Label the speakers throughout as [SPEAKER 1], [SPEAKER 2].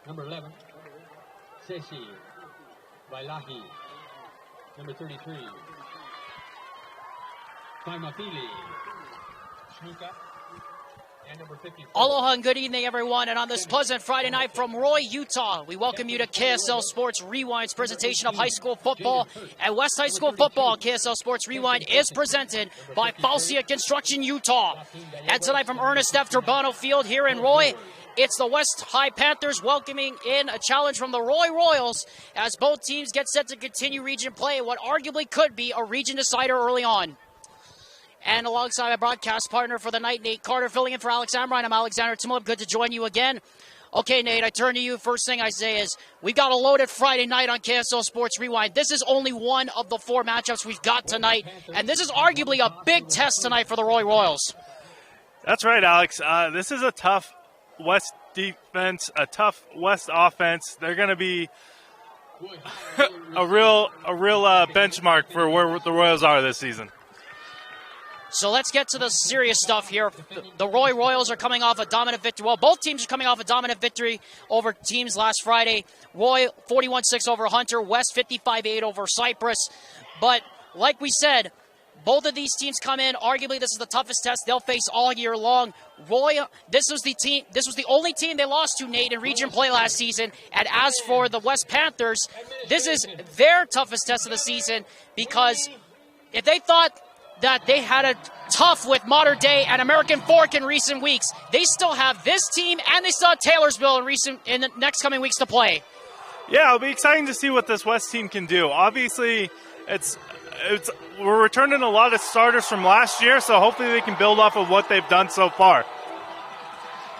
[SPEAKER 1] Number 11, Sesi Vailahi. Number 33, Faimapili Shnuka. And number 54.
[SPEAKER 2] Aloha and good evening, everyone. And on this pleasant Friday night from Roy, Utah, we welcome you to KSL Sports Rewind's presentation of high school football. And West High School Football, KSL Sports Rewind, is presented by Falsia Construction Utah. And tonight from Ernest F. Turbano Field here in Roy, it's the West High Panthers welcoming in a challenge from the Roy Royals as both teams get set to continue region play, what arguably could be a region decider early on. And alongside my broadcast partner for the night, Nate Carter, filling in for Alex Ambrine. I'm Alexander Timolov. Good to join you again. Okay, Nate, I turn to you. First thing I say is we've got a loaded Friday night on KSL Sports Rewind. This is only one of the 4 matchups we've got tonight, and this is arguably a big test tonight for the Roy Royals.
[SPEAKER 3] That's right, Alex. This is a tough West defense, a tough West offense. They're going to be a real benchmark for where the Royals are this season.
[SPEAKER 2] So let's get to the serious stuff here. The Roy Royals are coming off a dominant victory. Well, both teams are coming off a dominant victory over teams last Friday. Roy 41-6 over Hunter, West 55-8 over Cypress. But like we said, both of these teams come in. Arguably, this is the toughest test they'll face all year long. Roy, this was the only team they lost to, Nate, in region play last season. And as for the West Panthers, this is their toughest test of the season, because if they thought that they had a tough with Modern Day and American Fork in recent weeks, they still have this team and they still have Taylorsville in the next coming weeks to play.
[SPEAKER 3] Yeah, it'll be exciting to see what this West team can do. Obviously, we're returning a lot of starters from last year, so hopefully they can build off of what they've done so far.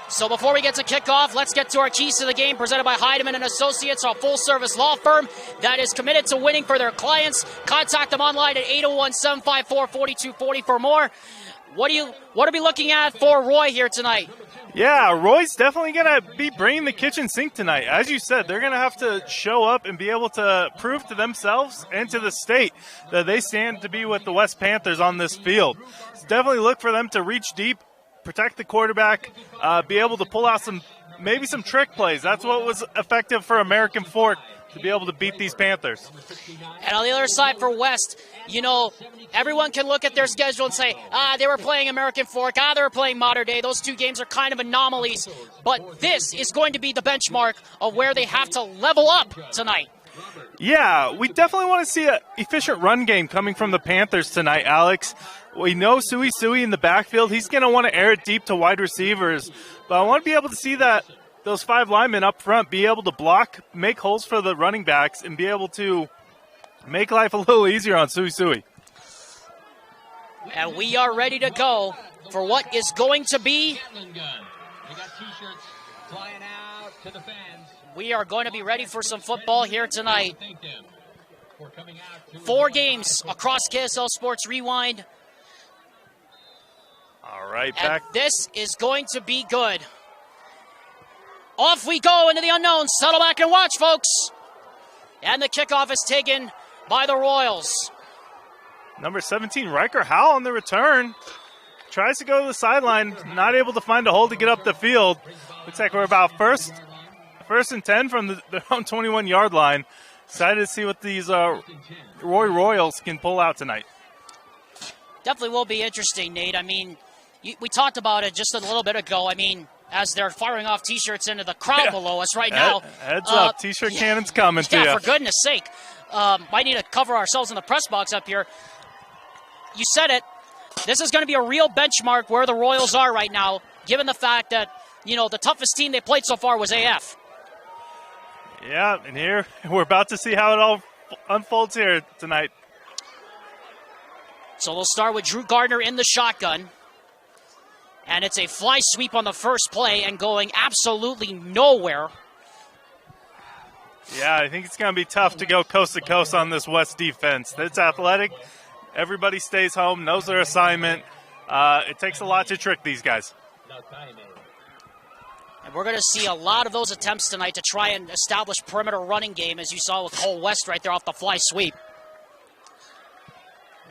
[SPEAKER 2] So before we get to kickoff, let's get to our keys to the game, presented by Heidemann & Associates, a full-service law firm that is committed to winning for their clients. Contact them online at 801-754-4240 for more. What are we looking at for Roy here tonight?
[SPEAKER 3] Yeah, Roy's definitely going to be bringing the kitchen sink tonight. As you said, they're going to have to show up and be able to prove to themselves and to the state that they stand to be with the West Panthers on this field. So definitely look for them to reach deep, protect the quarterback, be able to pull out maybe some trick plays. That's what was effective for American Fork, to be able to beat these Panthers.
[SPEAKER 2] And on the other side for West, everyone can look at their schedule and say, they were playing American Fork, they were playing Modern Day. Those 2 games are kind of anomalies. But this is going to be the benchmark of where they have to level up tonight.
[SPEAKER 3] Yeah, we definitely want to see an efficient run game coming from the Panthers tonight, Alex. We know Sui in the backfield. He's going to want to air it deep to wide receivers. But I want to be able to see that those 5 linemen up front be able to block, make holes for the running backs, and be able to make life a little easier on Sui.
[SPEAKER 2] And we are ready to go for what is going to be. We are going to be ready for some football here tonight. 4 games across KSL Sports Rewind.
[SPEAKER 3] All right, back.
[SPEAKER 2] And this is going to be good. Off we go into the unknown. Settle back and watch, folks. And the kickoff is taken by the Royals.
[SPEAKER 3] Number 17, Riker Howell on the return. Tries to go to the sideline, not able to find a hole to get up the field. Looks like we're about first and 10 from their own 21-yard line. Excited to see what these Roy Royals can pull out tonight.
[SPEAKER 2] Definitely will be interesting, Nate. I mean, we talked about it just a little bit ago. I mean, as they're firing off T-shirts into the crowd below us right now.
[SPEAKER 3] Heads up, T-shirt cannon's coming to you.
[SPEAKER 2] Yeah, for goodness sake. Might need to cover ourselves in the press box up here. You said it. This is going to be a real benchmark where the Royals are right now, given the fact that, the toughest team they played so far was AF.
[SPEAKER 3] Yeah, and here we're about to see how it all unfolds here tonight.
[SPEAKER 2] So we'll start with Drew Gardner in the shotgun. And it's a fly sweep on the first play and going absolutely nowhere.
[SPEAKER 3] Yeah, I think it's going to be tough to go coast to coast on this West defense. It's athletic. Everybody stays home, knows their assignment. It takes a lot to trick these guys.
[SPEAKER 2] And we're going to see a lot of those attempts tonight to try and establish perimeter running game, as you saw with Cole West right there off the fly sweep.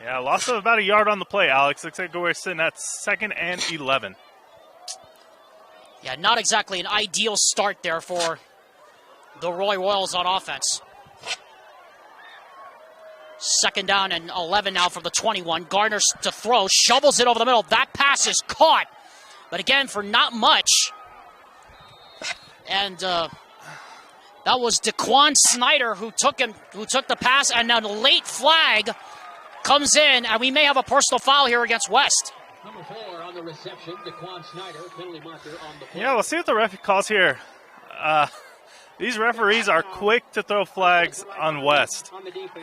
[SPEAKER 3] Yeah, loss of about a yard on the play, Alex. Looks like we're sitting at 2nd and 11.
[SPEAKER 2] Yeah, not exactly an ideal start there for the Roy Royals on offense. 2nd down and 11 now from the 21. Gardner to throw, shovels it over the middle. That pass is caught, but again, for not much. And that was DeQuan Snyder who took the pass, and now the late flag comes in, and we may have a personal foul here against West.
[SPEAKER 1] Number 4 on the reception, DeQuan Snyder, penalty marker on the play.
[SPEAKER 3] Yeah, we'll see what the ref calls here. These referees are quick to throw flags on West,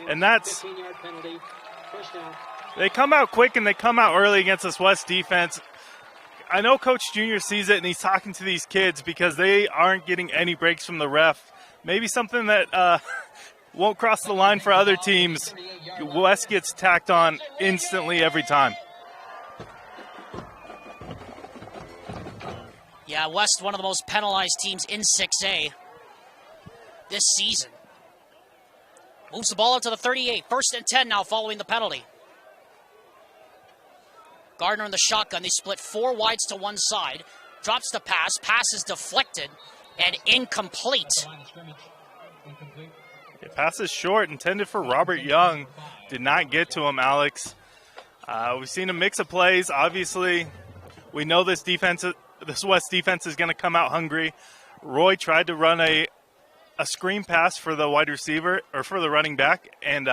[SPEAKER 3] and that's, they come out quick and they come out early against this West defense. I know Coach Junior sees it and he's talking to these kids because they aren't getting any breaks from the ref. Maybe something that won't cross the line for other teams. West gets tacked on instantly every time.
[SPEAKER 2] Yeah, West, one of the most penalized teams in 6A this season. Moves the ball up to the 38. 1st and 10 now following the penalty. Gardner in the shotgun. They split 4 wides to one side. Drops the pass. Pass is deflected and incomplete.
[SPEAKER 3] Pass is short, intended for Robert Young. Did not get to him, Alex. We've seen a mix of plays. Obviously, we know this West defense is going to come out hungry. Roy tried to run a screen pass for the wide receiver, or for the running back, and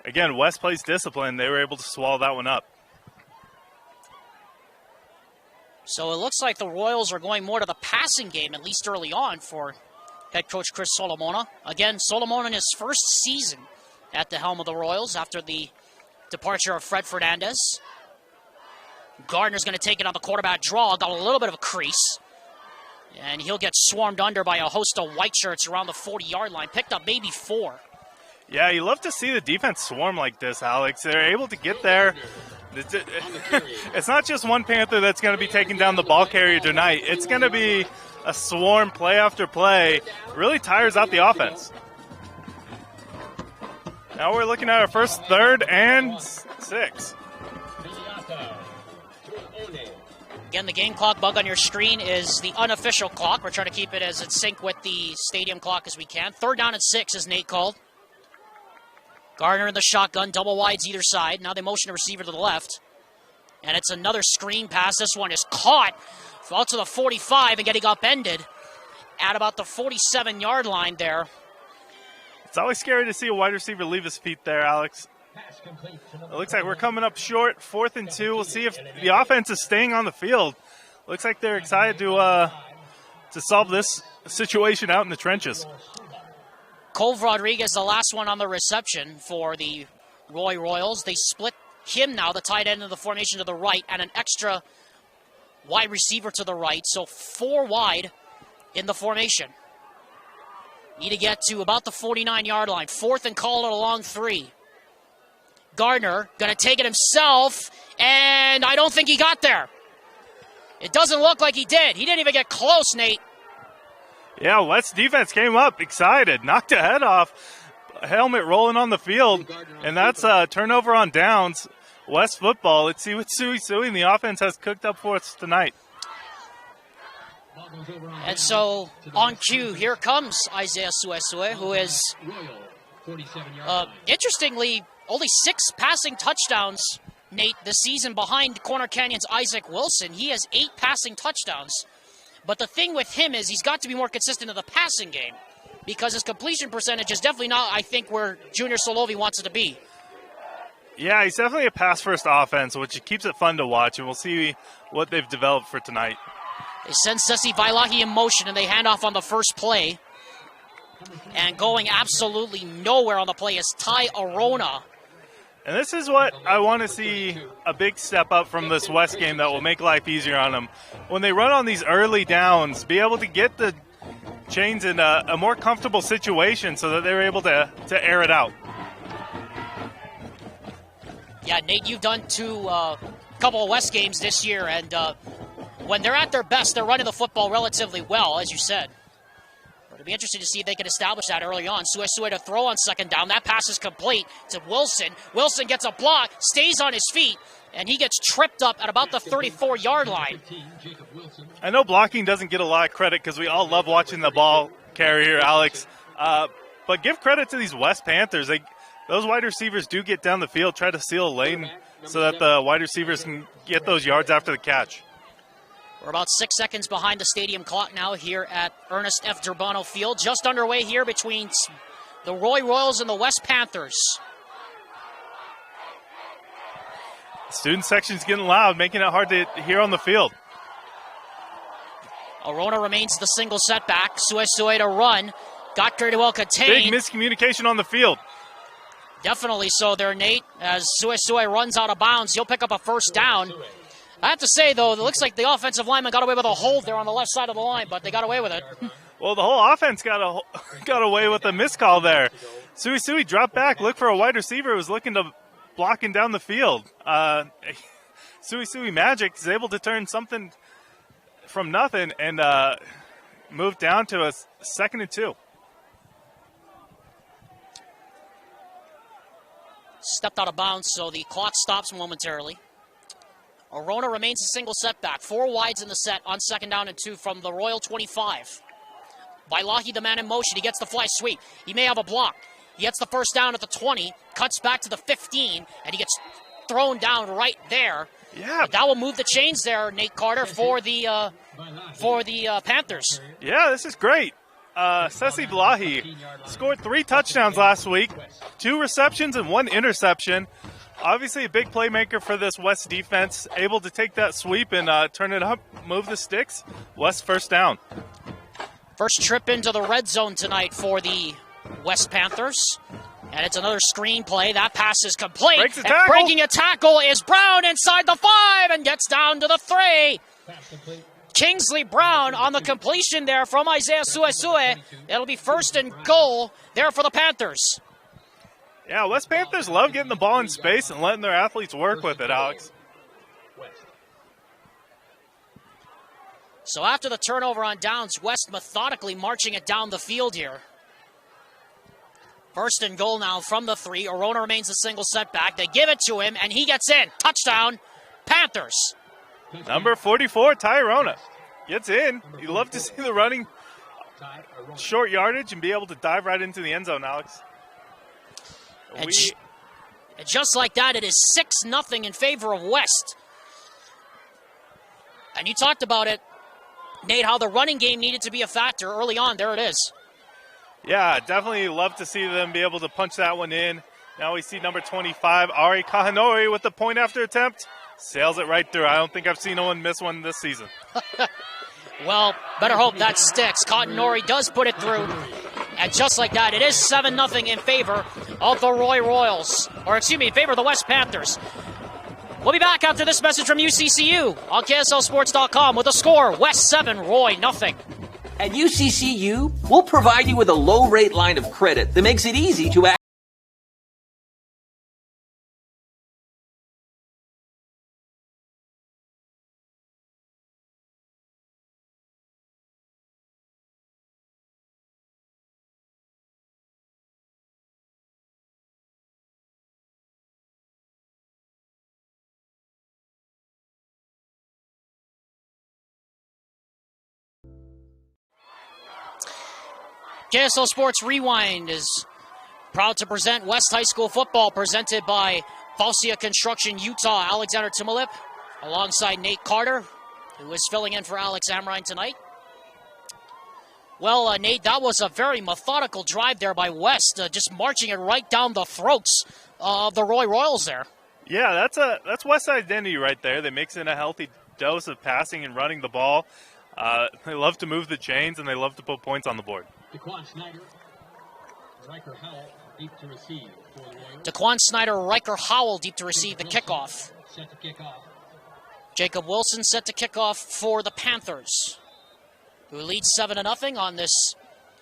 [SPEAKER 3] again, West plays discipline. They were able to swallow that one up.
[SPEAKER 2] So it looks like the Royals are going more to the passing game, at least early on, for head coach Chris Solomona. Again, Solomona in his first season at the helm of the Royals after the departure of Fred Fernandez. Gardner's going to take it on the quarterback draw. Got a little bit of a crease. And he'll get swarmed under by a host of white shirts around the 40-yard line. Picked up maybe 4.
[SPEAKER 3] Yeah, you love to see the defense swarm like this, Alex. They're able to get there. It's not just one Panther that's going to be taking down the ball carrier tonight. It's going to be a swarm play after play. Really tires out the offense. Now we're looking at our first 3rd and 6.
[SPEAKER 2] Again, the game clock bug on your screen is the unofficial clock. We're trying to keep it as in sync with the stadium clock as we can. 3rd down and 6 is Nate called. Gardner in the shotgun, double wides either side. Now they motion a receiver to the left. And it's another screen pass. This one is caught out to the 45 and getting upended at about the 47-yard line there.
[SPEAKER 3] It's always scary to see a wide receiver leave his feet there, Alex. It looks like we're coming up short, 4th and 2. We'll see if the offense is staying on the field. Looks like they're excited to solve this situation out in the trenches.
[SPEAKER 2] Cole Rodriguez, the last one on the reception for the Roy Royals. They split him now, the tight end of the formation to the right, and an extra wide receiver to the right. So 4 wide in the formation. Need to get to about the 49-yard line. 4th and call it along 3. Gardner going to take it himself, and I don't think he got there. It doesn't look like he did. He didn't even get close, Nate.
[SPEAKER 3] Yeah, West defense came up excited, knocked a head off, helmet rolling on the field, and that's a turnover on downs. West football, let's see what Sui and the offense has cooked up for us tonight.
[SPEAKER 2] And so, on cue, here comes Isaiah Suesue, who is, interestingly, only 6 passing touchdowns, Nate, this season behind Corner Canyon's Isaac Wilson. He has 8 passing touchdowns. But the thing with him is he's got to be more consistent in the passing game because his completion percentage is definitely not, I think, where Junior Solovi wants it to be.
[SPEAKER 3] Yeah, he's definitely a pass-first offense, which keeps it fun to watch, and we'll see what they've developed for tonight.
[SPEAKER 2] They send Sesi Vailahi in motion, and they hand off on the first play. And going absolutely nowhere on the play is Ty Arona.
[SPEAKER 3] And this is what I want to see, a big step up from this West game that will make life easier on them. When they run on these early downs, be able to get the chains in a more comfortable situation so that they're able to air it out.
[SPEAKER 2] Yeah, Nate, you've done a couple of West games this year, and when they're at their best, they're running the football relatively well, as you said. It'll be interesting to see if they can establish that early on. Suesue to throw on 2nd down. That pass is complete to Wilson. Wilson gets a block, stays on his feet, and he gets tripped up at about the 34-yard line.
[SPEAKER 3] I know blocking doesn't get a lot of credit because we all love watching the ball carry here, Alex. But give credit to these West Panthers. Those wide receivers do get down the field, try to seal a lane so that the wide receivers can get those yards after the catch.
[SPEAKER 2] We're about 6 seconds behind the stadium clock now here at Ernest F. Durbano Field. Just underway here between the Roy Royals and the West Panthers.
[SPEAKER 3] The student section's getting loud, making it hard to hear on the field.
[SPEAKER 2] Arona remains the single setback. Suesue to run. Got very well contained.
[SPEAKER 3] Big miscommunication on the field.
[SPEAKER 2] Definitely so there, Nate. As Suesue runs out of bounds, he'll pick up a first down. I have to say, though, it looks like the offensive lineman got away with a hold there on the left side of the line, but they got away with it.
[SPEAKER 3] Well, the whole offense got away with a miscall there. Suesue dropped back, looked for a wide receiver who was looking to blocking down the field. Suesue Magic is able to turn something from nothing and move down to a 2nd and 2.
[SPEAKER 2] Stepped out of bounds, so the clock stops momentarily. Arona remains a single setback. 4 wides in the set on 2nd down and 2 from the Royal 25. Bailahi, the man in motion. He gets the fly sweep. He may have a block. He gets the first down at the 20, cuts back to the 15, and he gets thrown down right there.
[SPEAKER 3] Yeah.
[SPEAKER 2] But that will move the chains there, Nate Carter, for the Panthers.
[SPEAKER 3] Yeah, this is great. Sesi Bailahi scored 3 touchdowns last week, 2 receptions and 1 interception. Obviously a big playmaker for this West defense, able to take that sweep and turn it up, move the sticks. West first down.
[SPEAKER 2] First trip into the red zone tonight for the West Panthers. And it's another screen play. That pass is complete.
[SPEAKER 3] Breaks a tackle.
[SPEAKER 2] Breaking a tackle is Brown inside the 5 and gets down to the 3. Kingsley Brown on the completion there from Isaiah Suesue. It'll be 1st and goal there for the Panthers.
[SPEAKER 3] Yeah, West Panthers love getting the ball in space and letting their athletes work with it, Alex.
[SPEAKER 2] So after the turnover on downs, West methodically marching it down the field here. 1st and goal now from the 3. Arona remains a single setback. They give it to him, and he gets in. Touchdown, Panthers.
[SPEAKER 3] Number 44, Ty Arona, gets in. You love to see the running short yardage and be able to dive right into the end zone, Alex.
[SPEAKER 2] And just like that, it is 6-0 in favor of West. And you talked about it, Nate, how the running game needed to be a factor early on. There it is.
[SPEAKER 3] Yeah, definitely love to see them be able to punch that one in. Now we see number 25, Ari Kahanori, with the point after attempt. Sails it right through. I don't think I've seen no one miss one this season.
[SPEAKER 2] Well, better hope that sticks. Kahanori does put it through. And just like that, it is 7-0 in favor of the Roy Royals. Or excuse me, in favor of the West Panthers. We'll be back after this message from UCCU on KSLSports.com with a score, West 7, Roy 0.
[SPEAKER 4] At UCCU, we'll provide you with a low-rate line of credit that makes it easy to access.
[SPEAKER 2] KSL Sports Rewind is proud to present West High School football, presented by Falsia Construction Utah. Alexander Timolip alongside Nate Carter, who is filling in for Alex Amrine tonight. Well, Nate, that was a very methodical drive there by West, just marching it right down the throats of the Roy Royals there.
[SPEAKER 3] Yeah, that's West's identity right there. They mix in a healthy dose of passing and running the ball. They love to move the chains, and they love to put points on the board.
[SPEAKER 1] Daquan Snyder, Riker Howell, deep to receive for the Royals.
[SPEAKER 2] Daquan Snyder, Riker Howell deep to receive the kickoff.
[SPEAKER 1] Set to kick off.
[SPEAKER 2] Jacob Wilson set to kick off for the Panthers, who leads 7-0 on this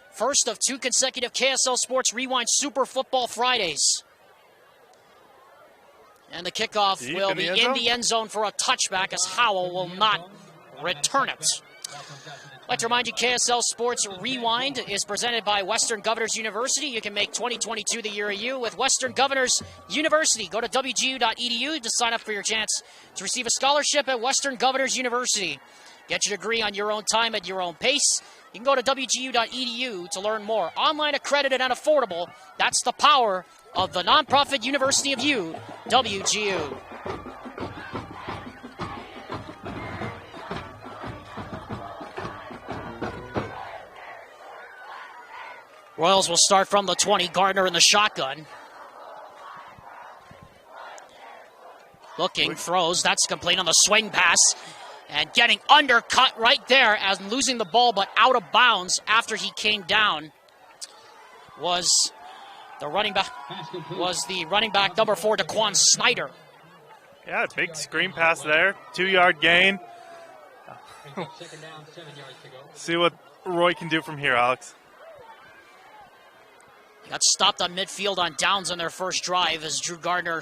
[SPEAKER 2] first of 2 consecutive KSL Sports Rewind Super Football Fridays. And the kickoff will be in the end zone for a touchback, as Howell will not return it. I'd like to remind you, KSL Sports Rewind is presented by Western Governors University. You can make 2022 the year of you with Western Governors University. Go to wgu.edu to sign up for your chance to receive a scholarship at Western Governors University. Get your degree on your own time at your own pace. You can go to wgu.edu to learn more. Online, accredited, and affordable. That's the power of the nonprofit University of U, WGU. Royals will start from the 20. Gardner in the shotgun. Looking, throws. That's complete on the swing pass. And getting undercut right there as losing the ball, but out of bounds after he came down was the running back number 4, Daquan Snyder.
[SPEAKER 3] Yeah, big screen pass there. 2-yard gain. See what Roy can do from here, Alex.
[SPEAKER 2] Got stopped on midfield on downs on their first drive as Drew Gardner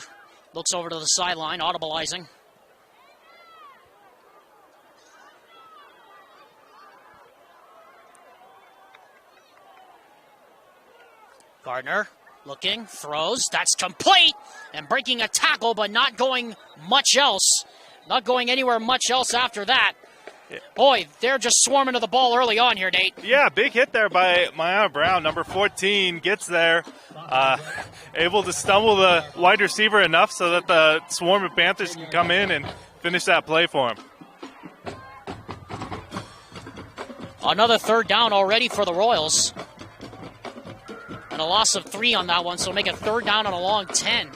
[SPEAKER 2] looks over to the sideline, audibilizing. Gardner looking, throws, that's complete, and breaking a tackle, but not going much else. Not going anywhere much else after that. Boy, they're just swarming to the ball early on here, Nate.
[SPEAKER 3] Yeah, big hit there by Maya Brown. Number 14 gets there, able to stumble the wide receiver enough so that the swarm of Panthers can come in and finish that play for him.
[SPEAKER 2] Another third down already for the Royals. And a loss of 3 on that one, so make it third down on a long 10.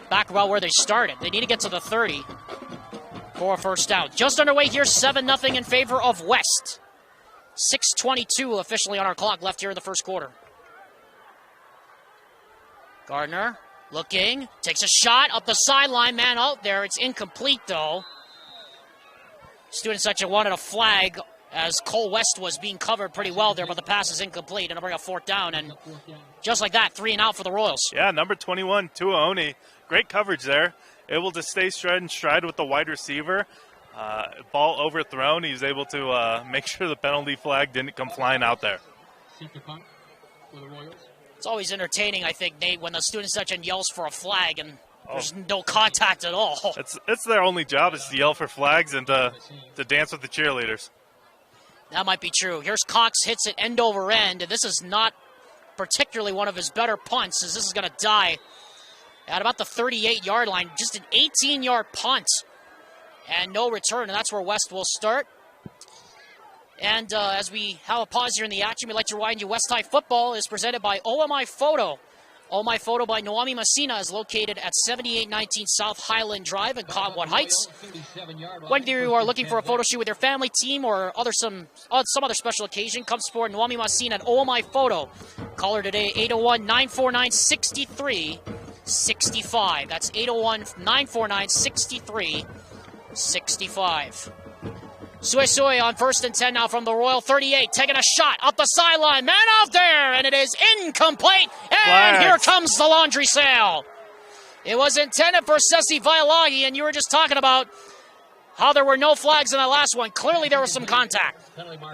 [SPEAKER 2] Back about where they started. They need to get to the 30 for a first down. Just underway here, 7-0 in favor of West. 6:22 officially on our clock left here in the first quarter. Gardner looking, takes a shot up the sideline, man out there. It's incomplete though. Student section wanted a flag as Cole West was being covered pretty well there, but the pass is incomplete, and it'll bring a fourth down, and just like that, 3 and out for the Royals.
[SPEAKER 3] Yeah, number 21, Tuaoni. Great coverage there. Able to stay stride with the wide receiver. Ball overthrown. He's able to make sure the penalty flag didn't come flying out there.
[SPEAKER 2] It's always entertaining, I think, Nate, when the student section yells for a flag and there's no contact at all.
[SPEAKER 3] It's their only job is to yell for flags and to dance with the cheerleaders.
[SPEAKER 2] That might be true. Here's Cox, hits it end over end, and this is not particularly one of his better punts, as this is going to die at about the 38-yard line. Just an 18-yard punt and no return, and that's where West will start. And as we have a pause here in the action, we'd like to remind you West High Football is presented by OMI Photo. OMI Photo by Noami Messina is located at 7819 South Highland Drive in Cottonwood Heights. When you are looking for a photo shoot with your family, team, or some other special occasion, come support Noami Messina at OMI Photo. Call her today, 801-949-6365. That's 801-949-6365. Suesue on 1st and 10 now from the Royal 38, taking a shot up the sideline. Man out there, and it is incomplete. And
[SPEAKER 3] Flags.
[SPEAKER 2] Here comes the laundry sale. It was intended for Sessi Vaialagi, and you were just talking about how there were no flags in that last one. Clearly there was some contact.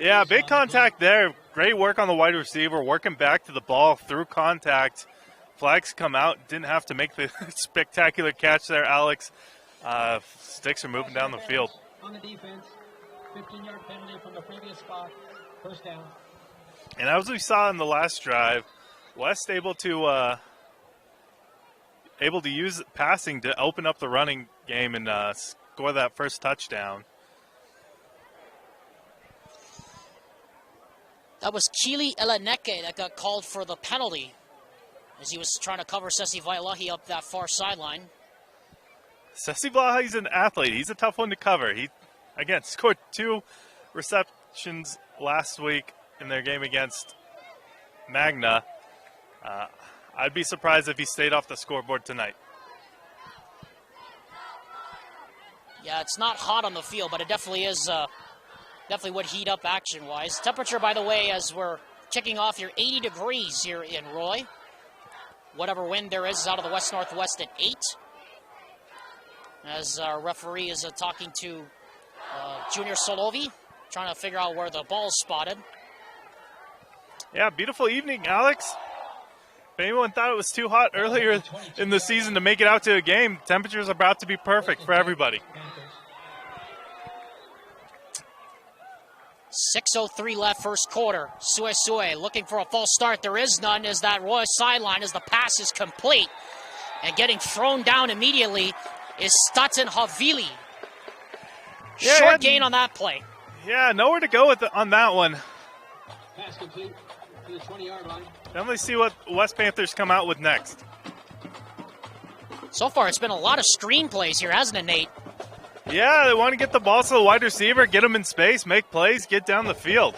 [SPEAKER 3] Yeah, big contact there. Great work on the wide receiver, working back to the ball through contact. Flags come out. Didn't have to make the spectacular catch there, Alex. Sticks are moving down the field.
[SPEAKER 1] On the defense. 15-yard penalty from the previous spot. First down.
[SPEAKER 3] And as we saw in the last drive, West able to use passing to open up the running game and score that first touchdown.
[SPEAKER 2] That was Kili Eleneke that got called for the penalty as he was trying to cover Sessi Vaialagi up that far sideline.
[SPEAKER 3] Sessi Vaialagi's an athlete. He's a tough one to cover. He again, scored 2 receptions last week in their game against Magna. I'd be surprised if he stayed off the scoreboard tonight.
[SPEAKER 2] Yeah, it's not hot on the field, but it definitely is, definitely would heat up action-wise. Temperature, by the way, as we're checking off here, 80 degrees here in Roy. Whatever wind there is out of the west-northwest at 8. As our referee is talking to Junior Solovi, trying to figure out where the ball's spotted.
[SPEAKER 3] Yeah, beautiful evening, Alex. If anyone thought it was too hot earlier in the season to make it out to a game, temperatures are about to be perfect for everybody.
[SPEAKER 2] 6:03 left first quarter. Sue looking for a false start. There is none as that Roy sideline as the pass is complete. And getting thrown down immediately is Staten Havili. Short gain on that play.
[SPEAKER 3] Yeah, nowhere to go with on that one.
[SPEAKER 1] Pass complete to the 20-yard line.
[SPEAKER 3] Definitely see what West Panthers come out with next.
[SPEAKER 2] So far, it's been a lot of screen plays here, hasn't it, Nate?
[SPEAKER 3] Yeah, they want to get the ball to the wide receiver, get him in space, make plays, get down the field.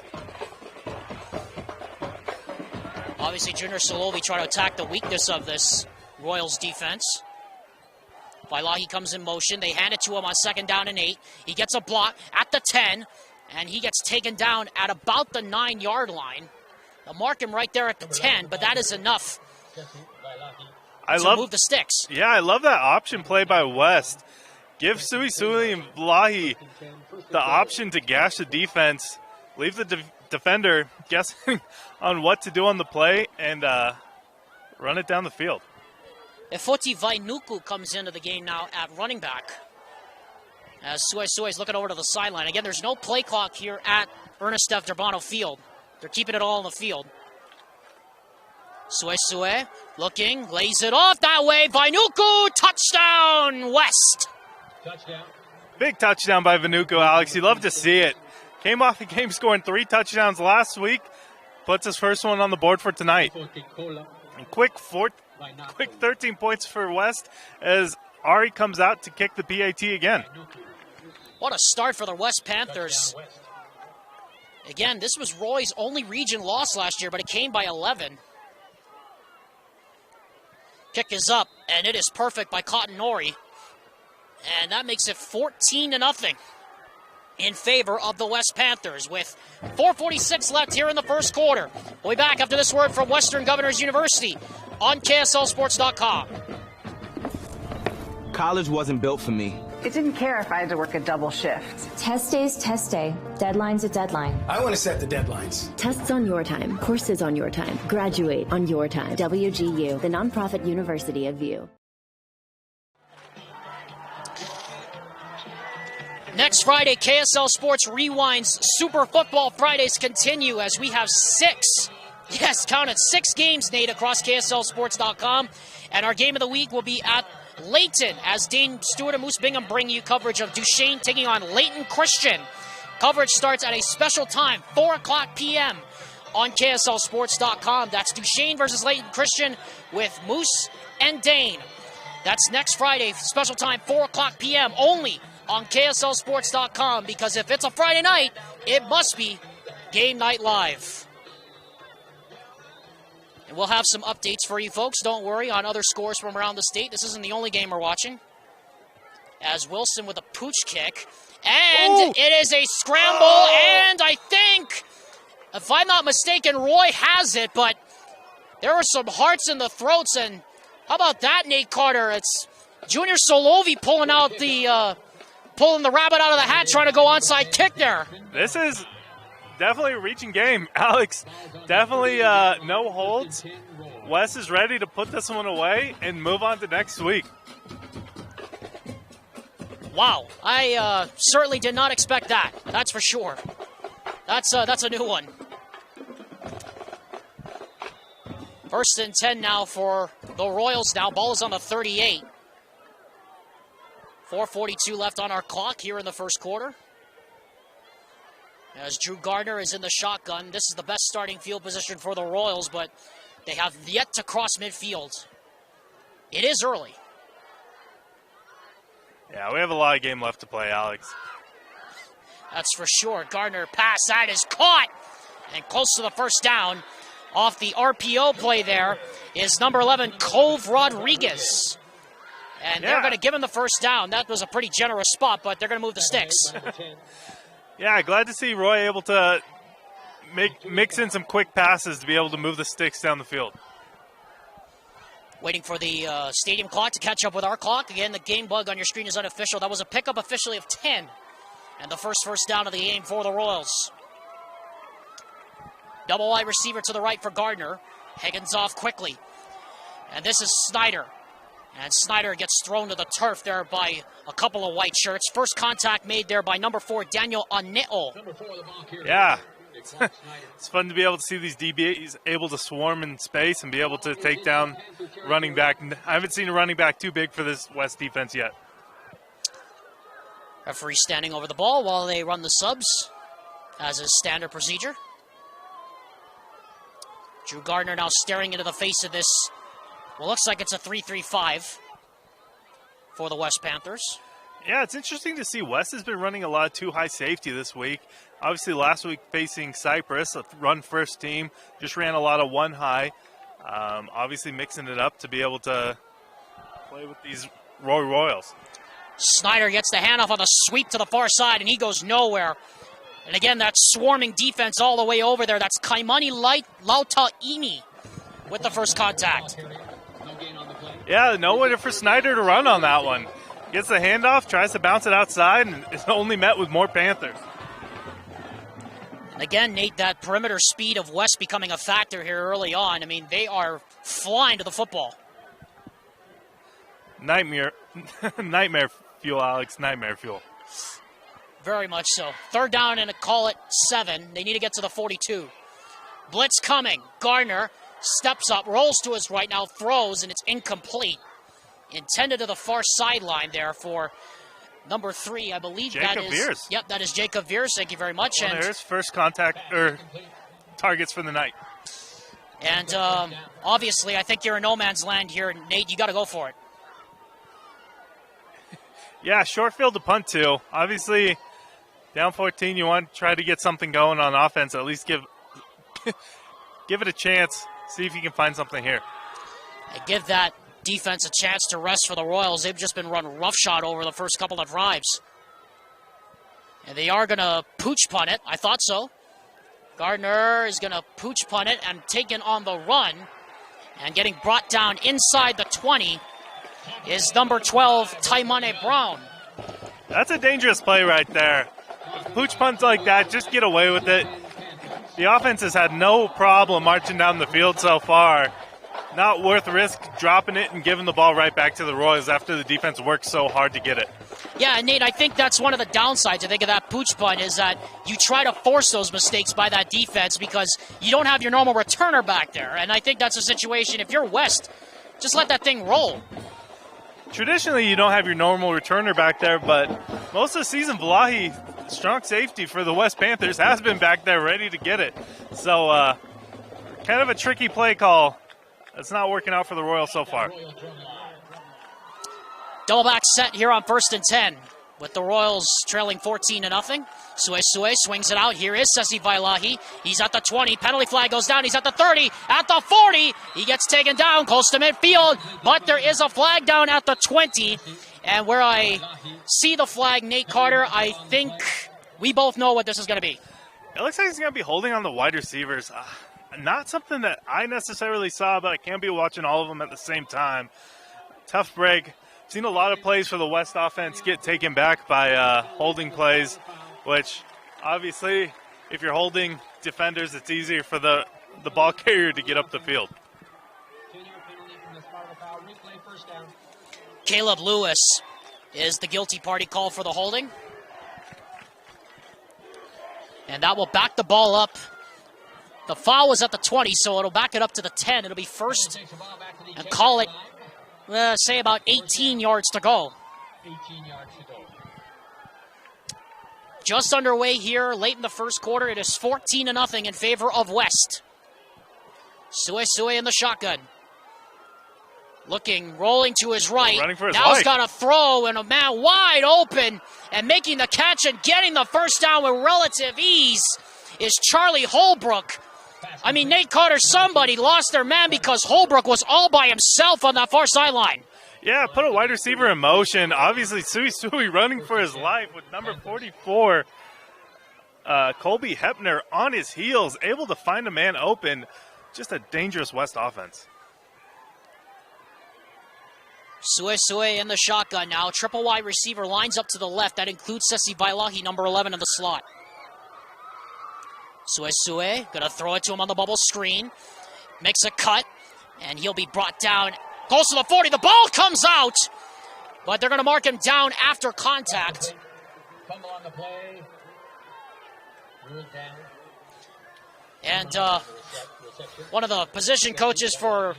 [SPEAKER 2] Obviously, Junior Solovi trying to attack the weakness of this Royals defense. Vailahi comes in motion. They hand it to him on 2nd down and 8. He gets a block at the 10, and he gets taken down at about the 9-yard line. They'll mark him right there at the 10, but that is enough to move the sticks.
[SPEAKER 3] Yeah, I love that option play by West. Give Sui and Vlahi the option to gash the defense, leave the defender guessing on what to do on the play, and run it down the field.
[SPEAKER 2] Efoti Vainuku comes into the game now at running back. As Sue is looking over to the sideline. Again, there's no play clock here at Ernest F. Durbano Field. They're keeping it all in the field. Sue looking, lays it off that way. Vainuku, touchdown, West.
[SPEAKER 1] Touchdown.
[SPEAKER 3] Big touchdown by Vanuku, Alex. You love to see it. Came off the game scoring 3 touchdowns last week. Puts his first one on the board for tonight. And quick 13 points for West as Ari comes out to kick the PAT again.
[SPEAKER 2] What a start for the West Panthers. Again, this was Roy's only region loss last year, but it came by 11. Kick is up, and it is perfect by Cotton Nori. And that makes it 14-0 in favor of the West Panthers with 4:46 left here in the first quarter. We'll be back after this word from Western Governors University on KSLSports.com.
[SPEAKER 5] College wasn't built for me.
[SPEAKER 6] It didn't care if I had to work a double shift.
[SPEAKER 7] Test day's test day. Deadline's a deadline.
[SPEAKER 8] I want to set the deadlines.
[SPEAKER 7] Tests on your time. Courses on your time. Graduate on your time. WGU, the nonprofit university of VU.
[SPEAKER 2] Next Friday, KSL Sports Rewind's Super Football Fridays continue as we have 6 games, Nate, across KSLSports.com. And our game of the week will be at Layton as Dane Stewart and Moose Bingham bring you coverage of Duchesne taking on Layton Christian. Coverage starts at a special time, 4 o'clock p.m. on KSLSports.com. That's Duchesne versus Layton Christian with Moose and Dane. That's next Friday, special time, 4 o'clock p.m. only on KSLSports.com, because if it's a Friday night, it must be Game Night Live. And we'll have some updates for you folks, don't worry, on other scores from around the state. This isn't the only game we're watching. As Wilson with a pooch kick. And it is a scramble, and I think, if I'm not mistaken, Roy has it, but there are some hearts in the throats, and how about that, Nate Carter? It's Junior Solovi pulling the rabbit out of the hat, trying to go onside kick there.
[SPEAKER 3] This is definitely a reaching game, Alex. Definitely no holds. Wes is ready to put this one away and move on to next week.
[SPEAKER 2] Wow, I certainly did not expect that. That's for sure. That's a new one. 1st and 10 now for the Royals. Now ball is on the 38. 4:42 left on our clock here in the first quarter. As Drew Gardner is in the shotgun, this is the best starting field position for the Royals, but they have yet to cross midfield. It is early.
[SPEAKER 3] Yeah, we have a lot of game left to play, Alex.
[SPEAKER 2] That's for sure. Gardner pass, that is caught. And close to the first down. Off the RPO play there is number 11, Cove Rodriguez. And they're going to give him the first down. That was a pretty generous spot, but they're going to move the sticks.
[SPEAKER 3] Yeah, glad to see Roy able to mix in some quick passes to be able to move the sticks down the field.
[SPEAKER 2] Waiting for the stadium clock to catch up with our clock. Again, the game bug on your screen is unofficial. That was a pickup officially of 10. And the first down of the game for the Royals. Double wide receiver to the right for Gardner. Higgins off quickly. And this is Snyder. And Snyder gets thrown to the turf there by a couple of white shirts. First contact made there by number 4, Daniel Aneo.
[SPEAKER 3] Yeah. It's fun to be able to see these DBs able to swarm in space and be able to take down running back. I haven't seen a running back too big for this West defense yet.
[SPEAKER 2] Referee standing over the ball while they run the subs, as is standard procedure. Drew Gardner now staring into the face of this. Well, looks like it's a 3-3-5 for the West Panthers.
[SPEAKER 3] Yeah, it's interesting to see West has been running a lot of two-high safety this week. Obviously, last week facing Cyprus, a run-first team, just ran a lot of one-high. Obviously mixing it up to be able to play with these Royals.
[SPEAKER 2] Snyder gets the handoff on the sweep to the far side, and he goes nowhere. And again, that swarming defense all the way over there. That's Kaimani Lautaini with the first contact.
[SPEAKER 3] Yeah, nowhere for Snyder to run on that one. Gets the handoff, tries to bounce it outside, and it's only met with more Panthers.
[SPEAKER 2] And again, Nate, that perimeter speed of West becoming a factor here early on. I mean, they are flying to the football.
[SPEAKER 3] Nightmare fuel, Alex, nightmare fuel.
[SPEAKER 2] Very much so. Third down and a call it 7. They need to get to the 42. Blitz coming. Gardner steps up, rolls to his right now, throws, and it's incomplete. Intended to the far sideline there for number 3, I believe.
[SPEAKER 3] Jacob Veers.
[SPEAKER 2] Yep, that is Jacob Veers. Thank you very much.
[SPEAKER 3] Well, there's first contact or targets for the night.
[SPEAKER 2] And obviously, I think you're in no man's land here, Nate. You got to go for it.
[SPEAKER 3] Yeah, short field to punt to. Obviously, down 14, you want to try to get something going on offense. At least give it a chance. See if you can find something here.
[SPEAKER 2] And give that defense a chance to rest for the Royals. They've just been run roughshod over the first couple of drives. And they are going to pooch punt it. I thought so. Gardner is going to pooch punt it and taken on the run. And getting brought down inside the 20 is number 12, Taimane Brown.
[SPEAKER 3] That's a dangerous play right there. Pooch punts like that, just get away with it. The offense has had no problem marching down the field so far. Not worth risk dropping it and giving the ball right back to the Royals after the defense worked so hard to get it.
[SPEAKER 2] Yeah, Nate, I think that's one of the downsides, I think, of that pooch punt is that you try to force those mistakes by that defense because you don't have your normal returner back there. And I think that's a situation, if you're West, just let that thing roll.
[SPEAKER 3] Traditionally, you don't have your normal returner back there, but most of the season, Valahi, strong safety for the West Panthers, has been back there ready to get it. So, kind of a tricky play call. It's not working out for the Royals so far.
[SPEAKER 2] Double back set here on 1st and 10 with the Royals trailing 14-0. Sue swings it out. Here is Sesi Vailahi. He's at the 20. Penalty flag goes down. He's at the 30. At the 40. He gets taken down close to midfield. But there is a flag down at the 20. And where I see the flag, Nate Carter, I think we both know what this is going to be.
[SPEAKER 3] It looks like he's going to be holding on the wide receivers. Not something that I necessarily saw, but I can't be watching all of them at the same time. Tough break. Seen a lot of plays for the West offense get taken back by holding plays, which obviously if you're holding defenders, it's easier for the ball carrier to get up the field.
[SPEAKER 2] Caleb Lewis is the guilty party call for the holding. And that will back the ball up. The foul was at the 20, so it'll back it up to the 10. It'll be first and call it, say about 18 yards to go.
[SPEAKER 1] 18 yards to go.
[SPEAKER 2] Just underway here, late in the first quarter. It is 14-0 in favor of West. Sue in the shotgun. Looking, rolling to his right.
[SPEAKER 3] Running for his
[SPEAKER 2] Now he's
[SPEAKER 3] life.
[SPEAKER 2] got a throw and a man wide open and making the catch and getting the first down with relative ease is Charlie Holbrook. I mean, Nate Carter, somebody lost their man because Holbrook was all by himself on that far sideline.
[SPEAKER 3] Yeah, put a wide receiver in motion. Obviously, Sui running for his life with number 44, Colby Hepner on his heels, able to find a man open. Just a dangerous West offense.
[SPEAKER 2] Sue in the shotgun now. Triple wide receiver lines up to the left. That includes Sesi Vailahi, number 11 in the slot. Sue, gonna throw it to him on the bubble screen. Makes a cut, and he'll be brought down Goes to the 40. The ball comes out, but they're going to mark him down after contact.
[SPEAKER 1] Fumble on the play. Ruled down.
[SPEAKER 2] And one of the position coaches for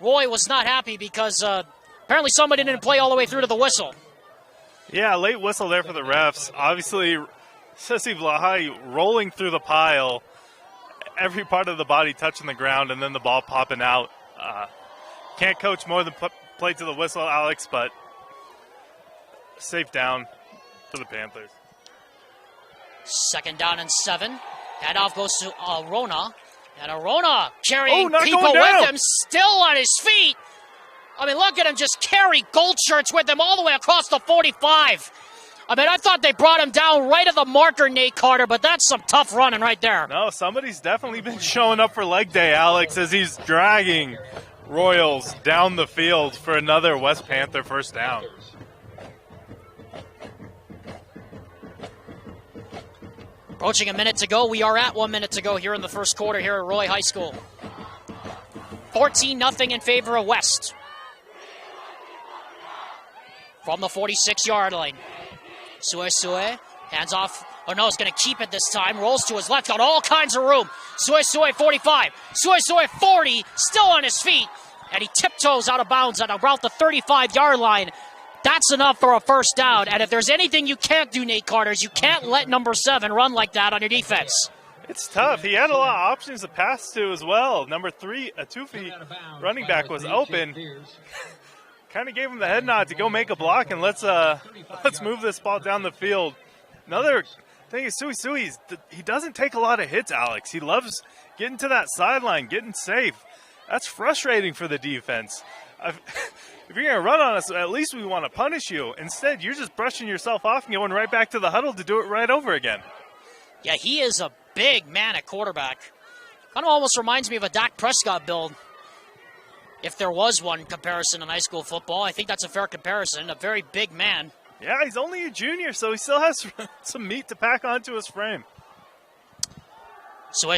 [SPEAKER 2] Roy was not happy because apparently somebody didn't play all the way through to the whistle.
[SPEAKER 3] Yeah, late whistle there for the refs. Obviously, Sessi Vlahai rolling through the pile, every part of the body touching the ground, and then the ball popping out. Can't coach more than play to the whistle, Alex, but safe down for the Panthers.
[SPEAKER 2] 2nd down and 7. Handoff goes to Arona. And Arona carrying people with him, still on his feet. I mean, look at him just carry gold shirts with him all the way across the 45. I mean, I thought they brought him down right at the marker, Nate Carter, but that's some tough running right there.
[SPEAKER 3] No, somebody's definitely been showing up for leg day, Alex, as he's dragging Royals down the field for another West Panther first down.
[SPEAKER 2] Approaching a minute to go. We are at 1 minute to go here in the first quarter here at Roy High School. 14-0 in favor of West. From the 46-yard line. Sue, hands off. Oh no, he's going to keep it this time. Rolls to his left, got all kinds of room. Sue, 45. Sue, 40, still on his feet. And he tiptoes out of bounds at about the 35-yard line. That's enough for a first down. And if there's anything you can't do, Nate Carter, is you can't let number 7 run like that on your defense.
[SPEAKER 3] It's tough. He had a lot of options to pass to as well. Number 3, a 2-feet running back was open. Kind of gave him the head nod to go make a block, and let's move this ball down the field. Another thing is Sui, he doesn't take a lot of hits, Alex. He loves getting to that sideline, getting safe. That's frustrating for the defense. If you're going to run on us, at least we want to punish you. Instead, you're just brushing yourself off and going right back to the huddle to do it right over again.
[SPEAKER 2] Yeah, he is a big man at quarterback. Kind of almost reminds me of a Dak Prescott build. If there was one comparison in high school football, I think that's a fair comparison. A very big man.
[SPEAKER 3] Yeah, he's only a junior, so he still has some meat to pack onto his frame.
[SPEAKER 2] Sue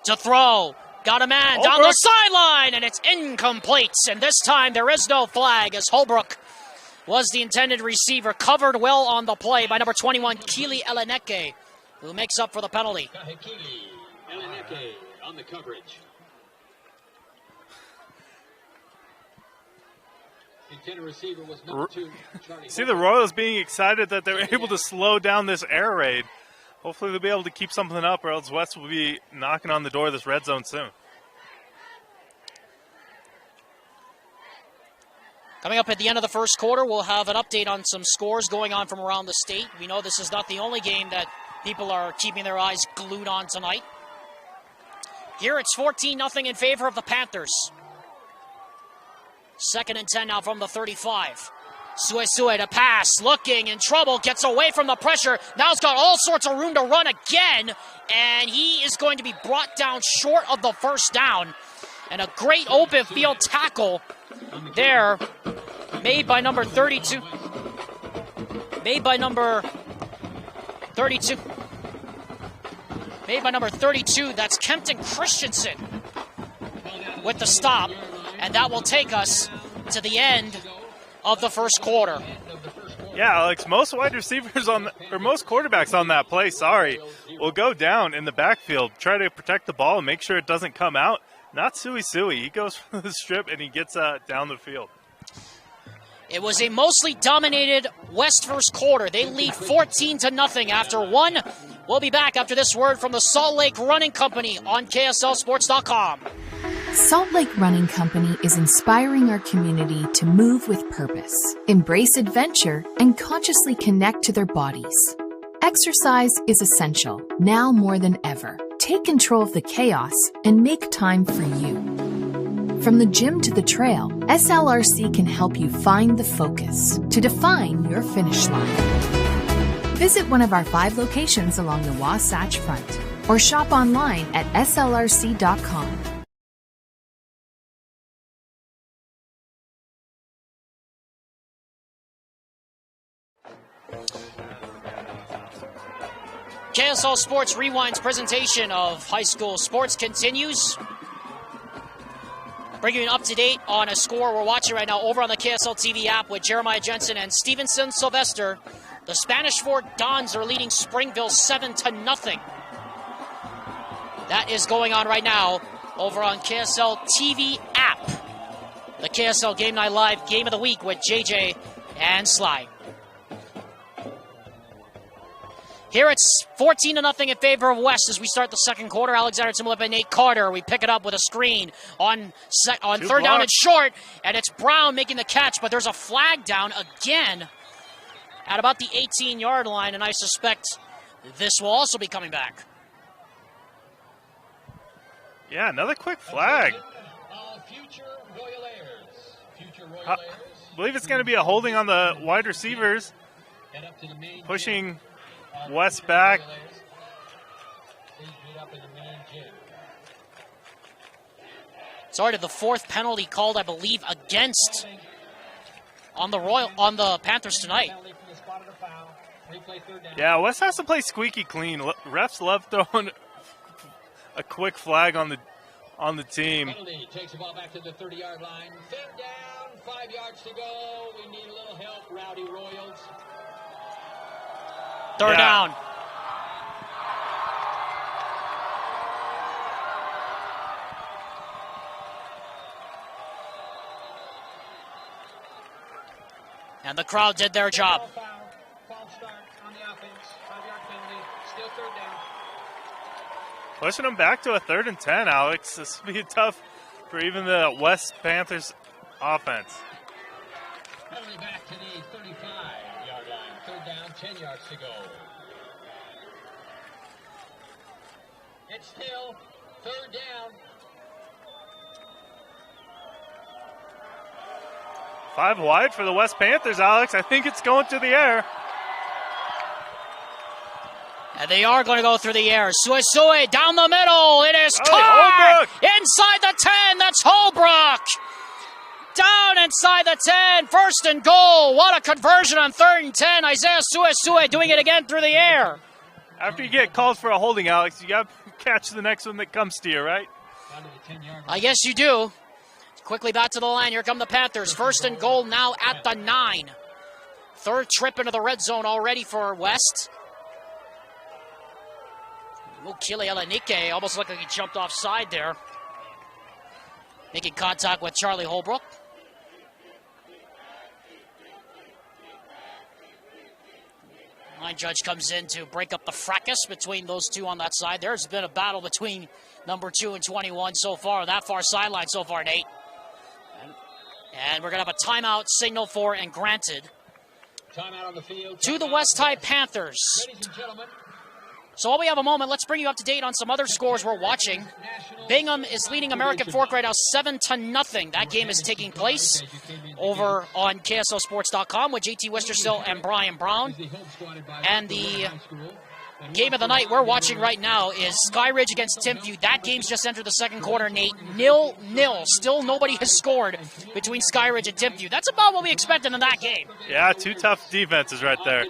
[SPEAKER 2] to throw. Got a man down the sideline, and it's incomplete. And this time there is no flag as Holbrook was the intended receiver. Covered well on the play by number 21, Kili Eleneke, who makes up for the penalty.
[SPEAKER 1] Kili Eleneke on the coverage. The intended receiver was number 2, Charlie.
[SPEAKER 3] See the Royals being excited that they're able to slow down this air raid. Hopefully they'll be able to keep something up, or else West will be knocking on the door of this red zone soon.
[SPEAKER 2] Coming up at the end of the first quarter, we'll have an update on some scores going on from around the state. We know this is not the only game that people are keeping their eyes glued on tonight. Here it's 14-0 in favor of the Panthers. 2nd and 10 now from the 35. Sue to pass, looking in trouble, gets away from the pressure. Now he's got all sorts of room to run again, and he is going to be brought down short of the first down. And a great open field tackle there, made by number 32. Made by number 32. That's Kempton Christensen with the stop, and that will take us to the end of the first quarter.
[SPEAKER 3] Yeah, Alex, most wide receivers most quarterbacks on that play, will go down in the backfield, try to protect the ball and make sure it doesn't come out. Not Sui. He goes for the strip and he gets down the field.
[SPEAKER 2] It was a mostly dominated West first quarter. They lead 14-0 after one. We'll be back after this word from the Salt Lake Running Company on KSLSports.com.
[SPEAKER 5] Salt Lake Running Company is inspiring our community to move with purpose, embrace adventure, and consciously connect to their bodies. Exercise is essential, now more than ever. Take control of the chaos and make time for you. From the gym to the trail, SLRC can help you find the focus to define your finish line. Visit one of our 5 locations along the Wasatch Front or shop online at slrc.com.
[SPEAKER 2] KSL Sports Rewind's presentation of high school sports continues. Bringing you up to date on a score we're watching right now over on the KSL TV app with Jeremiah Jensen and Stevenson Sylvester. The Spanish Fort Dons are leading Springville 7-0. That is going on right now over on KSL TV app. The KSL Game Night Live Game of the Week with JJ and Sly. Here it's 14-0 in favor of West as we start the second quarter. Alexander Timolip and Nate Carter. We pick it up with a screen on third down and short, and it's Brown making the catch, but there's a flag down again at about the 18-yard line, and I suspect this will also be coming back.
[SPEAKER 3] Yeah, another quick flag. I believe it's going to be a holding on the wide receivers, pushing West back.
[SPEAKER 2] It's already the fourth penalty called, I believe, against on the Panthers tonight.
[SPEAKER 3] Yeah, West has to play squeaky clean. Refs love throwing a quick flag on the team.
[SPEAKER 1] Takes the ball back to the 30-yard line. Fifth down, 5 yards to go. We need a little help, Rowdy Royals.
[SPEAKER 2] Third down. And the crowd did their job.
[SPEAKER 1] False start on the offense. 5-yard penalty. Still third down.
[SPEAKER 3] Pushing them back to a 3rd and 10, Alex. This will be tough for even the West Panthers offense.
[SPEAKER 1] Penalty back to the 35-yard line. Third down, 10 yards to go. It's still third down.
[SPEAKER 3] 5 wide for the West Panthers, Alex. I think it's going to the air.
[SPEAKER 2] And they are going to go through the air. Sui down the middle. It is caught inside the 10. That's Holbrook. Down inside the 10. 1st and goal. What a conversion on 3rd and 10. Isaiah Sui doing it again through the air.
[SPEAKER 3] After you get called for a holding, Alex, you got to catch the next one that comes to you, right?
[SPEAKER 2] I guess you do. Quickly back to the line. Here come the Panthers. 1st and goal now at the 9. 3rd trip into the red zone already for West. Kili Elenike almost looked like he jumped offside there. Making contact with Charlie Holbrook. Line judge comes in to break up the fracas between those two on that side. There's been a battle between number 2 and 21 so far, that far sideline so far, Nate. And we're going to have a timeout signal for and granted
[SPEAKER 1] Timeout on the field.
[SPEAKER 2] to the West High Panthers.
[SPEAKER 1] Ladies and gentlemen,
[SPEAKER 2] So while we have a moment, let's bring you up to date on some other scores we're watching. Bingham is leading American Fork right now 7-0. That game is taking place over on KSLSports.com with JT Wistersill and Brian Brown. And the game of the night we're watching right now is Skyridge against Timpview. That game's just entered the second quarter, Nate. 0-0. Still nobody has scored between Skyridge and Timpview. That's about what we expected in that game.
[SPEAKER 3] Yeah, 2 tough defenses right there.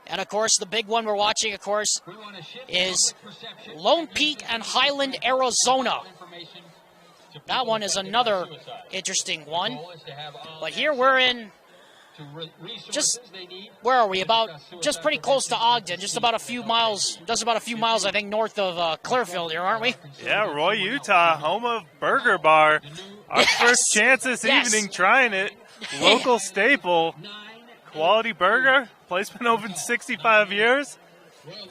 [SPEAKER 2] And, of course, the big one we're watching, of course, is Lone Peak and Highland, Arizona. That one is another interesting one. But here we're in where are we? Just pretty close to Ogden, just about a few miles, I think, north of Clearfield here, aren't we?
[SPEAKER 3] Yeah, Roy, Utah, home of Burger Bar. Our first chance this evening trying it. Local staple. Quality burger, place been open 65 years.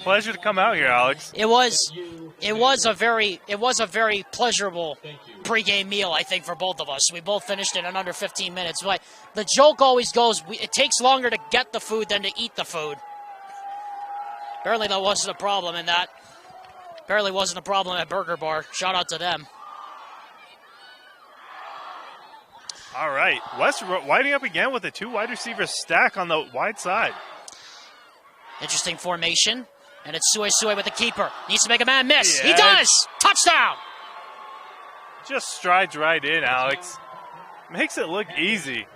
[SPEAKER 3] Pleasure to come out here, Alex.
[SPEAKER 2] It was a very pleasurable pregame meal, I think, for both of us. We both finished it in under 15 minutes. But the joke always goes, it takes longer to get the food than to eat the food. Apparently that wasn't a problem in that. Apparently wasn't a problem at Burger Bar. Shout out to them.
[SPEAKER 3] All right, West winding up again with a 2 wide receiver stack on the wide side.
[SPEAKER 2] Interesting formation, and it's Sui with the keeper. Needs to make a man miss. He does! Touchdown!
[SPEAKER 3] Just strides right in, Alex. Makes it look easy.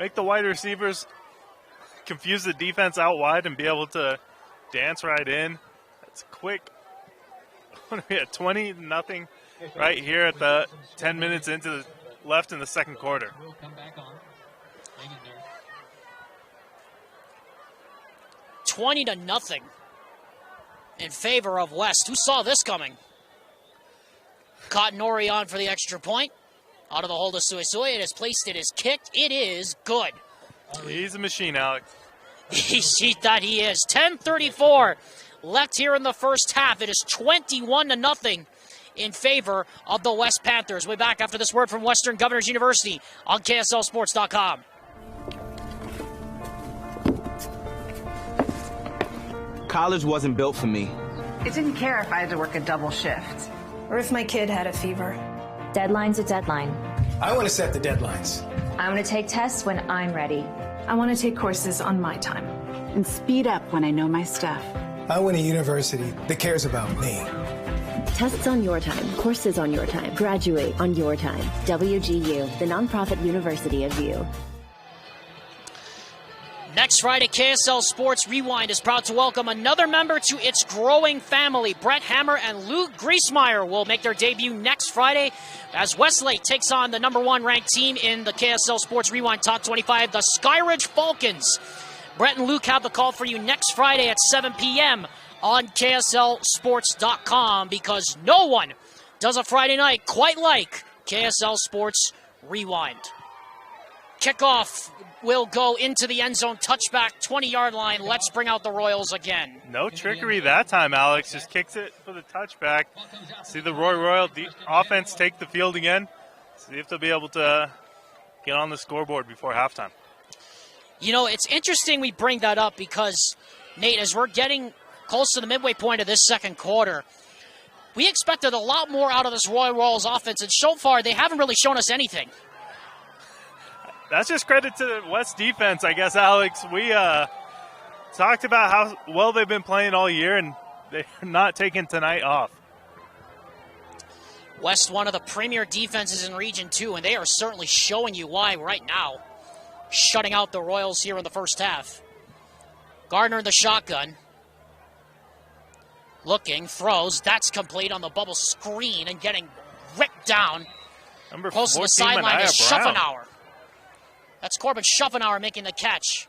[SPEAKER 3] Make the wide receivers confuse the defense out wide and be able to dance right in. That's quick what are we at, 20-0 right here at the 10 minutes left in the second quarter.
[SPEAKER 2] 20-0 in favor of West. Who saw this coming? Cottonori on for the extra point. Out of the hold of Suisui. It is placed. It is kicked. It is good.
[SPEAKER 3] He's a machine, Alex.
[SPEAKER 2] He thought he is. 10:34 left here in the first half. It is 21-0 in favor of the West Panthers. We'll be back after this word from Western Governors University on KSLSports.com.
[SPEAKER 8] College wasn't built for me.
[SPEAKER 6] It didn't care if I had to work a double shift.
[SPEAKER 9] Or if my kid had a fever.
[SPEAKER 7] Deadline's a deadline.
[SPEAKER 10] I want to set the deadlines.
[SPEAKER 7] I want to take tests when I'm ready.
[SPEAKER 9] I want to take courses on my time.
[SPEAKER 11] And speed up when I know my stuff.
[SPEAKER 10] I want a university that cares about me.
[SPEAKER 7] Tests on your time, courses on your time, graduate on your time. WGU, the nonprofit university of you.
[SPEAKER 2] Next Friday, KSL Sports Rewind is proud to welcome another member to its growing family. Brett Hammer and Luke Griesmeyer will make their debut next Friday as Westlake takes on the #1 ranked team in the KSL Sports Rewind Top 25, the Skyridge Falcons. Brett and Luke have the call for you next Friday at 7 p.m. on KSLSports.com because no one does a Friday night quite like KSL Sports Rewind. Kickoff will go into the end zone, touchback, 20-yard line. Let's bring out the Royals again.
[SPEAKER 3] No trickery that time, Alex. Just kicks it for the touchback. See the Royal offense take the field again. See if they'll be able to get on the scoreboard before halftime.
[SPEAKER 2] You know, it's interesting we bring that up because, Nate, as we're getting close to the midway point of this second quarter, we expected a lot more out of this Royals offense, and so far they haven't really shown us anything.
[SPEAKER 3] That's just credit to the West defense, I guess, Alex. We talked about how well they've been playing all year, and they're not taking tonight off.
[SPEAKER 2] West, one of the premier defenses in Region 2, and they are certainly showing you why right now, shutting out the Royals here in the first half. Gardner in the shotgun. Looking, throws. That's complete on the bubble screen and getting ripped down.
[SPEAKER 3] Number
[SPEAKER 2] close to the sideline is Schuffenauer. That's Corbin Schuffenauer making the catch.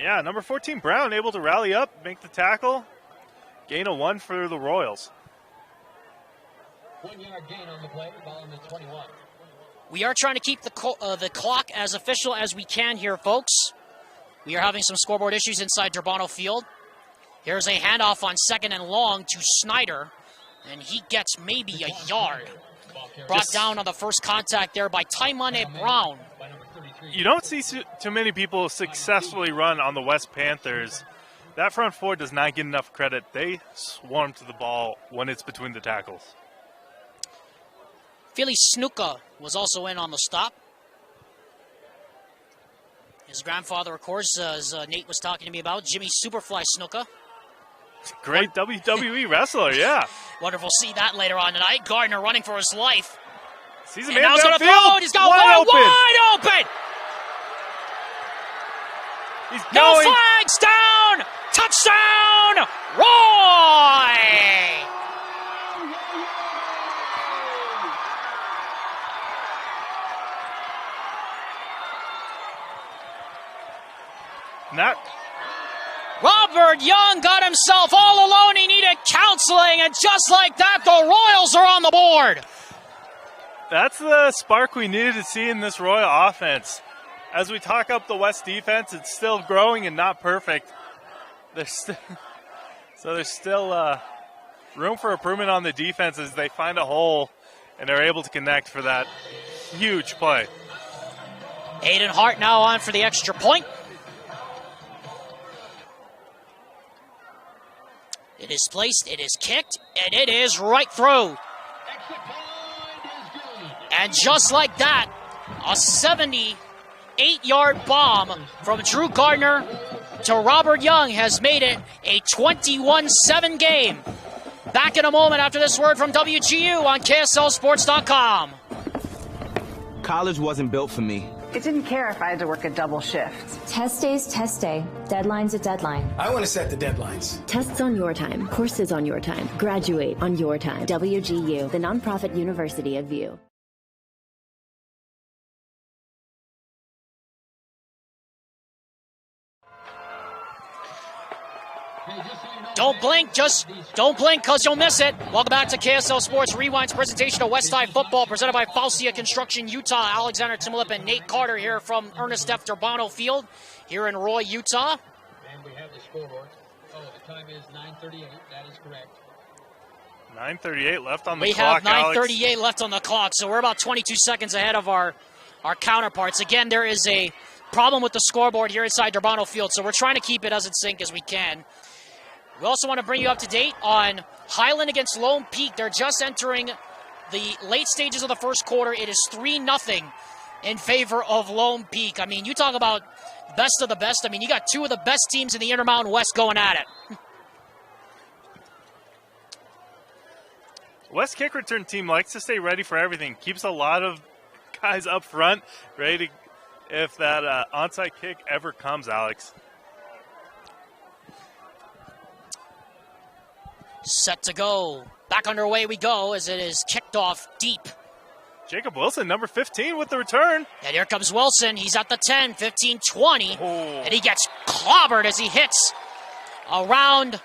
[SPEAKER 3] Yeah, number 14, Brown, able to rally up, make the tackle. Gain of 1 for the Royals.
[SPEAKER 1] 1 yard gain on the play, ball on the 21.
[SPEAKER 2] We are trying to keep the clock as official as we can here, folks. We are having some scoreboard issues inside Durbano Field. Here's a handoff on 2nd and long to Snyder, and he gets maybe a yard. Brought down on the first contact there by Taimane Brown.
[SPEAKER 3] You don't see too many people successfully run on the West Panthers. That front four does not get enough credit. They swarm to the ball when it's between the tackles.
[SPEAKER 2] Philly Snuka was also in on the stop. His grandfather, of course, as Nate was talking to me about, Jimmy Superfly Snuka.
[SPEAKER 3] Great WWE wrestler, yeah.
[SPEAKER 2] Wonderful to see that later on tonight. Gardner running for his life.
[SPEAKER 3] Sees a
[SPEAKER 2] and
[SPEAKER 3] man
[SPEAKER 2] now he's going to throw. He's got wide open.
[SPEAKER 3] He's
[SPEAKER 2] no
[SPEAKER 3] going.
[SPEAKER 2] flags down. Touchdown, Roy.
[SPEAKER 3] Not.
[SPEAKER 2] Robert Young got himself all alone. He needed counseling, and just like that, the Royals are on the board.
[SPEAKER 3] That's the spark we needed to see in this Royal offense. As we talk up the West defense, it's still growing and not perfect. There's still room for improvement on the defense as they find a hole and are able to connect for that huge play.
[SPEAKER 2] Aiden Hart now on for the extra point. It is placed, it is kicked, and it is right through. And just like that, a 78-yard bomb from Drew Gardner to Robert Young has made it a 21-7 game. Back in a moment after this word from WGU on KSLSports.com.
[SPEAKER 8] College wasn't built for me.
[SPEAKER 6] It didn't care if I had to work a double shift.
[SPEAKER 7] Test day's test day. Deadline's a deadline.
[SPEAKER 10] I want to set the deadlines.
[SPEAKER 7] Tests on your time. Courses on your time. Graduate on your time. WGU, the nonprofit university of you.
[SPEAKER 2] Don't blink, just don't blink because you'll miss it. Welcome back to KSL Sports Rewind's presentation of West High Football presented by Faucia Construction Utah. Alexander Timolip and Nate Carter here from Ernest F. Durbano Field here in Roy, Utah.
[SPEAKER 1] And we have the scoreboard. Oh, the time is 9:38. That is correct.
[SPEAKER 3] 9:38 left on the
[SPEAKER 2] we
[SPEAKER 3] clock,
[SPEAKER 2] have 9:38 left on the clock, so we're about 22 seconds ahead of our counterparts. Again, there is a problem with the scoreboard here inside Durbano Field, so we're trying to keep it as in sync as we can. We also want to bring you up to date on Highland against Lone Peak. They're just entering the late stages of the first quarter. It is 3-0 in favor of Lone Peak. I mean, you talk about best of the best. I mean, you got two of the best teams in the Intermountain West going at it.
[SPEAKER 3] West kick return team likes to stay ready for everything. Keeps a lot of guys up front ready to, if that onside kick ever comes, Alex.
[SPEAKER 2] Set to go. Back underway we go as it is kicked off deep.
[SPEAKER 3] Jacob Wilson, number 15 with the return.
[SPEAKER 2] And here comes Wilson. He's at the 10, 15, 20. And he gets clobbered as he hits around,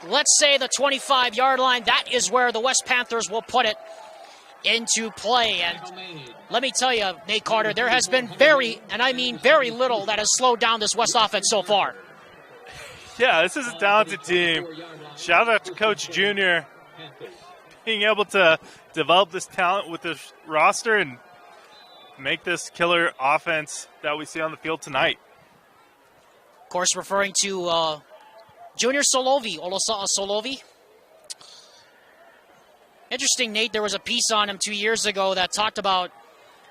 [SPEAKER 2] let's say, the 25-yard line. That is where the West Panthers will put it into play. And let me tell you, Nate Carter, there has been very, and I mean very little that has slowed down this West offense so far.
[SPEAKER 3] Yeah, this is a talented team. Shout out to Coach Junior being able to develop this talent with this roster and make this killer offense that we see on the field tonight.
[SPEAKER 2] Of course, referring to Junior Solovi, Olosa Solovi. Interesting, Nate, there was a piece on him 2 years ago that talked about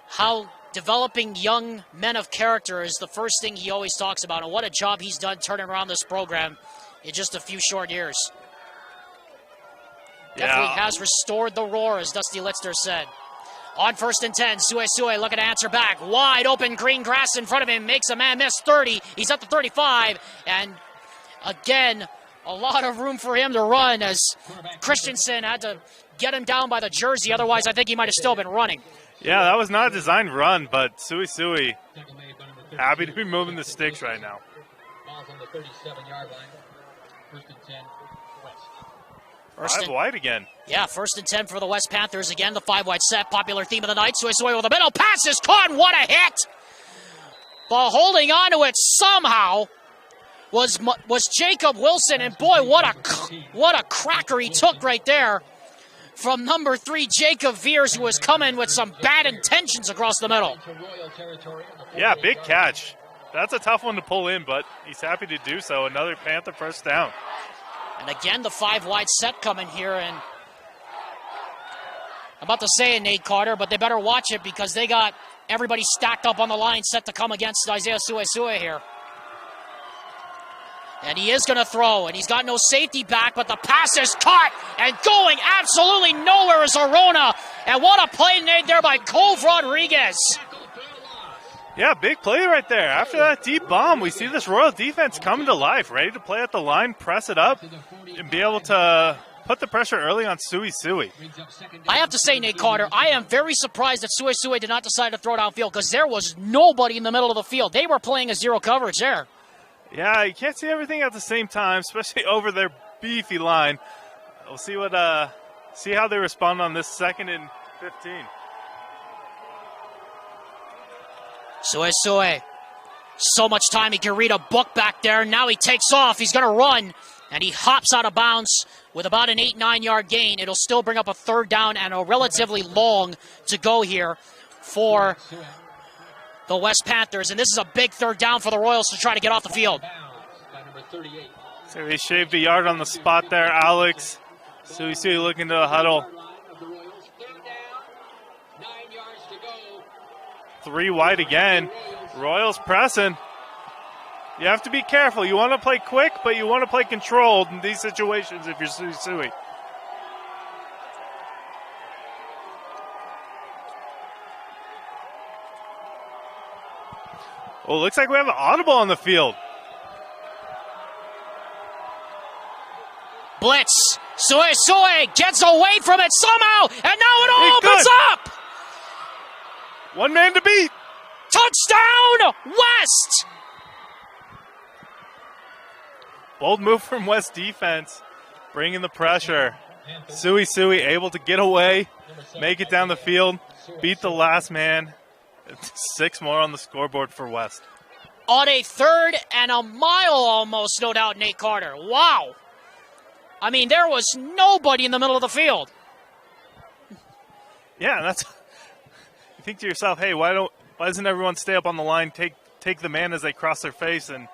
[SPEAKER 2] how developing young men of character is the first thing he always talks about, and what a job he's done turning around this program in just a few short years. Definitely has restored the roar, as Dusty Litzner said. On 1st and 10, Sue looking to answer back. Wide open green grass in front of him, makes a man miss 30. He's at the 35, and again, a lot of room for him to run as Christensen had to get him down by the jersey. Otherwise, I think he might have still been running.
[SPEAKER 3] Yeah, that was not a designed run, but Sui happy to be moving the sticks right now.
[SPEAKER 1] Ball's on the 37-yard line. 1st and 10, West.
[SPEAKER 3] Five wide again.
[SPEAKER 2] Yeah, 1st and 10 for the West Panthers. Again, the 5-wide set, popular theme of the night. Sui with the middle pass is caught, and what a hit! But holding on to it somehow was Jacob Wilson, and boy, what a cracker he took right there from number 3, Jacob Veers, who was coming with some bad intentions across the middle.
[SPEAKER 3] Yeah, big catch. That's a tough one to pull in, but he's happy to do so. Another Panther first down.
[SPEAKER 2] And again, the 5-wide set coming here, and I'm about to say it, Nate Carter, but they better watch it because they got everybody stacked up on the line set to come against Isaiah Sue here. And he is going to throw, and he's got no safety back, but the pass is caught, and going absolutely nowhere is Arona. And what a play made there by Cove Rodriguez.
[SPEAKER 3] Yeah, big play right there. After that deep bomb, we see this Royal defense coming to life, ready to play at the line, press it up, and be able to put the pressure early on Sui.
[SPEAKER 2] I have to say, Nate Carter, I am very surprised that Sui did not decide to throw downfield because there was nobody in the middle of the field. They were playing a zero coverage there.
[SPEAKER 3] Yeah, you can't see everything at the same time, especially over their beefy line. We'll see see how they respond on this 2nd and 15.
[SPEAKER 2] Sue. So much time, he can read a book back there. Now he takes off. He's going to run, and he hops out of bounds with about an 8-9 yard gain. It'll still bring up a 3rd down and a relatively long to go here for the West Panthers. And this is a big 3rd down for the Royals to try to get off the field.
[SPEAKER 3] So he shaved a yard on the spot there, Alex. Sui looking to the huddle. 3 wide again. Royals pressing. You have to be careful. You want to play quick, but you want to play controlled in these situations if you're Sui. Oh, looks like we have an audible on the field.
[SPEAKER 2] Blitz. Sue gets away from it somehow, and now it all opens up.
[SPEAKER 3] One man to beat.
[SPEAKER 2] Touchdown, West.
[SPEAKER 3] Bold move from West defense, bringing the pressure. Sui able to get away, make it down the field, beat the last man. 6 more on the scoreboard for West.
[SPEAKER 2] On a 3rd and a mile almost, no doubt, Nate Carter. Wow. I mean, there was nobody in the middle of the field.
[SPEAKER 3] Yeah, that's. You think to yourself, hey, why doesn't everyone stay up on the line, take the man as they cross their face and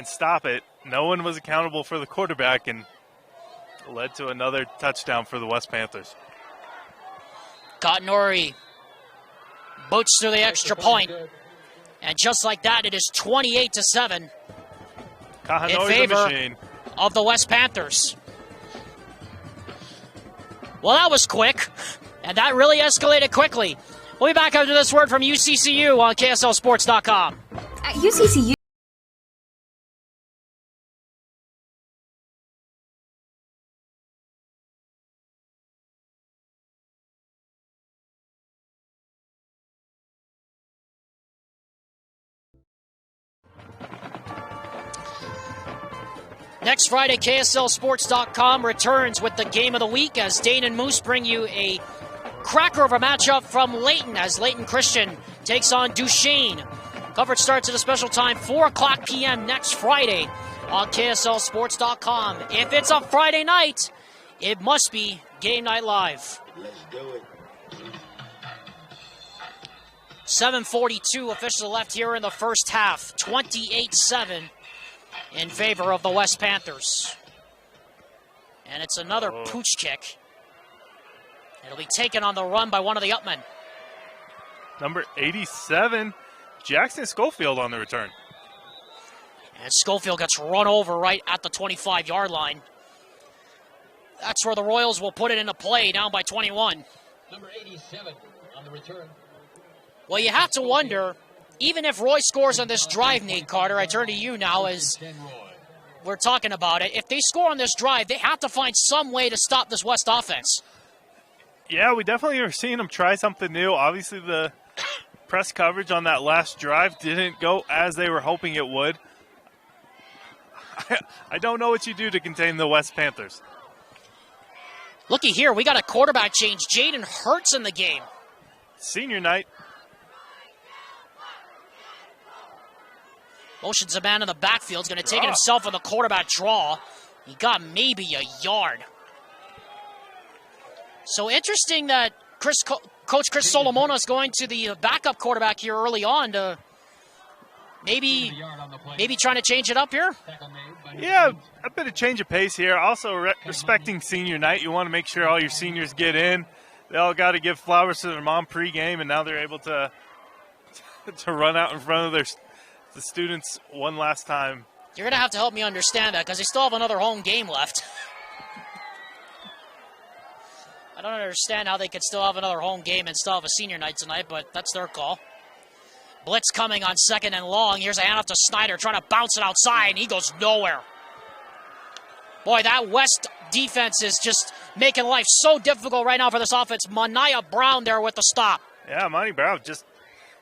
[SPEAKER 3] stop it? No one was accountable for the quarterback, and led to another touchdown for the West Panthers.
[SPEAKER 2] Cottonori boots through the extra point, and just like that, it is 28-7 in favor of the West Panthers. Well, that was quick, and that really escalated quickly. We'll be back after this word from UCCU on KSLSports.com.
[SPEAKER 12] At UCCU.
[SPEAKER 2] Next Friday, KSLSports.com returns with the game of the week as Dane and Moose bring you a cracker of a matchup from Layton as Layton Christian takes on Duchesne. Coverage starts at a special time, 4 o'clock p.m. next Friday on KSLSports.com. If it's a Friday night, it must be Game Night Live.
[SPEAKER 13] Let's do it.
[SPEAKER 2] 7:42 officially left here in the first half, 28-7. In favor of the West Panthers. And it's another pooch kick. It'll be taken on the run by one of the Upmen.
[SPEAKER 3] Number 87, Jackson Schofield on the return.
[SPEAKER 2] And Schofield gets run over right at the 25-yard line. That's where the Royals will put it into play, down by 21.
[SPEAKER 1] Number 87 on the return.
[SPEAKER 2] Well, you have to wonder, even if Roy scores on this drive, Nate Carter, I turn to you now as we're talking about it. If they score on this drive, they have to find some way to stop this West offense.
[SPEAKER 3] Yeah, we definitely are seeing them try something new. Obviously, the press coverage on that last drive didn't go as they were hoping it would. I don't know what you do to contain the West Panthers.
[SPEAKER 2] Looky here, we got a quarterback change. Jaden Hurts in the game.
[SPEAKER 3] Senior night.
[SPEAKER 2] Motions a man in the backfield. He's going to take it himself on the quarterback draw. He got maybe a yard. So interesting that Coach Chris Solomona is going to the backup quarterback here early on to maybe trying to change it up here.
[SPEAKER 3] Yeah, a bit of change of pace here. Also respecting senior night. You want to make sure all your seniors get in. They all got to give flowers to their mom pregame, and now they're able to run out in front of the students one last time.
[SPEAKER 2] You're going to have to help me understand that because they still have another home game left. I don't understand how they could still have another home game and still have a senior night tonight, but that's their call. Blitz coming on 2nd and long. Here's a handoff to Snyder trying to bounce it outside, and he goes nowhere. Boy, that West defense is just making life so difficult right now for this offense. Mania Brown there with the stop.
[SPEAKER 3] Yeah, Monty Brown just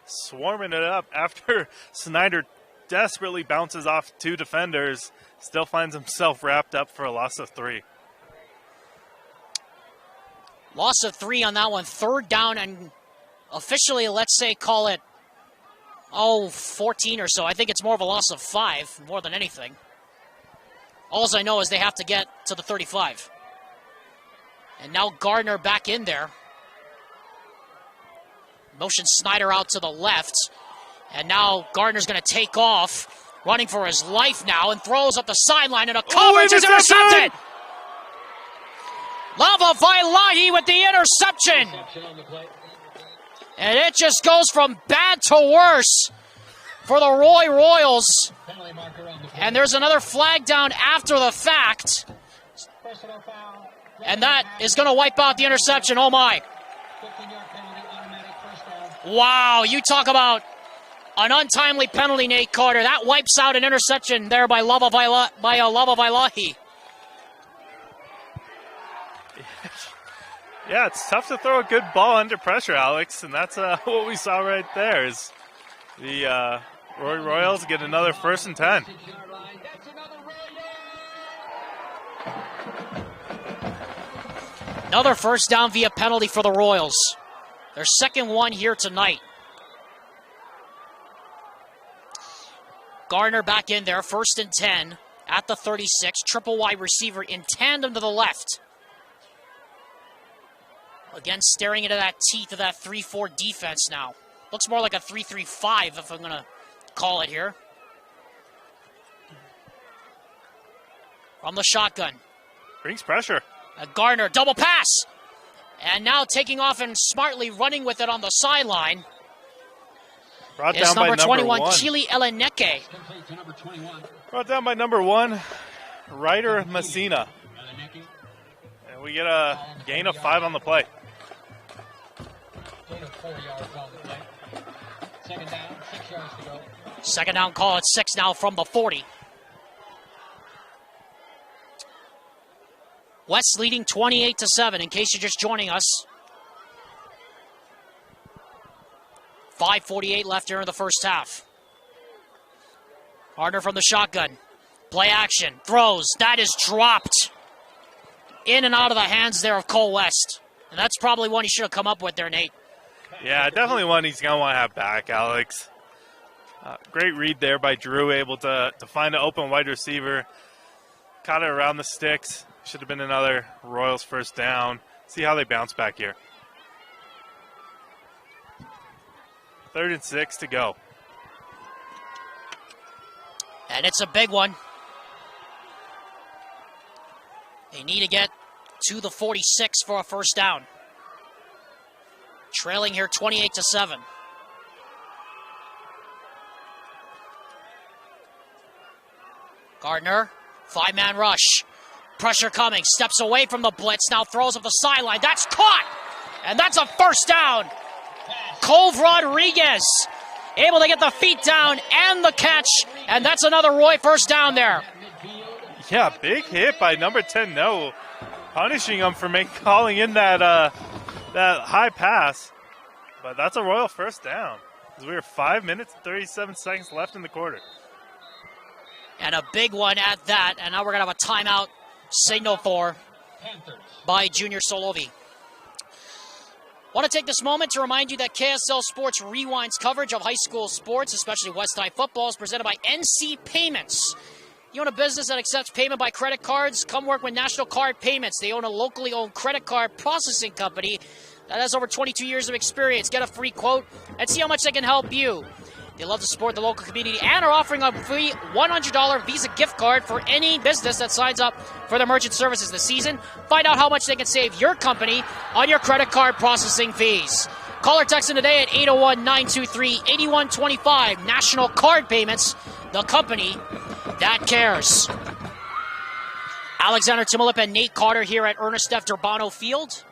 [SPEAKER 3] swarming it up after Snyder desperately bounces off 2 defenders. Still finds himself wrapped up for a loss of 3.
[SPEAKER 2] Loss of 3 on that one. 3rd down and officially, let's say, call it, 14 or so. I think it's more of a loss of 5 more than anything. All I know is they have to get to the 35. And now Gardner back in there. Motion Snyder out to the left. And now Gardner's going to take off, running for his life now, and throws up the sideline, and a coverage is intercepted. Lava Vailahi with the interception. And it just goes from bad to worse for the Roy Royals. And there's another flag down after the fact. And that is going to wipe out the interception. Oh, my. Wow, you talk about An untimely penalty, Nate Carter. That wipes out an interception there by Lavavailahi.
[SPEAKER 3] Yeah, it's tough to throw a good ball under pressure, Alex, and that's what we saw right there. Is the Royals get another 1st and 10.
[SPEAKER 2] Another first down via penalty for the Royals. Their second one here tonight. Gardner back in there, 1st and 10 at the 36. Triple wide receiver in tandem to the left. Again, staring into that teeth of that 3-4 defense now. Looks more like a 3-3-5 if I'm going to call it here. From the shotgun.
[SPEAKER 3] Brings pressure.
[SPEAKER 2] Gardner, double pass. And now taking off and smartly running with it on the sideline.
[SPEAKER 3] Brought
[SPEAKER 2] It's
[SPEAKER 3] down
[SPEAKER 2] number
[SPEAKER 3] by
[SPEAKER 2] 21, Chile Eleneke.
[SPEAKER 3] Brought down by number 1, Ryder Messina. And we get a gain of 5 on the play.
[SPEAKER 1] Gain of 4 yards on the play. Second down, 6 yards to go.
[SPEAKER 2] Second down call at 6 now from the 40. West leading 28-7 in case you're just joining us. 5:48 left here in the first half. Gardner from the shotgun. Play action. Throws. That is dropped. In and out of the hands there of Cole West. And that's probably one he should have come up with there, Nate.
[SPEAKER 3] Yeah, definitely one he's going to want to have back, Alex. Great read there by Drew, able to find an open wide receiver. Caught it around the sticks. Should have been another Royals first down. See how they bounce back here. 3rd and 6 to go.
[SPEAKER 2] And it's a big one. They need to get to the 46 for a first down. Trailing here 28-7. Gardner, 5-man rush. Pressure coming, steps away from the blitz, now throws up the sideline. That's caught! And that's a first down. Cove Rodriguez able to get the feet down and the catch, and that's another Roy first down there.
[SPEAKER 3] Yeah, big hit by number 10, No, punishing him for calling in that high pass. But that's a Royal first down. We were 5 minutes and 37 seconds left in the quarter.
[SPEAKER 2] And a big one at that, and now we're going to have a timeout signal for by Junior Solovi. Want to take this moment to remind you that KSL Sports Rewind's coverage of high school sports, especially West High football, is presented by NC Payments. You own a business that accepts payment by credit cards? Come work with National Card Payments. They own a locally owned credit card processing company that has over 22 years of experience. Get a free quote and see how much they can help you. They love to support the local community and are offering a free $100 Visa gift card for any business that signs up for their merchant services this season. Find out how much they can save your company on your credit card processing fees. Call or text in today at 801-923-8125. National Card Payments, the company that cares. Alexander Timolip and Nate Carter here at Ernest F. Durbano Field.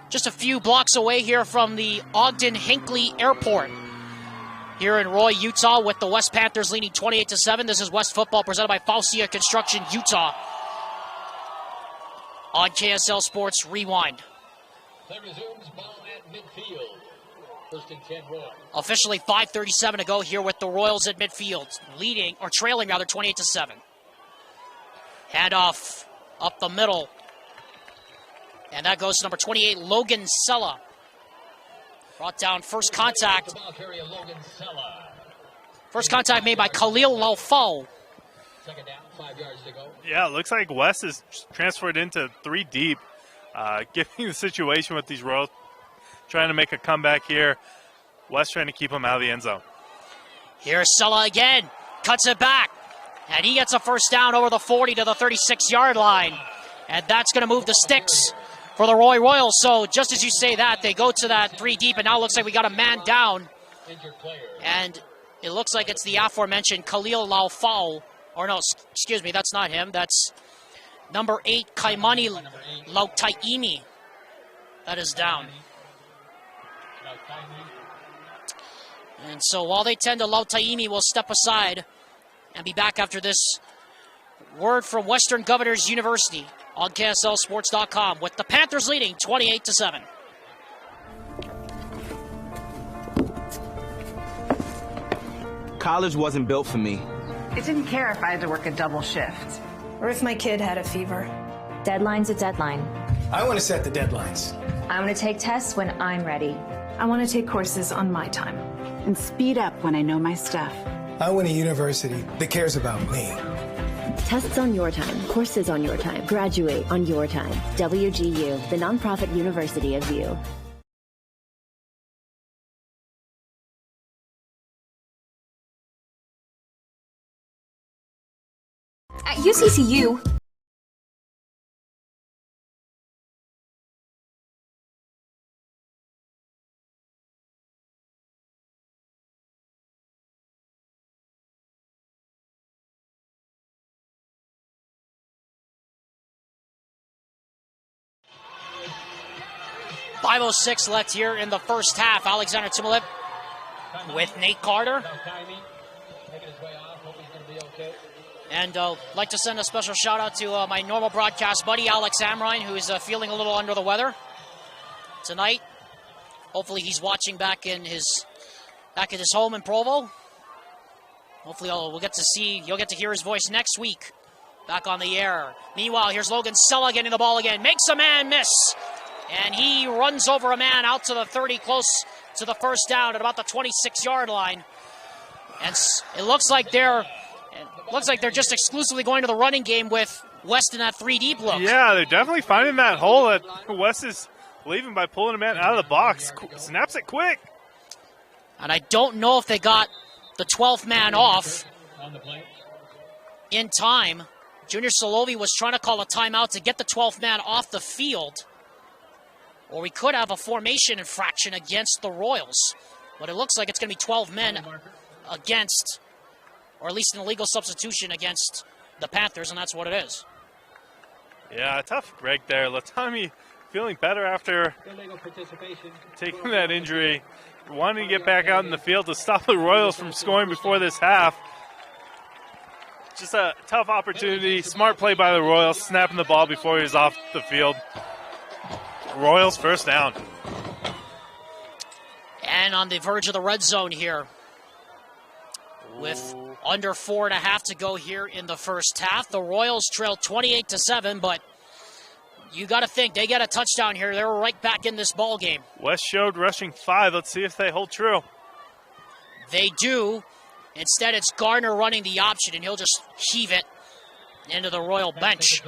[SPEAKER 2] Just a few blocks away here from the Ogden-Hinckley Airport. Here in Roy, Utah, with the West Panthers leading 28-7. This is West Football presented by Faucia Construction, Utah. On KSL Sports Rewind.
[SPEAKER 1] Play resumes, ball at midfield. First and 10 Roy.
[SPEAKER 2] Officially 5:37 to go here with the Royals at midfield, leading, or trailing rather, 28-7. Handoff up the middle. And that goes to number 28, Logan Sella. Brought down first contact. First contact made by Khalil Laufau.
[SPEAKER 1] Second down, 5 yards to go.
[SPEAKER 3] Yeah, it looks like West is transferred into 3 deep. Given the situation with these Royals trying to make a comeback here. West trying to keep them out of the end zone.
[SPEAKER 2] Here's Sella again. Cuts it back. And he gets a first down over the 40 to the 36-yard line. And that's going to move the sticks for the Roy Royals. So just as you say that, they go to that 3 deep, and now it looks like we got a man down. And it looks like it's the aforementioned Khalil Laufau. Or no, excuse me, that's not him. That's number 8, Kaimani Lautaimi. That is down. And so while they tend to love Taimi, will step aside and be back after this word from Western Governors University on KSLSports.com with the Panthers leading 28-7.
[SPEAKER 8] College wasn't built for me.
[SPEAKER 6] I didn't care if I had to work a double shift.
[SPEAKER 9] Or if my kid had a fever.
[SPEAKER 7] Deadline's a deadline.
[SPEAKER 10] I want to set the deadlines.
[SPEAKER 7] I want to take tests when I'm ready.
[SPEAKER 9] I want to take courses on my time.
[SPEAKER 11] And speed up when I know my stuff.
[SPEAKER 10] I want a university that cares about me.
[SPEAKER 7] Tests on your time, courses on your time, graduate on your time. WGU, the nonprofit university of you.
[SPEAKER 5] At UCCU,
[SPEAKER 2] .506 left here in the first half. Alexander Timolip with Nate Carter. And like to send a special shout out to my normal broadcast buddy, Alex Amrine, who is feeling a little under the weather tonight. Hopefully he's watching back at his home in Provo. Hopefully you'll get to hear his voice next week back on the air. Meanwhile, here's Logan Sella getting the ball again. Makes a man miss. And he runs over a man out to the 30, close to the first down at about the 26-yard line. And it looks like they're just exclusively going to the running game with West in that 3 deep look.
[SPEAKER 3] Yeah, they're definitely finding that hole that West is leaving by pulling a man out of the box. Snaps it quick.
[SPEAKER 2] And I don't know if they got the 12th man off in time. Junior Solovi was trying to call a timeout to get the 12th man off the field. Or we could have a formation infraction against the Royals. But it looks like it's going to be 12 men against, or at least an illegal substitution against the Panthers, and that's what it is.
[SPEAKER 3] Yeah, tough break there. Latami feeling better after taking that injury. Wanting to get back out in the field to stop the Royals from scoring before this half. Just a tough opportunity. Smart play by the Royals, snapping the ball before he was off the field. Royals first down.
[SPEAKER 2] And on the verge of the red zone here, with under 4.5 to go here in the first half. The Royals trail 28-7, but you got to think they get a touchdown here. They're right back in this ball game.
[SPEAKER 3] West showed rushing 5. Let's see if they hold true.
[SPEAKER 2] They do. Instead, it's Garner running the option, and he'll just heave it into the Royal bench.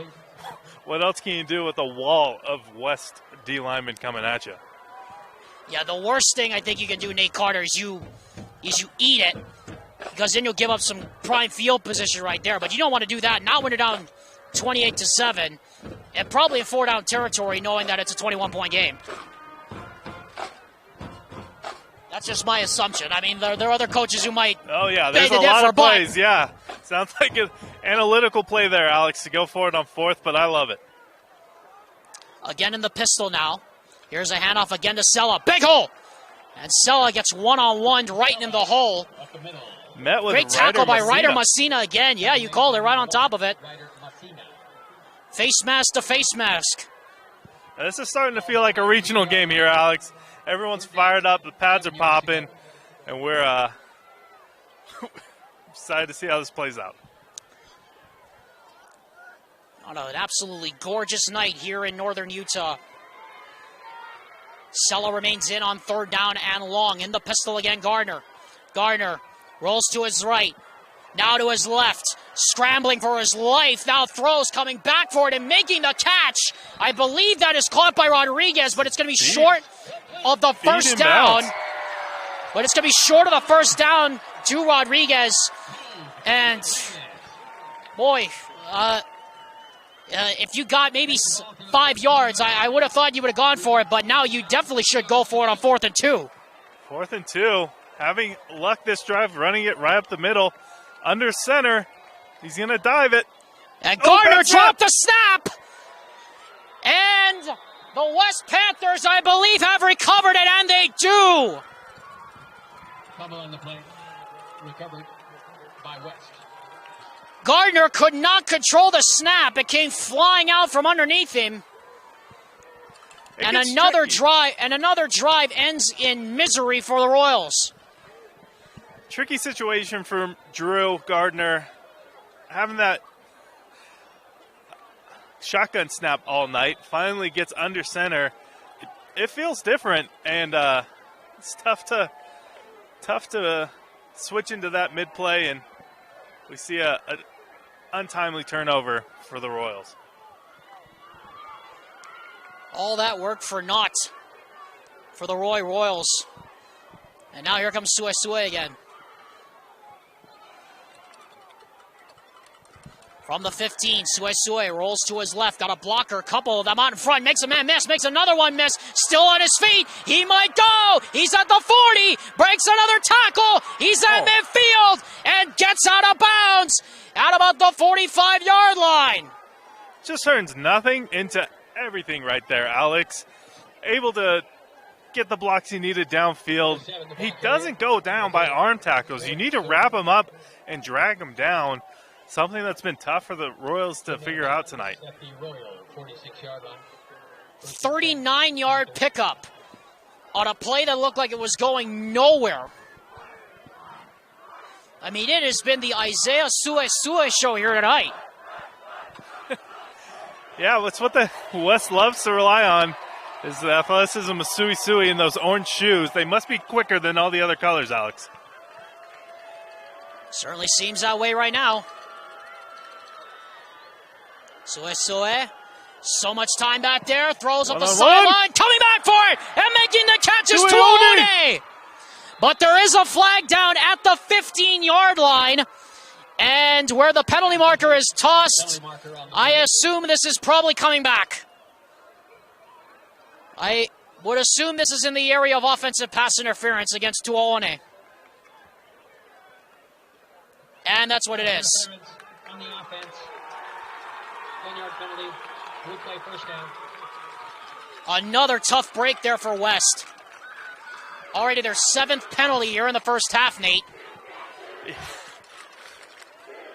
[SPEAKER 3] What else can you do with a wall of West D linemen coming at you?
[SPEAKER 2] Yeah, the worst thing I think you can do, Nate Carter, is you eat it, because then you'll give up some prime field position right there. But you don't want to do that. Not when you're down 28-7, and probably in 4-down territory, knowing that it's a 21-point game. That's just my assumption. I mean, there are other coaches who might.
[SPEAKER 3] Oh yeah, there's a lot of plays. Yeah, sounds like an analytical play there, Alex, to go for it on 4th, but I love it.
[SPEAKER 2] Again in the pistol now. Here's a handoff again to Sella. Big hole! And Sella gets one-on-one right in the hole.
[SPEAKER 3] Met with
[SPEAKER 2] great tackle by
[SPEAKER 3] Ryder
[SPEAKER 2] Ryder Messina again. Yeah, you called it right on top of it. Face mask to face mask.
[SPEAKER 3] Now, this is starting to feel like a regional game here, Alex. Everyone's fired up. The pads are popping. And we're excited to see how this plays out.
[SPEAKER 2] On an absolutely gorgeous night here in northern Utah. Sella remains in on 3rd down and long. In the pistol again, Gardner. Gardner rolls to his right. Now to his left. Scrambling for his life. Now throws, coming back for it and making the catch. I believe that is caught by Rodriguez, but it's going to be short of the first down. But it's going to be short of the first down to Rodriguez. And, boy, if you got maybe 5 yards, I would have thought you would have gone for it, but now you definitely should go for it on 4th and 2.
[SPEAKER 3] 4th and 2. Having luck this drive, running it right up the middle. Under center. He's going to dive it.
[SPEAKER 2] And Gardner dropped the snap. And the West Panthers, I believe, have recovered it, and they do.
[SPEAKER 1] Fumble on the play. Recovered by West.
[SPEAKER 2] Gardner could not control the snap. It came flying out from underneath him. And another drive ends in misery for the Royals.
[SPEAKER 3] Tricky situation for Drew Gardner. Having that shotgun snap all night, finally gets under center. It feels different, and it's tough to switch into that mid play, and we see a untimely turnover for the Royals.
[SPEAKER 2] All that work for naught for the Royals. And now here comes Suesue again. From the 15, Suesue rolls to his left, got a blocker, a couple of them out in front, makes a man miss, makes another one miss, still on his feet, he might go, he's at the 40, breaks another tackle, he's at midfield, and gets out of bounds at about the 45-yard line.
[SPEAKER 3] Just turns nothing into everything right there, Alex. Able to get the blocks he needed downfield. He doesn't go down by arm tackles. You need to wrap him up and drag him down. Something that's been tough for the Royals to figure out tonight.
[SPEAKER 2] 39-yard pickup on a play that looked like it was going nowhere. I mean, it has been the Isaiah Suesue show here tonight.
[SPEAKER 3] Yeah, it's what the West loves to rely on is the athleticism of Suesue in those orange shoes. They must be quicker than all the other colors, Alex.
[SPEAKER 2] Certainly seems that way right now. Suesue, so much time back there, throws up the sideline, coming back for it, and making the catch is Tuone. But there is a flag down at the 15-yard line, and where the penalty marker is tossed, I assume this is probably coming back. I would assume this is in the area of offensive pass interference against Tuone. And that's what it is.
[SPEAKER 1] On the offense. 10-yard penalty. Replay first down.
[SPEAKER 2] Another tough break there for West. Already their 7th penalty here in the first half, Nate.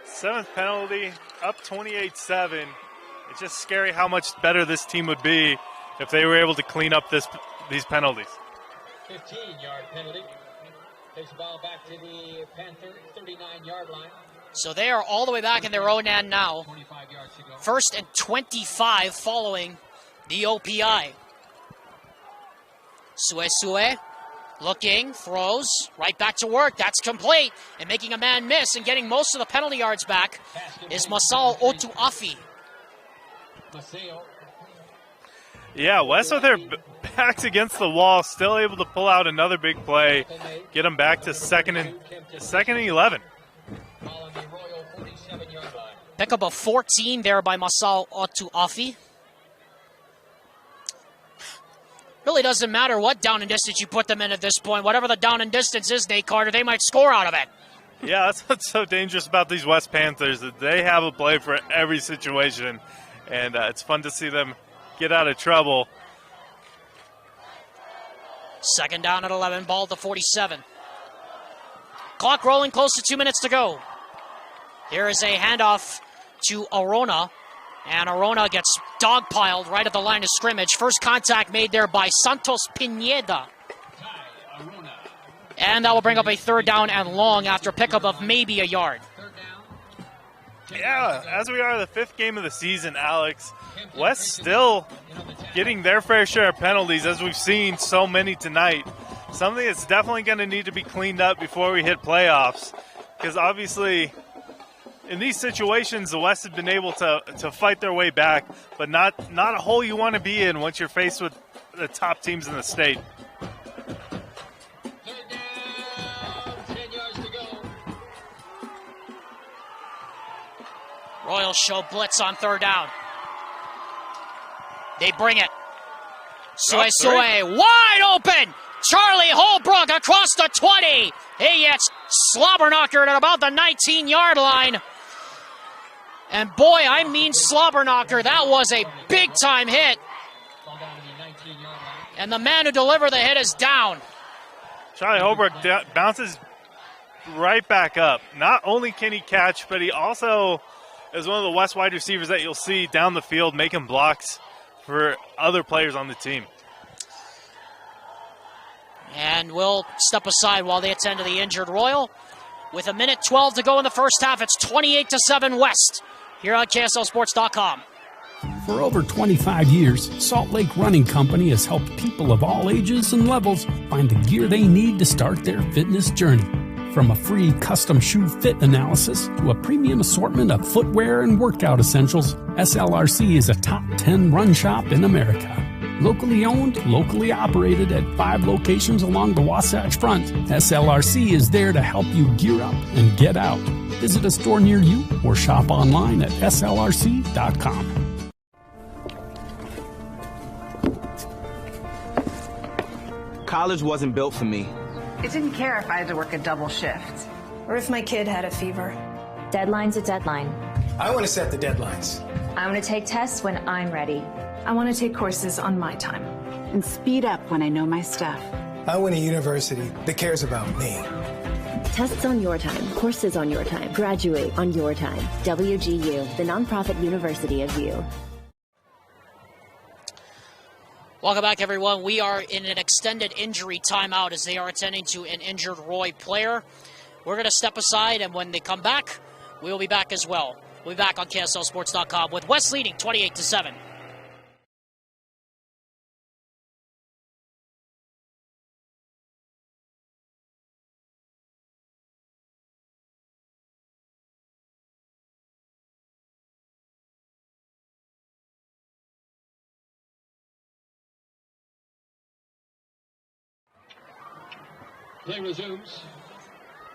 [SPEAKER 3] 7th penalty, up 28-7. It's just scary how much better this team would be if they were able to clean up these penalties.
[SPEAKER 1] 15-yard penalty. Takes the ball back to the Panther 39-yard line.
[SPEAKER 2] So they are all the way back in their own end now.
[SPEAKER 1] 25 yards to go.
[SPEAKER 2] 1st and 25 following the OPI. Suesue looking, throws, right back to work. That's complete. And making a man miss and getting most of the penalty yards back is Masao Otuafi.
[SPEAKER 3] Yeah, West with their backs against the wall, still able to pull out another big play, get them back to second and 11.
[SPEAKER 2] Pick up a 14 there by Masao Otuafi. Really doesn't matter what down and distance you put them in at this point. Whatever the down and distance is, Nate Carter, they might score out of it.
[SPEAKER 3] Yeah, that's what's so dangerous about these West Panthers, that they have a play for every situation, and it's fun to see them get out of trouble.
[SPEAKER 2] 2nd down at 11, ball at the 47. Clock rolling, close to 2 minutes to go. Here is a handoff to Arona, and Arona gets dogpiled right at the line of scrimmage. First contact made there by Santos Pineda. And that will bring up a 3rd down and long after pickup of maybe a yard.
[SPEAKER 3] Yeah, as we are the 5th game of the season, Alex, West still getting their fair share of penalties, as we've seen so many tonight. Something that's definitely going to need to be cleaned up before we hit playoffs, because obviously in these situations, the West has been able to fight their way back, but not a hole you want to be in once you're faced with the top teams in the state.
[SPEAKER 1] 3rd down, 10 yards to go.
[SPEAKER 2] Royals show blitz on 3rd down. They bring it. Suesue wide open. Charlie Holbrook across the 20. He gets slobber knockered at about the 19-yard line. And boy, I mean slobber knocker. That was a big-time hit. And the man who delivered the hit is down.
[SPEAKER 3] Charlie Holbrook bounces right back up. Not only can he catch, but he also is one of the West wide receivers that you'll see down the field making blocks for other players on the team.
[SPEAKER 2] And we'll step aside while they attend to the injured Royal. With 1:12 to go in the first half, it's 28-7 West here on KSLSports.com.
[SPEAKER 12] For over 25 years, Salt Lake Running Company has helped people of all ages and levels find the gear they need to start their fitness journey. From a free custom shoe fit analysis to a premium assortment of footwear and workout essentials, SLRC is a top 10 run shop in America. Locally owned, locally operated at 5 locations along the Wasatch Front, SLRC is there to help you gear up and get out. Visit a store near you or shop online at slrc.com.
[SPEAKER 8] College wasn't built for me.
[SPEAKER 6] I didn't care if I had to work a double shift.
[SPEAKER 9] Or if my kid had a fever.
[SPEAKER 13] Deadline's a deadline.
[SPEAKER 10] I want to set the deadlines.
[SPEAKER 13] I want to take tests when I'm ready.
[SPEAKER 9] I want to take courses on my time.
[SPEAKER 11] And speed up when I know my stuff.
[SPEAKER 10] I want a university that cares about me.
[SPEAKER 7] Tests on your time, courses on your time, graduate on your time. WGU, the nonprofit university of you.
[SPEAKER 2] Welcome back, everyone. We are in an extended injury timeout as they are attending to an injured Roy player. We're going to step aside, and when they come back, we'll be back as well. We'll be back on KSLSports.com with West leading 28-7.
[SPEAKER 1] Play resumes.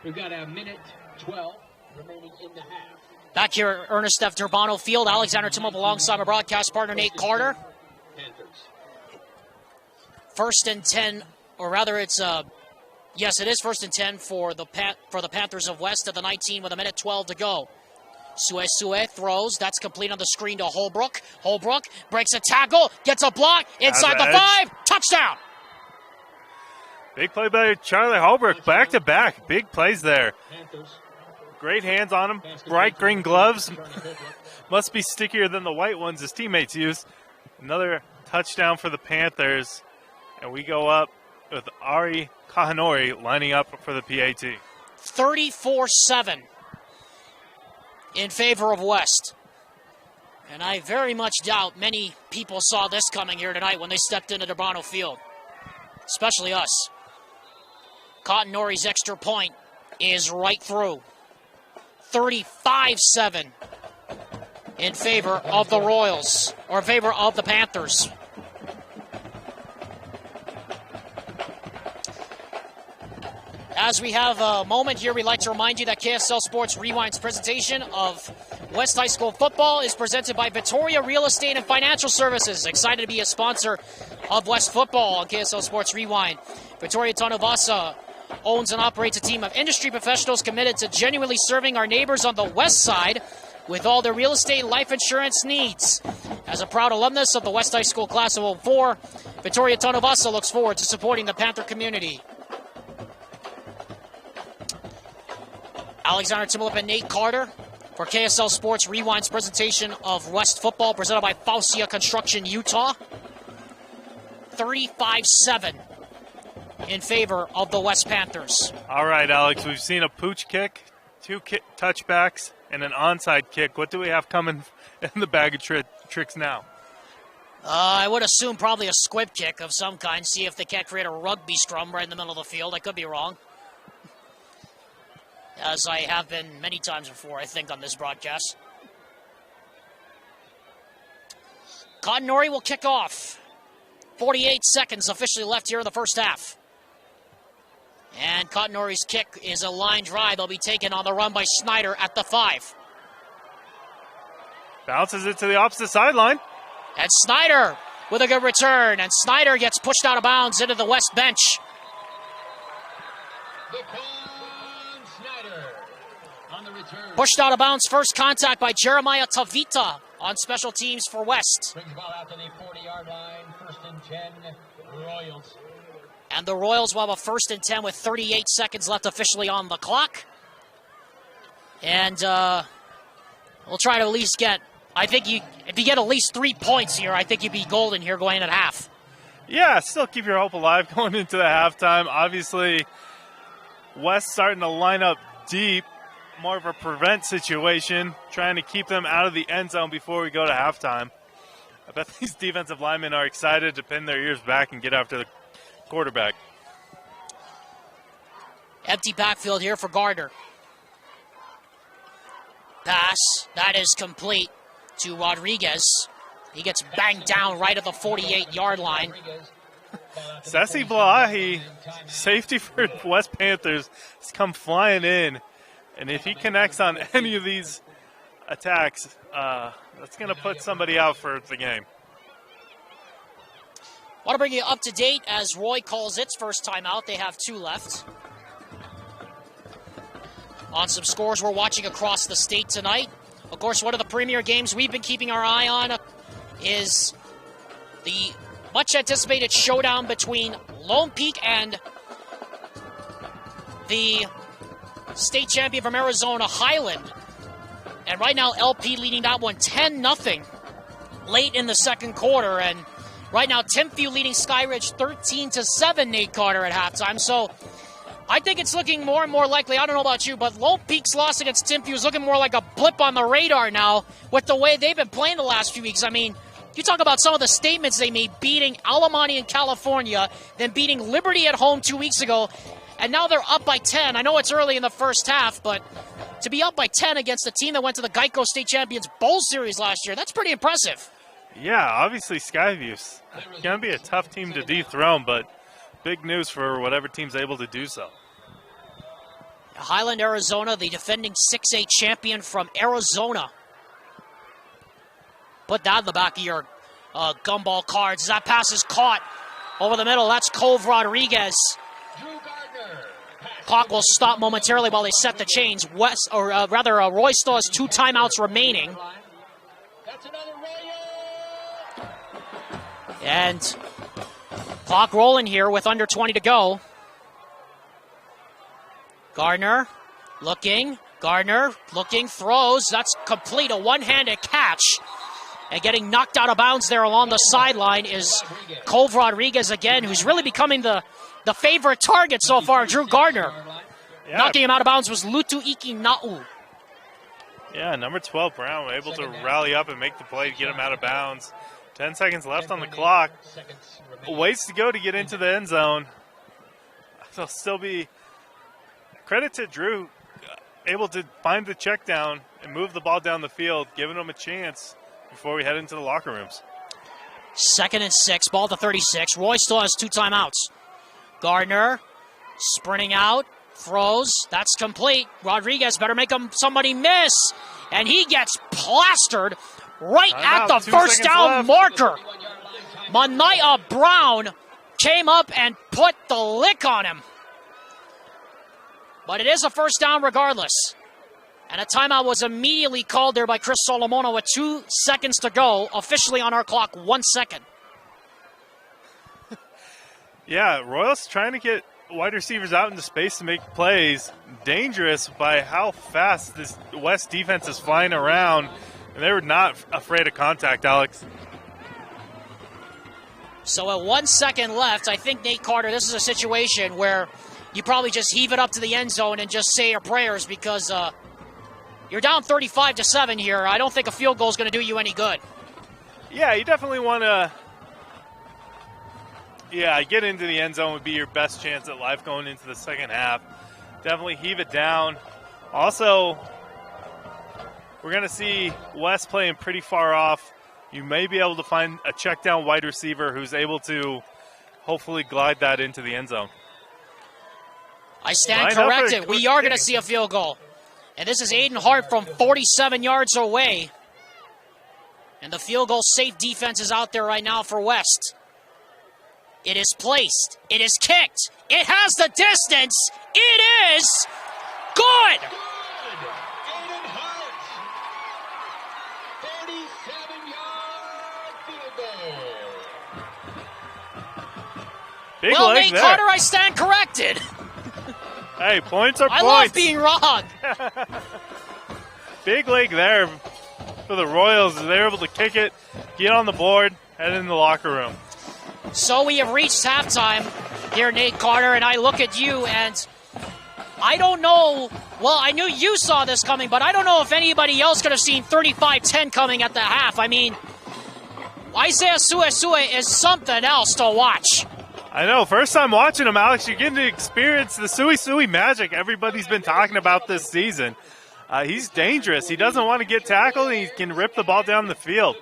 [SPEAKER 1] We've got 1:12 remaining in the half.
[SPEAKER 2] Back here at Ernest F. Durbano Field, Alexander Timop alongside my broadcast partner Nate Carter.
[SPEAKER 1] Panthers.
[SPEAKER 2] First and 10, or rather it's, yes, it is first and 10 for the Panthers of West at the 19 with 1:12 to go. Sue throws. That's complete on the screen to Holbrook. Holbrook breaks a tackle, gets a block, inside the 5, touchdown!
[SPEAKER 3] Big play by Charlie Holbrook, back-to-back. Big plays there. Great hands on him. Bright green gloves. Must be stickier than the white ones his teammates use. Another touchdown for the Panthers. And we go up with Ari Kahanori lining up for the PAT.
[SPEAKER 2] 34-7 in favor of West. And I very much doubt many people saw this coming here tonight when they stepped into Durbano Field. Especially us. Cotton Nori's extra point is right through. 35-7 in favor of the Royals, or in favor of the Panthers. As we have a moment here, we'd like to remind you that KSL Sports Rewind's presentation of West High School football is presented by Victoria Real Estate and Financial Services. Excited to be a sponsor of West football on KSL Sports Rewind. Victoria Tonavasa owns and operates a team of industry professionals committed to genuinely serving our neighbors on the west side with all their real estate and life insurance needs. As a proud alumnus of the West High School Class of 04, Victoria Tonavasa looks forward to supporting the Panther community. Alexander Timolip and Nate Carter for KSL Sports Rewind's presentation of West football, presented by Faucia Construction Utah. 35-7 in favor of the West Panthers.
[SPEAKER 3] All right, Alex, we've seen a pooch kick, 2 touchbacks, and an onside kick. What do we have coming in the bag of tricks now?
[SPEAKER 2] I would assume probably a squib kick of some kind. See if they can't create a rugby scrum right in the middle of the field. I could be wrong. As I have been many times before, I think, on this broadcast. Cotton Nori will kick off. 48 seconds officially left here in the first half. And Cotton Nori's kick is a line drive. They'll be taken on the run by Snyder at the 5.
[SPEAKER 3] Bounces it to the opposite sideline.
[SPEAKER 2] And Snyder with a good return. And Snyder gets pushed out of bounds into the West bench. Pushed out of bounds, first contact by Jeremiah Tavita on special teams for West.
[SPEAKER 1] Brings the ball out to the 40-yard line, first and 10, Royals.
[SPEAKER 2] And the Royals will have a 1st and 10 with 38 seconds left officially on the clock. And we'll try to at least get, I think if you get at least 3 points here, I think you'd be golden here going at half.
[SPEAKER 3] Yeah, still keep your hope alive going into the halftime. Obviously, West starting to line up deep, more of a prevent situation, trying to keep them out of the end zone before we go to halftime. I bet these defensive linemen are excited to pin their ears back and get after the quarterback.
[SPEAKER 2] Empty backfield here for Gardner. Pass, that is complete to Rodriguez. He gets banged down right at the 48-yard line.
[SPEAKER 3] Sassy Blahi, safety for West Panthers, has come flying in. And if he connects on any of these attacks, that's going to put somebody out for the game.
[SPEAKER 2] Want to bring you up to date as Roy calls its first timeout. They have 2 left. On some scores we're watching across the state tonight. Of course, one of the premier games we've been keeping our eye on is the much-anticipated showdown between Lone Peak and the state champion from Arizona, Highland. And right now, LP leading that one 10-0 late in the second quarter. And right now, Timpview leading Skyridge 13-7, Nate Carter, at halftime. So I think it's looking more and more likely. I don't know about you, but Lone Peak's loss against Timpview is looking more like a blip on the radar now with the way they've been playing the last few weeks. I mean, you talk about some of the statements they made, beating Alamani in California, then beating Liberty at home 2 weeks ago, and now they're up by 10. I know it's early in the first half, but to be up by 10 against a team that went to the Geico State Champions Bowl Series last year, that's pretty impressive.
[SPEAKER 3] Yeah, obviously Skyview's going to be a tough team to dethrone, but big news for whatever team's able to do so.
[SPEAKER 2] Highland, Arizona, the defending 6A champion from Arizona. Put that in the back of your gumball cards. That pass is caught over the middle. That's Cove Rodriguez. Clock will stop momentarily while they set the chains. Roy still has 2 timeouts remaining. And clock rolling here with under 20 to go. Gardner looking, throws. That's complete, a one-handed catch. And getting knocked out of bounds there along the sideline is Cove Rodriguez again, who's really becoming the favorite target so far, Drew Gardner. Yeah. Knocking him out of bounds was Lutu Iki Na'u.
[SPEAKER 3] Yeah, number 12, Brown, able to rally up and make the play to get him out of bounds. 10 seconds left on the clock. A ways to go to get into the end zone. There'll still be credit to Drew, able to find the check down and move the ball down the field, giving him a chance before we head into the locker rooms.
[SPEAKER 2] 2nd and 6, ball to 36. Roy still has 2 timeouts. Gardner sprinting out, throws. That's complete. Rodriguez better make somebody miss. And he gets plastered right at the first down marker. Manaya Brown came up and put the lick on him. But it is a first down regardless. And a timeout was immediately called there by Chris Solomono with 2 seconds to go. Officially on our clock, 1 second.
[SPEAKER 3] Yeah, Royals trying to get wide receivers out into space to make plays. Dangerous by how fast this West defense is flying around. And they were not afraid of contact, Alex.
[SPEAKER 2] So at 1 second left, I think, Nate Carter, this is a situation where you probably just heave it up to the end zone and just say your prayers because you're down 35-7 here. I don't think a field goal is going to do you any good.
[SPEAKER 3] Yeah, you definitely want to get into the end zone would be your best chance at life going into the second half. Definitely heave it down. Also, we're going to see West playing pretty far off. You may be able to find a check down wide receiver who's able to hopefully glide that into the end zone.
[SPEAKER 2] I stand corrected. We are going to see a field goal. And this is Aiden Hart from 47 yards away. And the field goal safe defense is out there right now for West. It is placed. It is kicked. It has the distance. It is good.
[SPEAKER 1] Aiden Hart. 47-yard field goal.
[SPEAKER 3] Big
[SPEAKER 2] well,
[SPEAKER 3] leg
[SPEAKER 2] Nate
[SPEAKER 3] there.
[SPEAKER 2] Carter, I stand corrected.
[SPEAKER 3] Hey, points are points.
[SPEAKER 2] I love being wrong.
[SPEAKER 3] Big leg there for the Royals. They're able to kick it, get on the board, head in the locker room.
[SPEAKER 2] So we have reached halftime here, Nate Carter, and I look at you, and I don't know. Well, I knew you saw this coming, but I don't know if anybody else could have seen 35-10 coming at the half. I mean, Isaiah Suesue is something else to watch.
[SPEAKER 3] I know. First time watching him, Alex, you're getting to experience the Suesue magic everybody's been talking about this season. He's dangerous. He doesn't want to get tackled, and he can rip the ball down the field.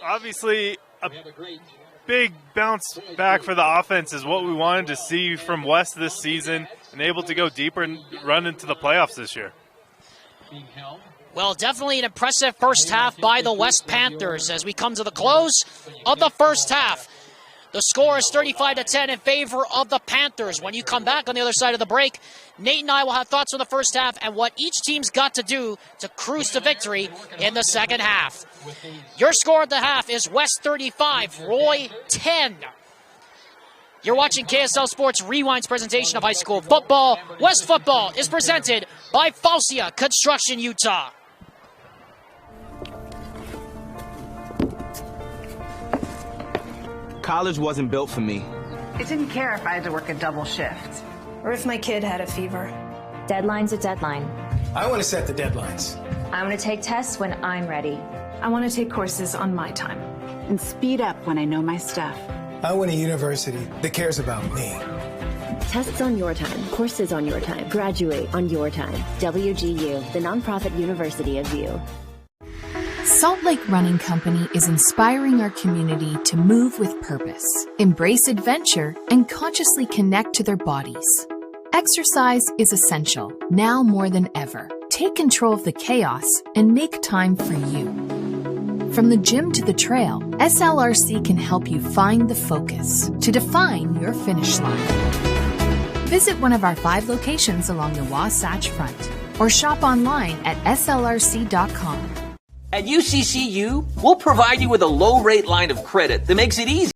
[SPEAKER 3] Obviously, a big bounce back for the offense is what we wanted to see from West this season, and able to go deeper and run into the playoffs this year.
[SPEAKER 2] Well, definitely an impressive first half by the West Panthers as we come to the close of the first half. The score is 35-10 in favor of the Panthers. When you come back on the other side of the break, Nate and I will have thoughts on the first half and what each team's got to do to cruise to victory in the second half. Your score at the half is West 35, Roy 10. You're watching KSL Sports Rewind's presentation of high school football. West football is presented by Faucia Construction Utah.
[SPEAKER 8] College wasn't built for me.
[SPEAKER 6] I didn't care if I had to work a double shift.
[SPEAKER 9] Or if my kid had a fever.
[SPEAKER 13] Deadline's a deadline.
[SPEAKER 10] I want to set the deadlines.
[SPEAKER 13] I want to take tests when I'm ready.
[SPEAKER 9] I want to take courses on my time.
[SPEAKER 11] And speed up when I know my stuff.
[SPEAKER 10] I want a university that cares about me.
[SPEAKER 7] Tests on your time, courses on your time, graduate on your time. WGU, the nonprofit university of you.
[SPEAKER 5] Salt Lake Running Company is inspiring our community to move with purpose, embrace adventure, and consciously connect to their bodies. Exercise is essential, now more than ever. Take control of the chaos and make time for you. From the gym to the trail, SLRC can help you find the focus to define your finish line. Visit one of our 5 locations along the Wasatch Front or shop online at slrc.com.
[SPEAKER 4] At UCCU, we'll provide you with a low-rate line of credit that makes it easy.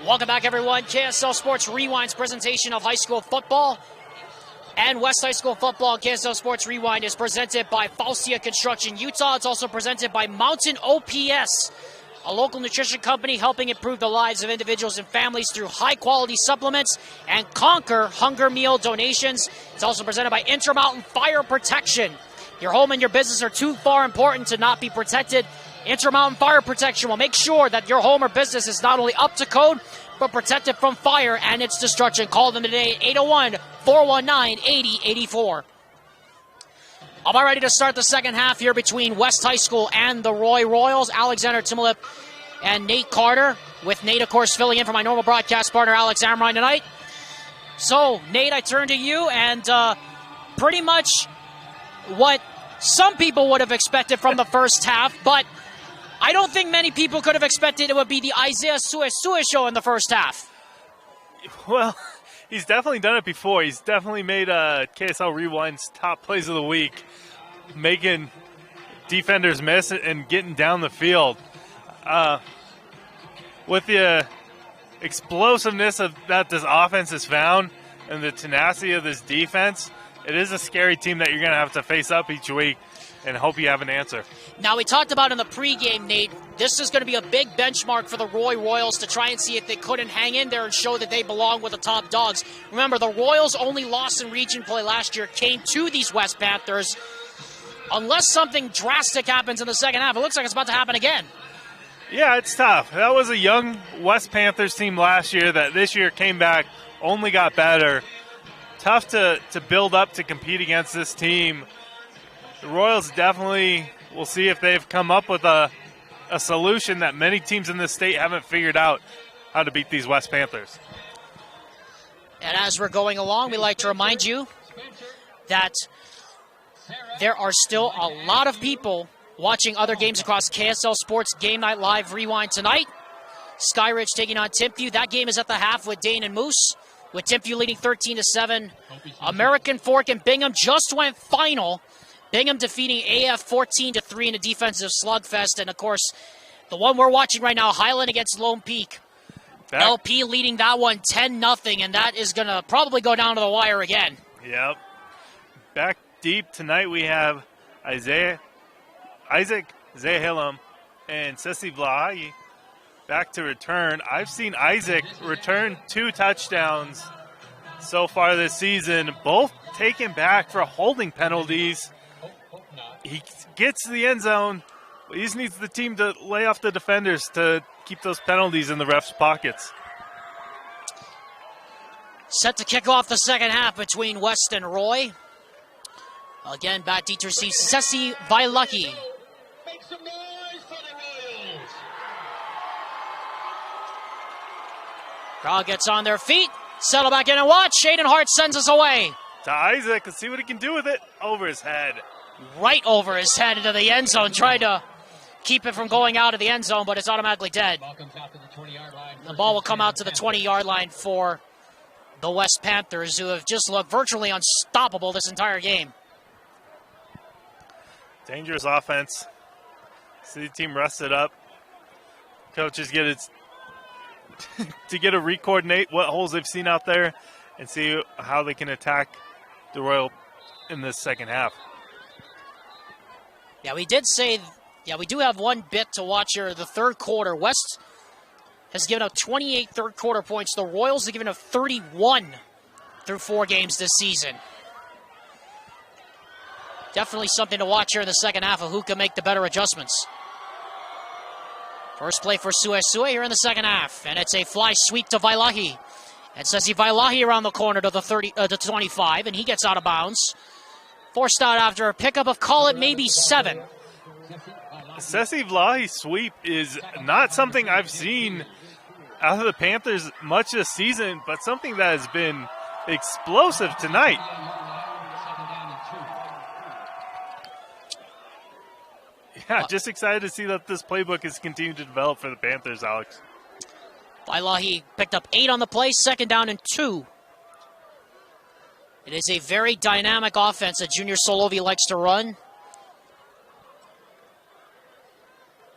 [SPEAKER 2] Welcome back, everyone. KSL Sports Rewind's presentation of high school football and West High School football. KSL Sports Rewind is presented by Faustia Construction Utah. It's also presented by Mountain OPS, a local nutrition company helping improve the lives of individuals and families through high-quality supplements and Conquer hunger meal donations. It's also presented by Intermountain Fire Protection. Your home and your business are too far important to not be protected. Intermountain Fire Protection will make sure that your home or business is not only up to code, but protected from fire and its destruction. Call them today at 801-419-8084. About ready to start the second half here between West High School and the Roy Royals. Alexander Timolip and Nate Carter, with Nate, of course, filling in for my normal broadcast partner, Alex Amrine, tonight. So, Nate, I turn to you, and pretty much what some people would have expected from the first half, but I don't think many people could have expected it would be the Isaiah Suesue show in the first half.
[SPEAKER 3] Well, he's definitely done it before. He's definitely made KSL Rewind's top plays of the week, making defenders miss and getting down the field. With the explosiveness that this offense has found and the tenacity of this defense, it is a scary team that you're going to have to face up each week and hope you have an answer.
[SPEAKER 2] Now, we talked about in the pregame, Nate, this is going to be a big benchmark for the Roy Royals to try and see if they couldn't hang in there and show that they belong with the top dogs. Remember, the Royals' only loss in region play last year came to these West Panthers. Unless something drastic happens in the second half, it looks like it's about to happen again.
[SPEAKER 3] Yeah, it's tough. That was a young West Panthers team last year that this year came back, only got better. Tough to build up to compete against this team. The Royals definitely, we'll see if they've come up with a solution that many teams in this state haven't figured out how to beat these West Panthers.
[SPEAKER 2] And as we're going along, we like to remind you that there are still a lot of people watching other games across KSL Sports Game Night Live Rewind tonight. Skyridge taking on Timpview. That game is at the half with Dane and Moose, with Timpview leading 13-7. American Fork and Bingham just went final. Bingham defeating AF 14-3 in a defensive slugfest. And, of course, the one we're watching right now, Highland against Lone Peak. LP leading that one 10-0, and that is going to probably go down to the wire again.
[SPEAKER 3] Yep. Back deep tonight we have Isaac Zahillam and Sessi Vlahi back to return. I've seen Isaac return 2 touchdowns so far this season, both taken back for holding penalties. He gets to the end zone. He just needs the team to lay off the defenders to keep those penalties in the refs' pockets.
[SPEAKER 2] Set to kick off the second half between West and Roy. Again, back deep to receive Sessi Vailaki.
[SPEAKER 1] Make some noise for the Royals.
[SPEAKER 2] Crowd gets on their feet. Settle back in and watch. Shaden Hart sends us away.
[SPEAKER 3] To Isaac, let's see what he can do with it. Over his head.
[SPEAKER 2] Right over his head into the end zone. Tried to keep it from going out of the end zone, but it's automatically dead. The ball will come out to the 20-yard line for the West Panthers, who have just looked virtually unstoppable this entire game.
[SPEAKER 3] Dangerous offense. See the team rested up. Coaches get it to get to re-coordinate what holes they've seen out there and see how they can attack the Royal in this second half.
[SPEAKER 2] Yeah, we did say, we do have one bit to watch here. The third quarter, West has given up 28 third quarter points. The Royals have given up 31 through 4 games this season. Definitely something to watch here in the second half of who can make the better adjustments. First play for Suesue here in the second half, and it's a fly sweep to Vailahi. And Sessi Vailahi around the corner to the 25, and he gets out of bounds. Forced out after a pickup of, call it, maybe 7.
[SPEAKER 3] Sessi Vlahi's sweep is not something I've seen out of the Panthers much this season, but something that has been explosive tonight. Yeah, just excited to see that this playbook is continuing to develop for the Panthers, Alex.
[SPEAKER 2] Vailahi picked up 8 on the play, second down and 2. It is a very dynamic offense that Junior Solovi likes to run.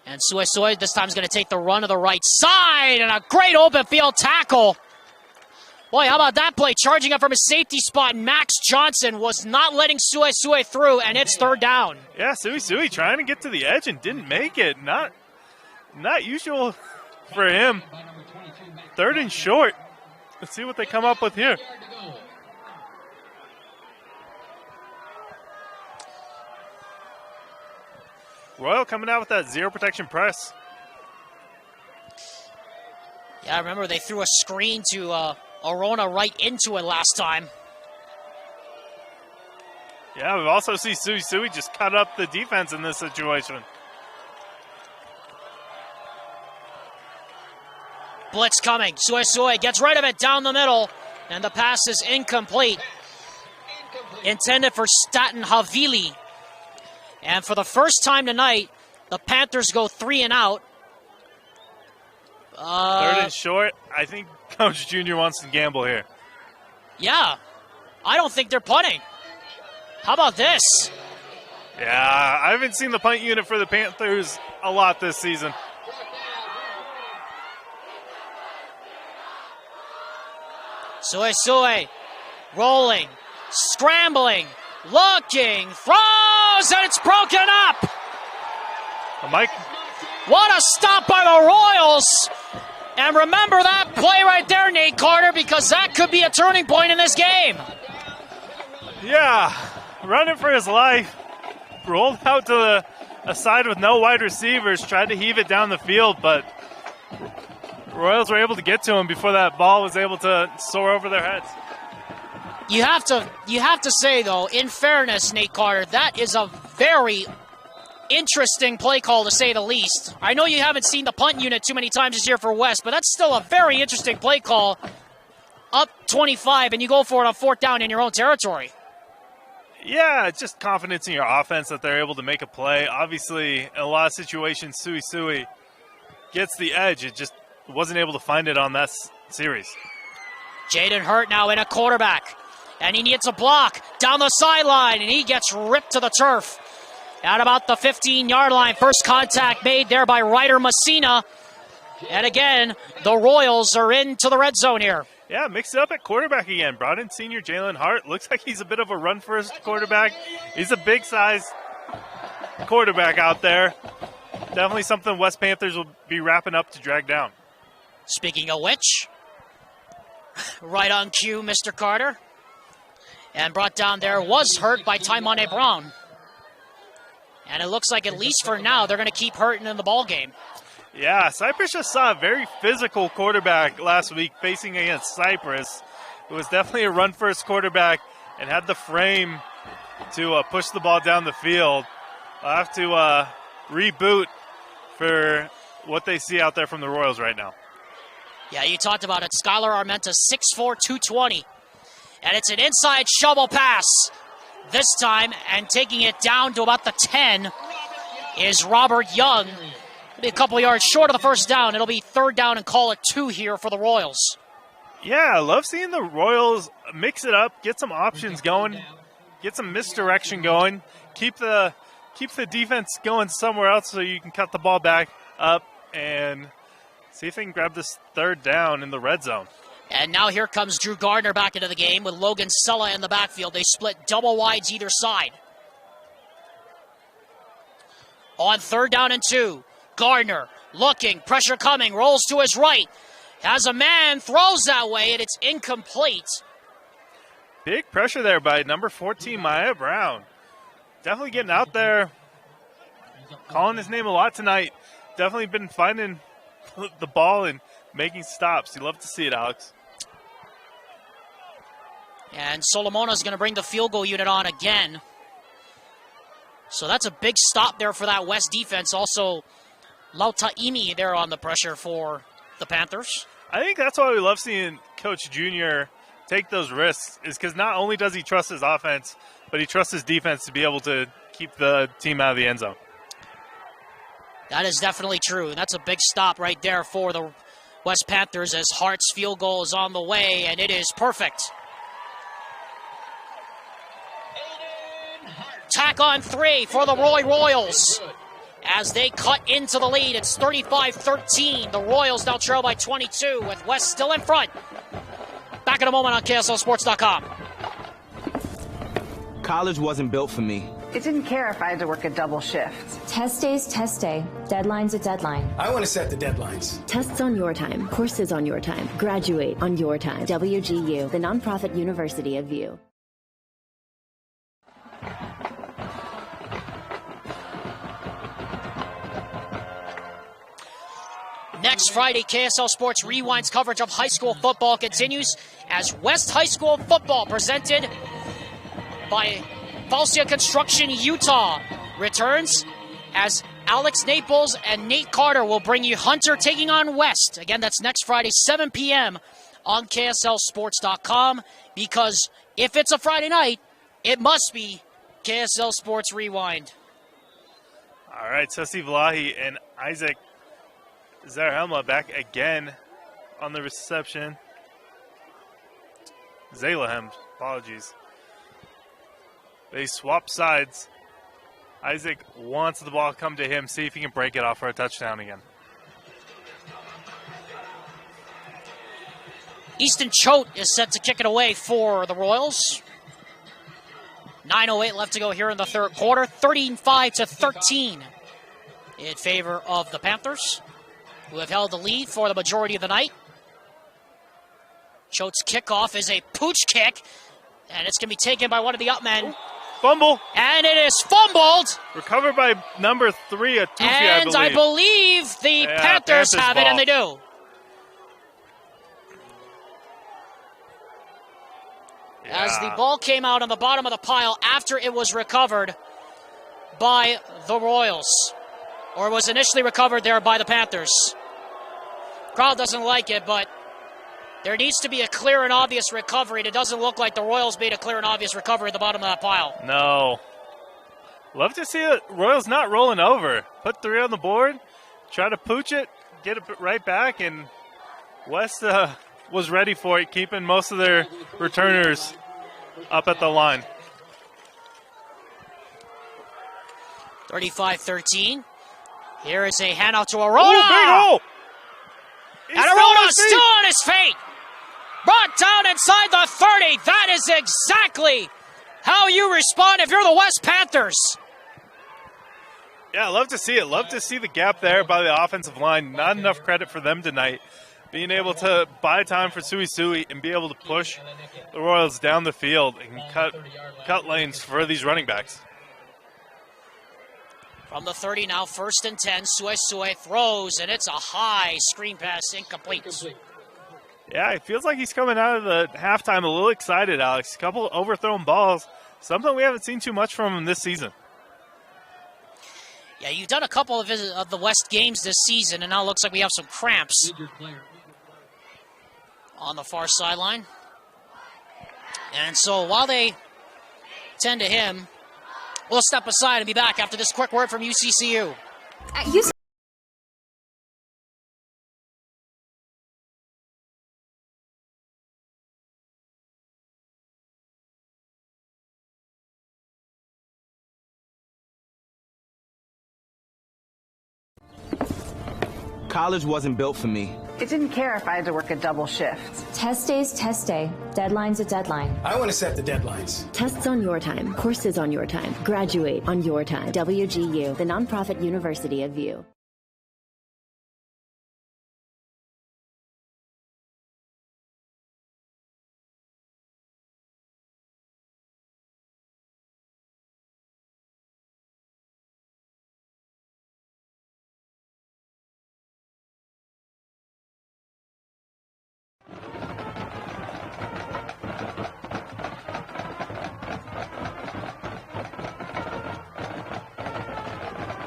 [SPEAKER 2] And Suesue this time is going to take the run to the right side, and a great open field tackle. Boy, how about that play? Charging up from his safety spot, Max Johnson was not letting Suesue through, and it's third down.
[SPEAKER 3] Yeah, Suesue trying to get to the edge and didn't make it. Not usual for him. Third and short. Let's see what they come up with here. Royal coming out with that zero protection press.
[SPEAKER 2] Yeah, I remember they threw a screen to Arona right into it last time.
[SPEAKER 3] Yeah, we've also seen Suesue just cut up the defense in this situation.
[SPEAKER 2] Blitz coming. Suesue gets rid of it down the middle, and the pass is incomplete. Intended for Staten Havili. And for the first time tonight, the Panthers go 3 and out.
[SPEAKER 3] Third and short. I think Coach Junior wants to gamble here.
[SPEAKER 2] Yeah. I don't think they're punting. How about this?
[SPEAKER 3] Yeah, I haven't seen the punt unit for the Panthers a lot this season.
[SPEAKER 2] Suesue rolling, scrambling, looking, throws, and it's broken up.
[SPEAKER 3] Mike.
[SPEAKER 2] What a stop by the Royals. And remember that play right there, Nate Carter, because that could be a turning point in this game.
[SPEAKER 3] Yeah, running for his life. Rolled out to a side with no wide receivers, tried to heave it down the field, but Royals were able to get to him before that ball was able to soar over their heads.
[SPEAKER 2] You have to say, though, in fairness, Nate Carter, that is a very interesting play call, to say the least. I know you haven't seen the punt unit too many times this year for West, but that's still a very interesting play call. Up 25, and you go for it on fourth down in your own territory.
[SPEAKER 3] Yeah, it's just confidence in your offense that they're able to make a play. Obviously, in a lot of situations, Suesue gets the edge. It just wasn't able to find it on that series.
[SPEAKER 2] Jaden Hurt now in a quarterback, and he needs a block down the sideline, and he gets ripped to the turf. At about the 15-yard line, first contact made there by Ryder Messina. And again, the Royals are into the red zone here.
[SPEAKER 3] Yeah, mixed it up at quarterback again. Brought in senior Jalen Hart. Looks like he's a bit of a run-first quarterback. He's a big-size quarterback out there. Definitely something West Panthers will be wrapping up to drag down.
[SPEAKER 2] Speaking of which, right on cue, Mr. Carter. And brought down there was Hurt by Taimane Brown. And it looks like, at least for now, they're going to keep Hurting in the ball game.
[SPEAKER 3] Yeah, Cypress just saw a very physical quarterback last week facing against Cypress. It was definitely a run-first quarterback and had the frame to push the ball down the field. I'll have to reboot for what they see out there from the Royals right now.
[SPEAKER 2] Yeah, you talked about it. Skylar Armenta, 6'4", 220. And it's an inside shovel pass this time, and taking it down to about the 10 is Robert Young. It'll be a couple yards short of the first down. It'll be third down and call it 2 here for the Royals.
[SPEAKER 3] Yeah, I love seeing the Royals mix it up, get some options going, get some misdirection going, keep the defense going somewhere else so you can cut the ball back up and see if they can grab this third down in the red zone.
[SPEAKER 2] And now here comes Drew Gardner back into the game with Logan Sella in the backfield. They split double wides either side. On third down and 2, Gardner looking, pressure coming, rolls to his right. Has a man, throws that way, and it's incomplete.
[SPEAKER 3] Big pressure there by number 14, Maya Brown. Definitely getting out there, calling his name a lot tonight. Definitely been finding the ball and making stops. You love to see it, Alex.
[SPEAKER 2] And Solomona's going to bring the field goal unit on again. So that's a big stop there for that West defense. Also, Lautaimi there on the pressure for the Panthers.
[SPEAKER 3] I think that's why we love seeing Coach Junior take those risks, is because not only does he trust his offense, but he trusts his defense to be able to keep the team out of the end zone.
[SPEAKER 2] That is definitely true. And that's a big stop right there for the West Panthers as Hart's field goal is on the way, and it is perfect. Tack on 3 for the Royals. as they cut into the lead. It's 35-13. The Royals now trail by 22 with West still in front. Back in a moment on KSLSports.com.
[SPEAKER 8] College wasn't built for me.
[SPEAKER 6] It didn't care if I had to work a double shift.
[SPEAKER 13] Test day's test day. Deadline's a deadline.
[SPEAKER 10] I want to set the deadlines.
[SPEAKER 7] Tests on your time. Courses on your time. Graduate on your time. WGU, the nonprofit university of you.
[SPEAKER 2] Next Friday, KSL Sports Rewind's coverage of high school football continues as West High School football, presented by Falsia Construction Utah, returns as Alex Naples and Nate Carter will bring you Hunter taking on West. Again, that's next Friday, 7 p.m. on KSLSports.com, because if it's a Friday night, it must be KSL Sports Rewind.
[SPEAKER 3] All right, Sessi Vlahi and Isaac Zarhelma back again on the reception. Zalahem, apologies. They swap sides. Isaac wants the ball to come to him, see if he can break it off for a touchdown again.
[SPEAKER 2] Easton Choate is set to kick it away for the Royals. 9:08 left to go here in the third quarter. 35-13 in favor of the Panthers, who have held the lead for the majority of the night. Choate's kickoff is a pooch kick, and it's going to be taken by one of the up men.
[SPEAKER 3] Fumble.
[SPEAKER 2] And it is fumbled.
[SPEAKER 3] Recovered by number 3, a Tufi,
[SPEAKER 2] and I believe the Panthers have it, and they do.
[SPEAKER 3] Yeah.
[SPEAKER 2] As the ball came out on the bottom of the pile after it was recovered by the Royals. Or was initially recovered there by the Panthers. Crowd doesn't like it, but there needs to be a clear and obvious recovery. And it doesn't look like the Royals made a clear and obvious recovery at the bottom of that pile.
[SPEAKER 3] No. Love to see the Royals not rolling over. Put 3 on the board, try to pooch it, get it right back, and West was ready for it, keeping most of their returners up at the line.
[SPEAKER 2] 35-13. Here is a handout to Arona.
[SPEAKER 3] Oh, big hole!
[SPEAKER 2] And Arona still on his feet. Brought down inside the 30. That is exactly how you respond if you're the West Panthers.
[SPEAKER 3] Yeah, love to see it. Love to see the gap there by the offensive line. Not enough credit for them tonight. Being able to buy time for Sui and be able to push the Royals down the field and cut lanes for these running backs.
[SPEAKER 2] From the 30 now, 1st and 10. Sui throws, and it's a high screen pass, incomplete.
[SPEAKER 3] Yeah, it feels like he's coming out of the halftime a little excited, Alex. A couple overthrown balls, something we haven't seen too much from him this season.
[SPEAKER 2] Yeah, you've done a couple of the West games this season, and now it looks like we have some cramps on the far sideline. And so while they tend to him, we'll step aside and be back after this quick word from UCCU.
[SPEAKER 8] College wasn't built for me.
[SPEAKER 6] It didn't care if I had to work a double shift.
[SPEAKER 13] Test day's test day. Deadline's a deadline.
[SPEAKER 10] I want to set the deadlines.
[SPEAKER 7] Tests on your time. Courses on your time. Graduate on your time. WGU, the nonprofit university of you.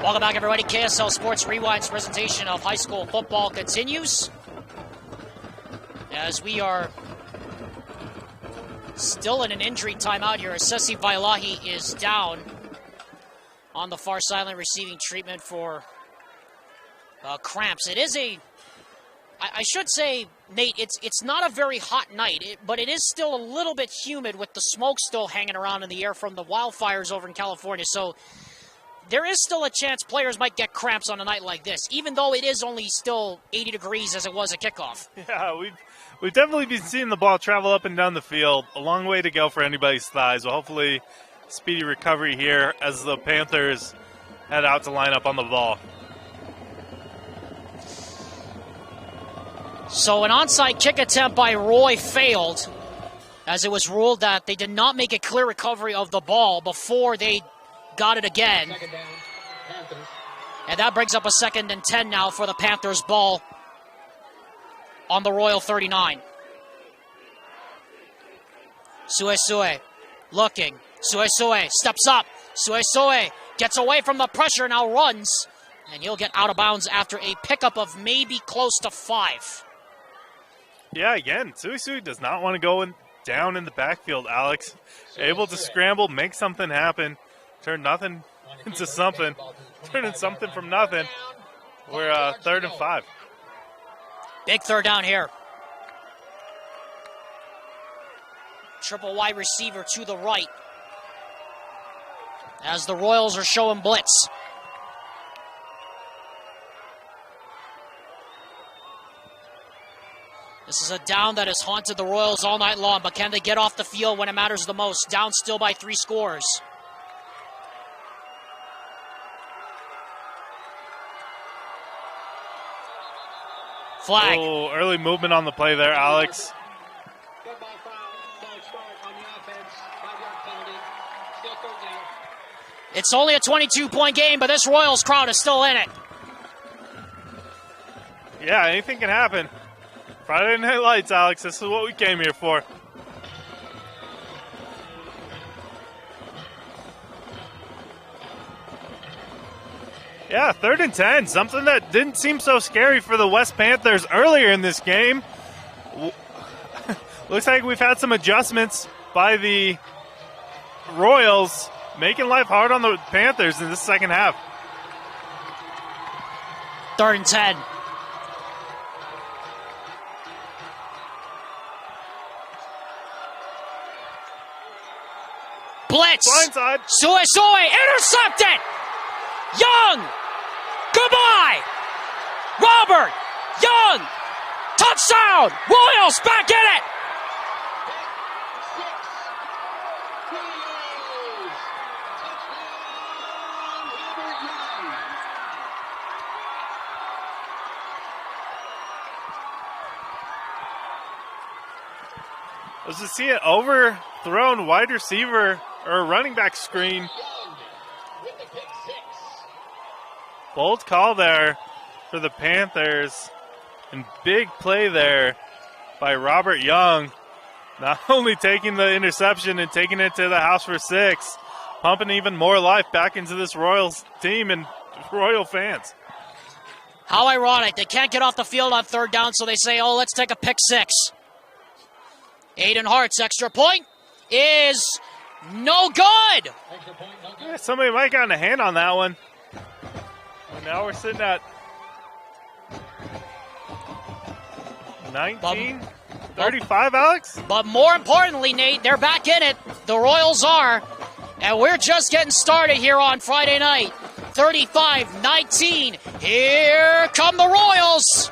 [SPEAKER 2] Welcome back, everybody. KSL Sports Rewind's presentation of high school football continues. As we are still in an injury timeout here, as Sessi Vailahi is down on the far sideline receiving treatment for cramps. It is I should say, Nate, it's not a very hot night, but it is still a little bit humid with the smoke still hanging around in the air from the wildfires over in California. So there is still a chance players might get cramps on a night like this, even though it is only still 80 degrees as it was at kickoff.
[SPEAKER 3] Yeah, we've definitely been seeing the ball travel up and down the field. A long way to go for anybody's thighs. Well, hopefully speedy recovery here as the Panthers head out to line up on the ball.
[SPEAKER 2] So an onside kick attempt by Roy failed, as it was ruled that they did not make a clear recovery of the ball before they got it again.
[SPEAKER 1] Second down, Panthers.
[SPEAKER 2] And that brings up a 2nd and 10 now for the Panthers ball on the Royal 39. Suesue looking. Suesue steps up. Suesue gets away from the pressure, now runs. And he'll get out of bounds after a pickup of maybe close to 5.
[SPEAKER 3] Yeah, again, Suesue does not want to go down in the backfield, Alex. Able to scramble, make something happen, turn nothing into something, turning something from nothing. We're 3rd and 5.
[SPEAKER 2] Big 3rd down here. Triple wide receiver to the right, as the Royals are showing blitz. This is a down that has haunted the Royals all night long, but can they get off the field when it matters the most? Down still by 3 scores. Flag.
[SPEAKER 3] Oh, early movement on the play there, Alex.
[SPEAKER 2] It's only a 22-point game, but this Royals crowd is still in it.
[SPEAKER 3] Yeah, anything can happen. Friday Night Lights, Alex. This is what we came here for. Yeah, 3rd and 10. Something that didn't seem so scary for the West Panthers earlier in this game. Looks like we've had some adjustments by the Royals, making life hard on the Panthers in the second half.
[SPEAKER 2] 3rd and 10. Blitz.
[SPEAKER 3] Blindside.
[SPEAKER 2] Suesue intercepted. Young. Goodbye. Robert Young. Touchdown. Royals back in it.
[SPEAKER 3] Was to see an overthrown wide receiver or running back screen. Bold call there for the Panthers. And big play there by Robert Young. Not only taking the interception and taking it to the house for 6, pumping even more life back into this Royals team and Royal fans.
[SPEAKER 2] How ironic. They can't get off the field on 3rd down, so they say, oh, let's take a pick 6. Aiden Hart's extra point is no good.
[SPEAKER 3] Yeah, somebody might got a hand on that one. And now we're sitting at 19-35, Alex.
[SPEAKER 2] But more importantly, Nate, they're back in it. The Royals are. And we're just getting started here on Friday night. 35-19. Here come the Royals.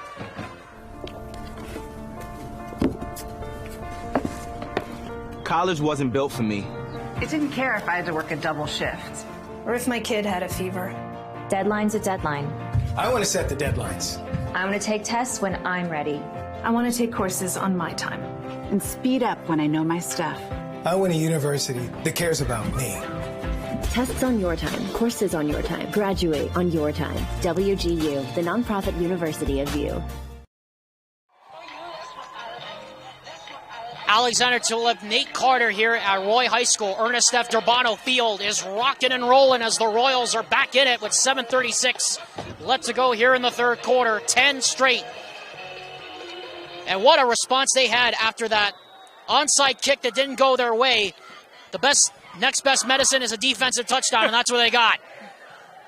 [SPEAKER 8] College wasn't built for me.
[SPEAKER 6] It didn't care if I had to work a double shift.
[SPEAKER 9] Or if my kid had a fever.
[SPEAKER 13] Deadline's a deadline.
[SPEAKER 10] I want to set the deadlines.
[SPEAKER 13] I want to take tests when I'm ready.
[SPEAKER 9] I want to take courses on my time.
[SPEAKER 11] And speed up when I know my stuff.
[SPEAKER 10] I want a university that cares about me.
[SPEAKER 7] Tests on your time, courses on your time, graduate on your time. WGU, the nonprofit university of you.
[SPEAKER 2] Alexander Tulip, Nate Carter here at Roy High School. Ernest F. Durbano Field is rocking and rolling as the Royals are back in it with 7:36 left to go here in the 3rd quarter. 10 straight. And what a response they had after that onside kick that didn't go their way. The next best medicine is a defensive touchdown, and that's what they got.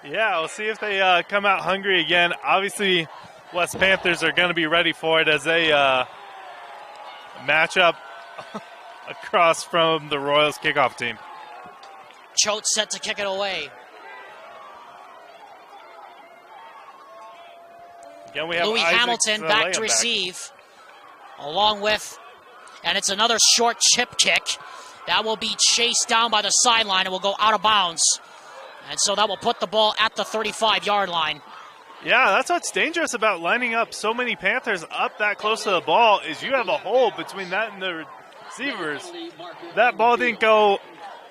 [SPEAKER 3] Yeah, we'll see if they come out hungry again. Obviously, West Panthers are going to be ready for it as they match up across from the Royals kickoff team.
[SPEAKER 2] Choate set to kick it away.
[SPEAKER 3] Again, we have
[SPEAKER 2] Louis
[SPEAKER 3] Isaac
[SPEAKER 2] Hamilton back to receive, along with, and it's another short chip kick. That will be chased down by the sideline and will go out of bounds. And so that will put the ball at the 35-yard line.
[SPEAKER 3] Yeah, that's what's dangerous about lining up so many Panthers up that close to the ball is you have a hole between that and the receivers. That ball didn't go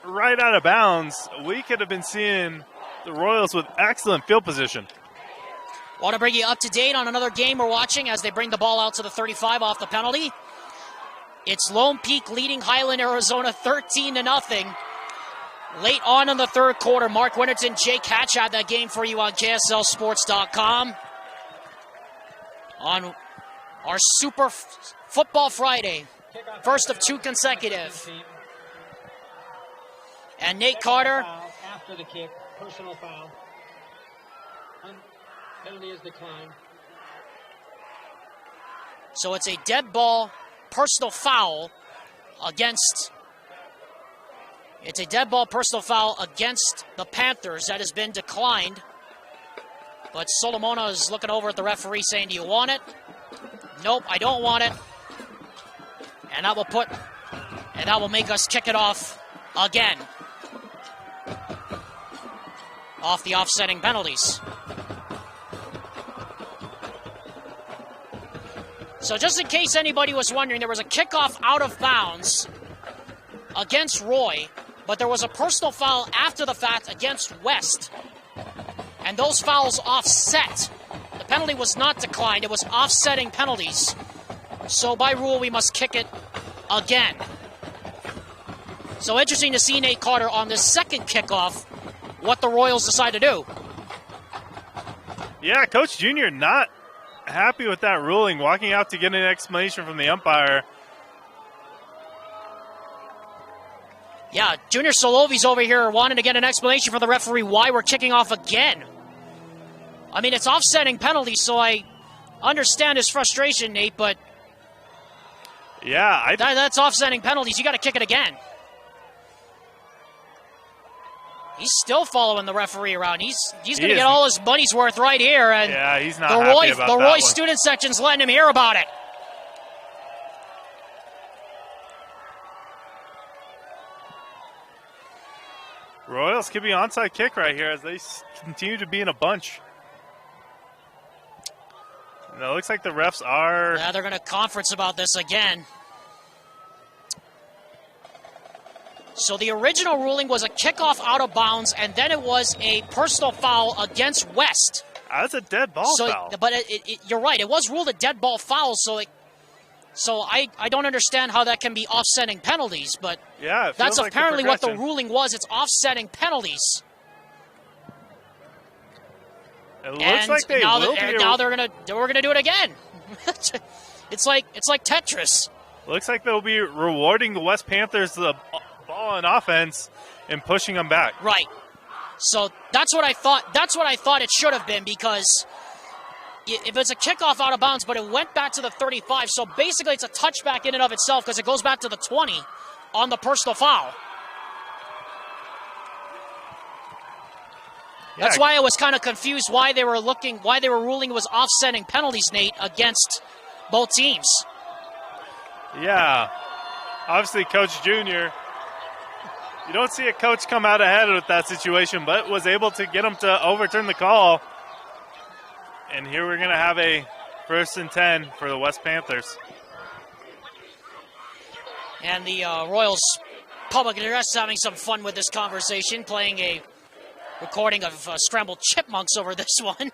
[SPEAKER 3] right out of bounds. We could have been seeing the Royals with excellent field position.
[SPEAKER 2] Want to bring you up to date on another game we're watching as they bring the ball out to the 35 off the penalty. It's Lone Peak leading Highland, Arizona 13-0. Late on in the third quarter, Mark Winterton, Jake Hatch had that game for you on KSLSports.com. On our Super Football Friday, first of 2 consecutive. And Nate Carter.
[SPEAKER 1] After the kick, personal foul. Penalty is declined.
[SPEAKER 2] So it's a dead ball, personal foul against... It's a dead ball personal foul against the Panthers that has been declined. But Solomona is looking over at the referee saying, do you want it? Nope, I don't want it. And that will make us kick it off again. Off the offsetting penalties. So just in case anybody was wondering, there was a kickoff out of bounds against Roy. But there was a personal foul after the fact against West. And those fouls offset. The penalty was not declined. It was offsetting penalties. So by rule, we must kick it again. So interesting to see Nate Carter on this second kickoff, what the Royals decide to do.
[SPEAKER 3] Yeah, Coach Junior not happy with that ruling, walking out to get an explanation from the umpire.
[SPEAKER 2] Yeah, Junior Solovi's over here wanting to get an explanation from the referee why we're kicking off again. I mean, it's offsetting penalties, so I understand his frustration, Nate, but
[SPEAKER 3] yeah,
[SPEAKER 2] that's offsetting penalties. You got to kick it again. He's still following the referee around. He's going to get all his money's worth right here, and
[SPEAKER 3] yeah, he's not happy about
[SPEAKER 2] the
[SPEAKER 3] that
[SPEAKER 2] Roy
[SPEAKER 3] one.
[SPEAKER 2] student section's letting him hear about it.
[SPEAKER 3] Royals could be onside kick right here as they continue to be in a bunch. And it looks like the refs are...
[SPEAKER 2] Yeah, they're going to conference about this again. So the original ruling was a kickoff out of bounds, and then it was a personal foul against West.
[SPEAKER 3] That's a dead ball foul.
[SPEAKER 2] But you're right. It was ruled a dead ball foul, so I don't understand how that can be offsetting penalties, but
[SPEAKER 3] yeah,
[SPEAKER 2] that's
[SPEAKER 3] like
[SPEAKER 2] apparently what the ruling was. It's offsetting penalties.
[SPEAKER 3] It looks like they will be.
[SPEAKER 2] Now we're gonna do it again. It's like Tetris.
[SPEAKER 3] Looks like they'll be rewarding the West Panthers the ball on offense and pushing them back.
[SPEAKER 2] Right. So that's what I thought. That's what I thought it should have been, because if it's a kickoff out of bounds, but it went back to the 35, so basically it's a touchback in and of itself because it goes back to the 20 on the personal foul. Yeah. That's why I was kind of confused why they were ruling it was offsetting penalties, Nate, against both teams.
[SPEAKER 3] Yeah. Obviously, Coach Junior, you don't see a coach come out ahead with that situation, but was able to get him to overturn the call. And here we're going to have a 1st and 10 for the West Panthers.
[SPEAKER 2] And the Royals public address having some fun with this conversation, playing a recording of Scrambled Chipmunks over this one.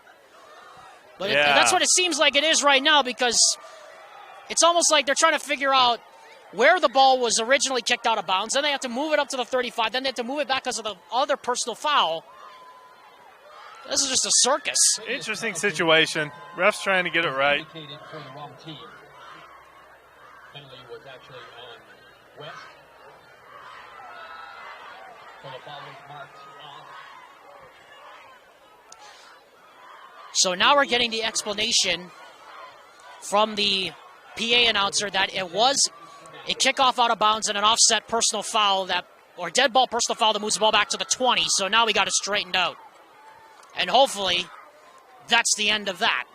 [SPEAKER 2] But
[SPEAKER 3] yeah.
[SPEAKER 2] That's what it seems like it is right now, because it's almost like they're trying to figure out where the ball was originally kicked out of bounds. Then they have to move it up to the 35. Then they have to move it back because of the other personal foul. This is just a circus.
[SPEAKER 3] Interesting situation. Refs trying to get it right.
[SPEAKER 1] Penalty was actually on West. So the ball was marked off.
[SPEAKER 2] So now we're getting the explanation from the PA announcer that it was a kickoff out of bounds and an offset personal foul or dead ball personal foul that moves the ball back to the 20. So now we got it straightened out. And hopefully, that's the end of that.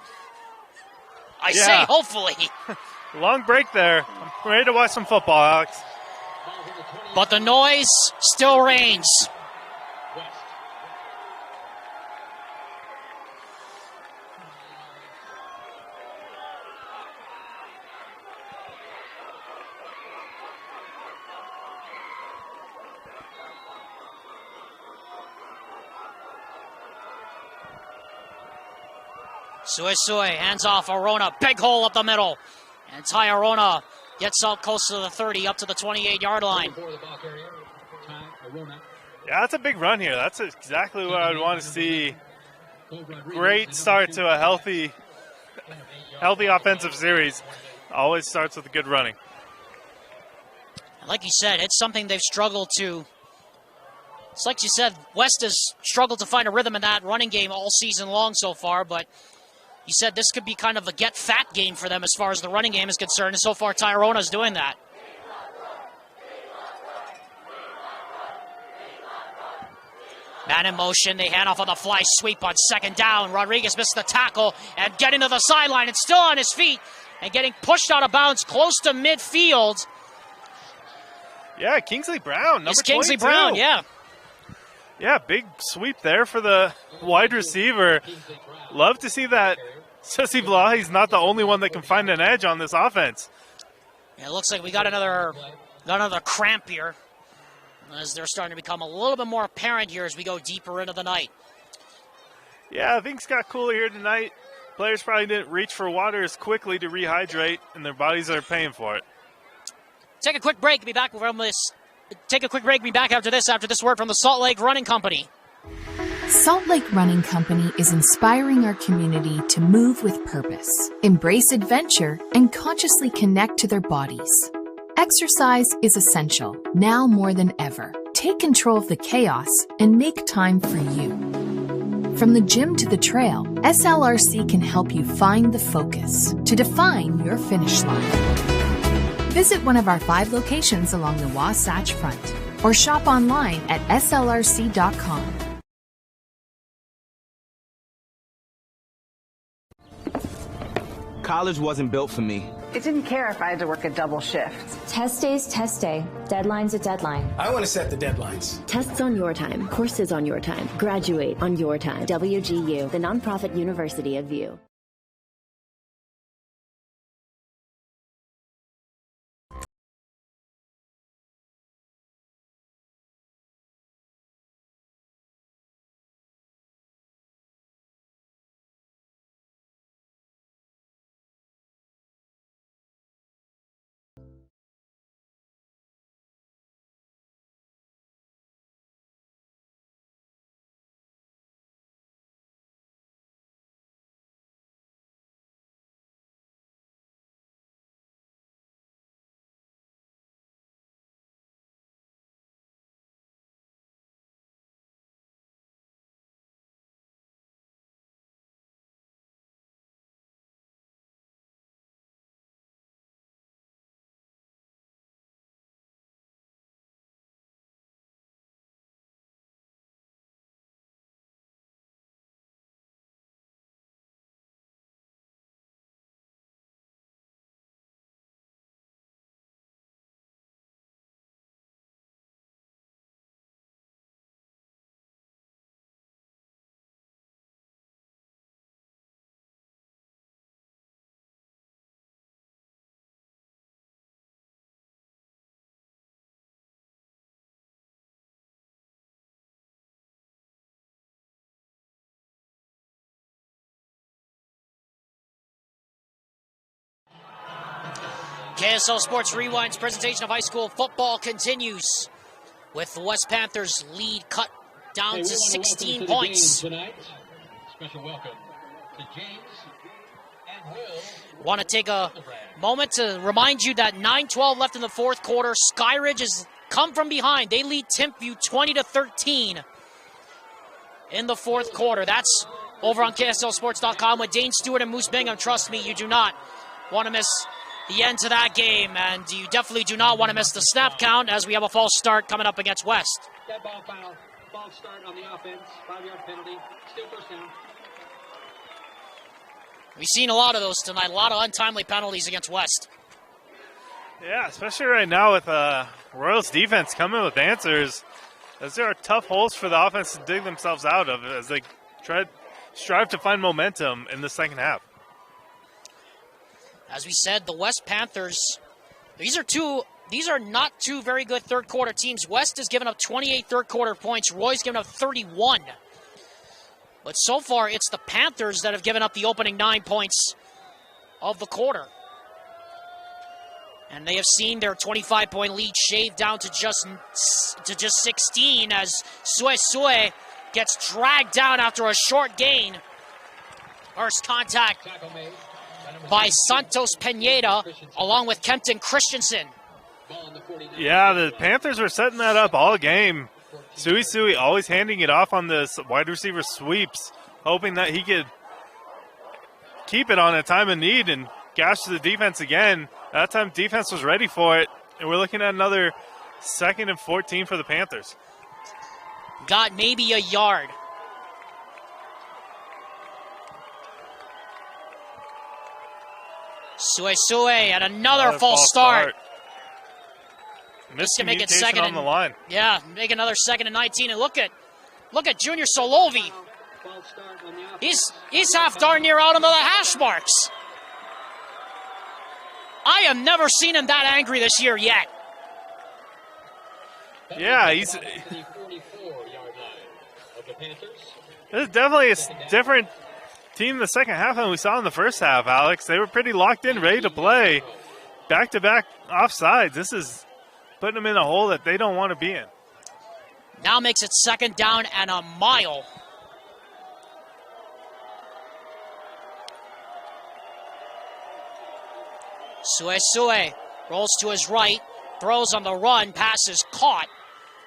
[SPEAKER 2] I say hopefully.
[SPEAKER 3] Long break there. I'm ready to watch some football, Alex.
[SPEAKER 2] But the noise still reigns. Suisui hands off Arona. Big hole up the middle. And Ty Arona gets out close to the 30, up to the 28-yard line.
[SPEAKER 3] Yeah, that's a big run here. That's exactly what I would want to see. Great start to a healthy offensive series. Always starts with good running.
[SPEAKER 2] Like you said, it's something they've struggled to. It's like you said, West has struggled to find a rhythm in that running game all season long so far, but you said this could be kind of a get-fat game for them as far as the running game is concerned, and so far Ty Arona's doing that. Man in motion, they hand off on the fly sweep on second down. Rodriguez missed the tackle and getting to the sideline and still on his feet and getting pushed out of bounds close to midfield.
[SPEAKER 3] Yeah, Kingsley Brown, number 22.
[SPEAKER 2] Kingsley Brown, yeah.
[SPEAKER 3] Yeah, big sweep there for the wide receiver. Love to see that Sissy Blahi's not the only one that can find an edge on this offense.
[SPEAKER 2] Yeah, it looks like we got another cramp here, as they're starting to become a little bit more apparent here as we go deeper into the night.
[SPEAKER 3] Yeah, things got cooler here tonight. Players probably didn't reach for water as quickly to rehydrate, and their bodies are paying for it.
[SPEAKER 2] Take a quick break. Be back from this. Take a quick break. Be back after this word from the Salt Lake Running Company.
[SPEAKER 5] Salt Lake Running Company is inspiring our community to move with purpose, embrace adventure, and consciously connect to their bodies. Exercise is essential, now more than ever. Take control of the chaos and make time for you. From the gym to the trail, SLRC can help you find the focus to define your finish line. Visit one of our 5 locations along the Wasatch Front or shop online at slrc.com.
[SPEAKER 8] College wasn't built for me.
[SPEAKER 6] It didn't care if I had to work a double shift.
[SPEAKER 13] Test day's test day. Deadline's a deadline.
[SPEAKER 10] I want to set the deadlines.
[SPEAKER 7] Tests on your time. Courses on your time. Graduate on your time. WGU, the nonprofit university of VU.
[SPEAKER 2] KSL Sports Rewind's presentation of high school football continues with the West Panthers lead cut down to 16 points.
[SPEAKER 1] Tonight. Special welcome to James and Will.
[SPEAKER 2] Want to take a moment to remind you that 9:12 left in the fourth quarter. Skyridge has come from behind. They lead Timpview 20-13 in the fourth quarter. That's over on KSLSports.com with Dane Stewart and Moose Bingham. Trust me, you do not want to miss the end to that game, and you definitely do not want to miss the snap count as we have a false start coming up against West.
[SPEAKER 1] That ball foul. False start on the offense. 5-yard penalty. Still first down.
[SPEAKER 2] We've seen a lot of those tonight, a lot of untimely penalties against West.
[SPEAKER 3] Yeah, especially right now with Royals defense coming with answers, as there are tough holes for the offense to dig themselves out of as they strive to find momentum in the second half.
[SPEAKER 2] As we said, the West Panthers, these are not two very good third quarter teams. West has given up 28 third quarter points. Roy's given up 31. But so far, it's the Panthers that have given up the opening 9 points of the quarter. And they have seen their 25-point lead shaved down to just 16 as Sue gets dragged down after a short gain. First contact by Santos Pineda along with Kempton Christensen.
[SPEAKER 3] Yeah, the Panthers were setting that up all game. Sui always handing it off on the wide receiver sweeps, hoping that he could keep it on a time of need and gash the defense again. That time defense was ready for it, and we're looking at another 2nd and 14 for the Panthers.
[SPEAKER 2] Got maybe a yard. Sue and another false start.
[SPEAKER 3] This
[SPEAKER 2] can make it
[SPEAKER 3] second on the line.
[SPEAKER 2] Yeah, make another 2nd and 19. And look at Junior Solovi. He's half darn near out into the hash marks. I have never seen him that angry this year yet.
[SPEAKER 3] Yeah, this is definitely a different team in the second half than we saw in the first half, Alex. They were pretty locked in, ready to play. Back-to-back offsides. This is putting them in a hole that they don't want to be in.
[SPEAKER 2] Now makes it 2nd down and a mile. Sue rolls to his right, throws on the run, pass is caught,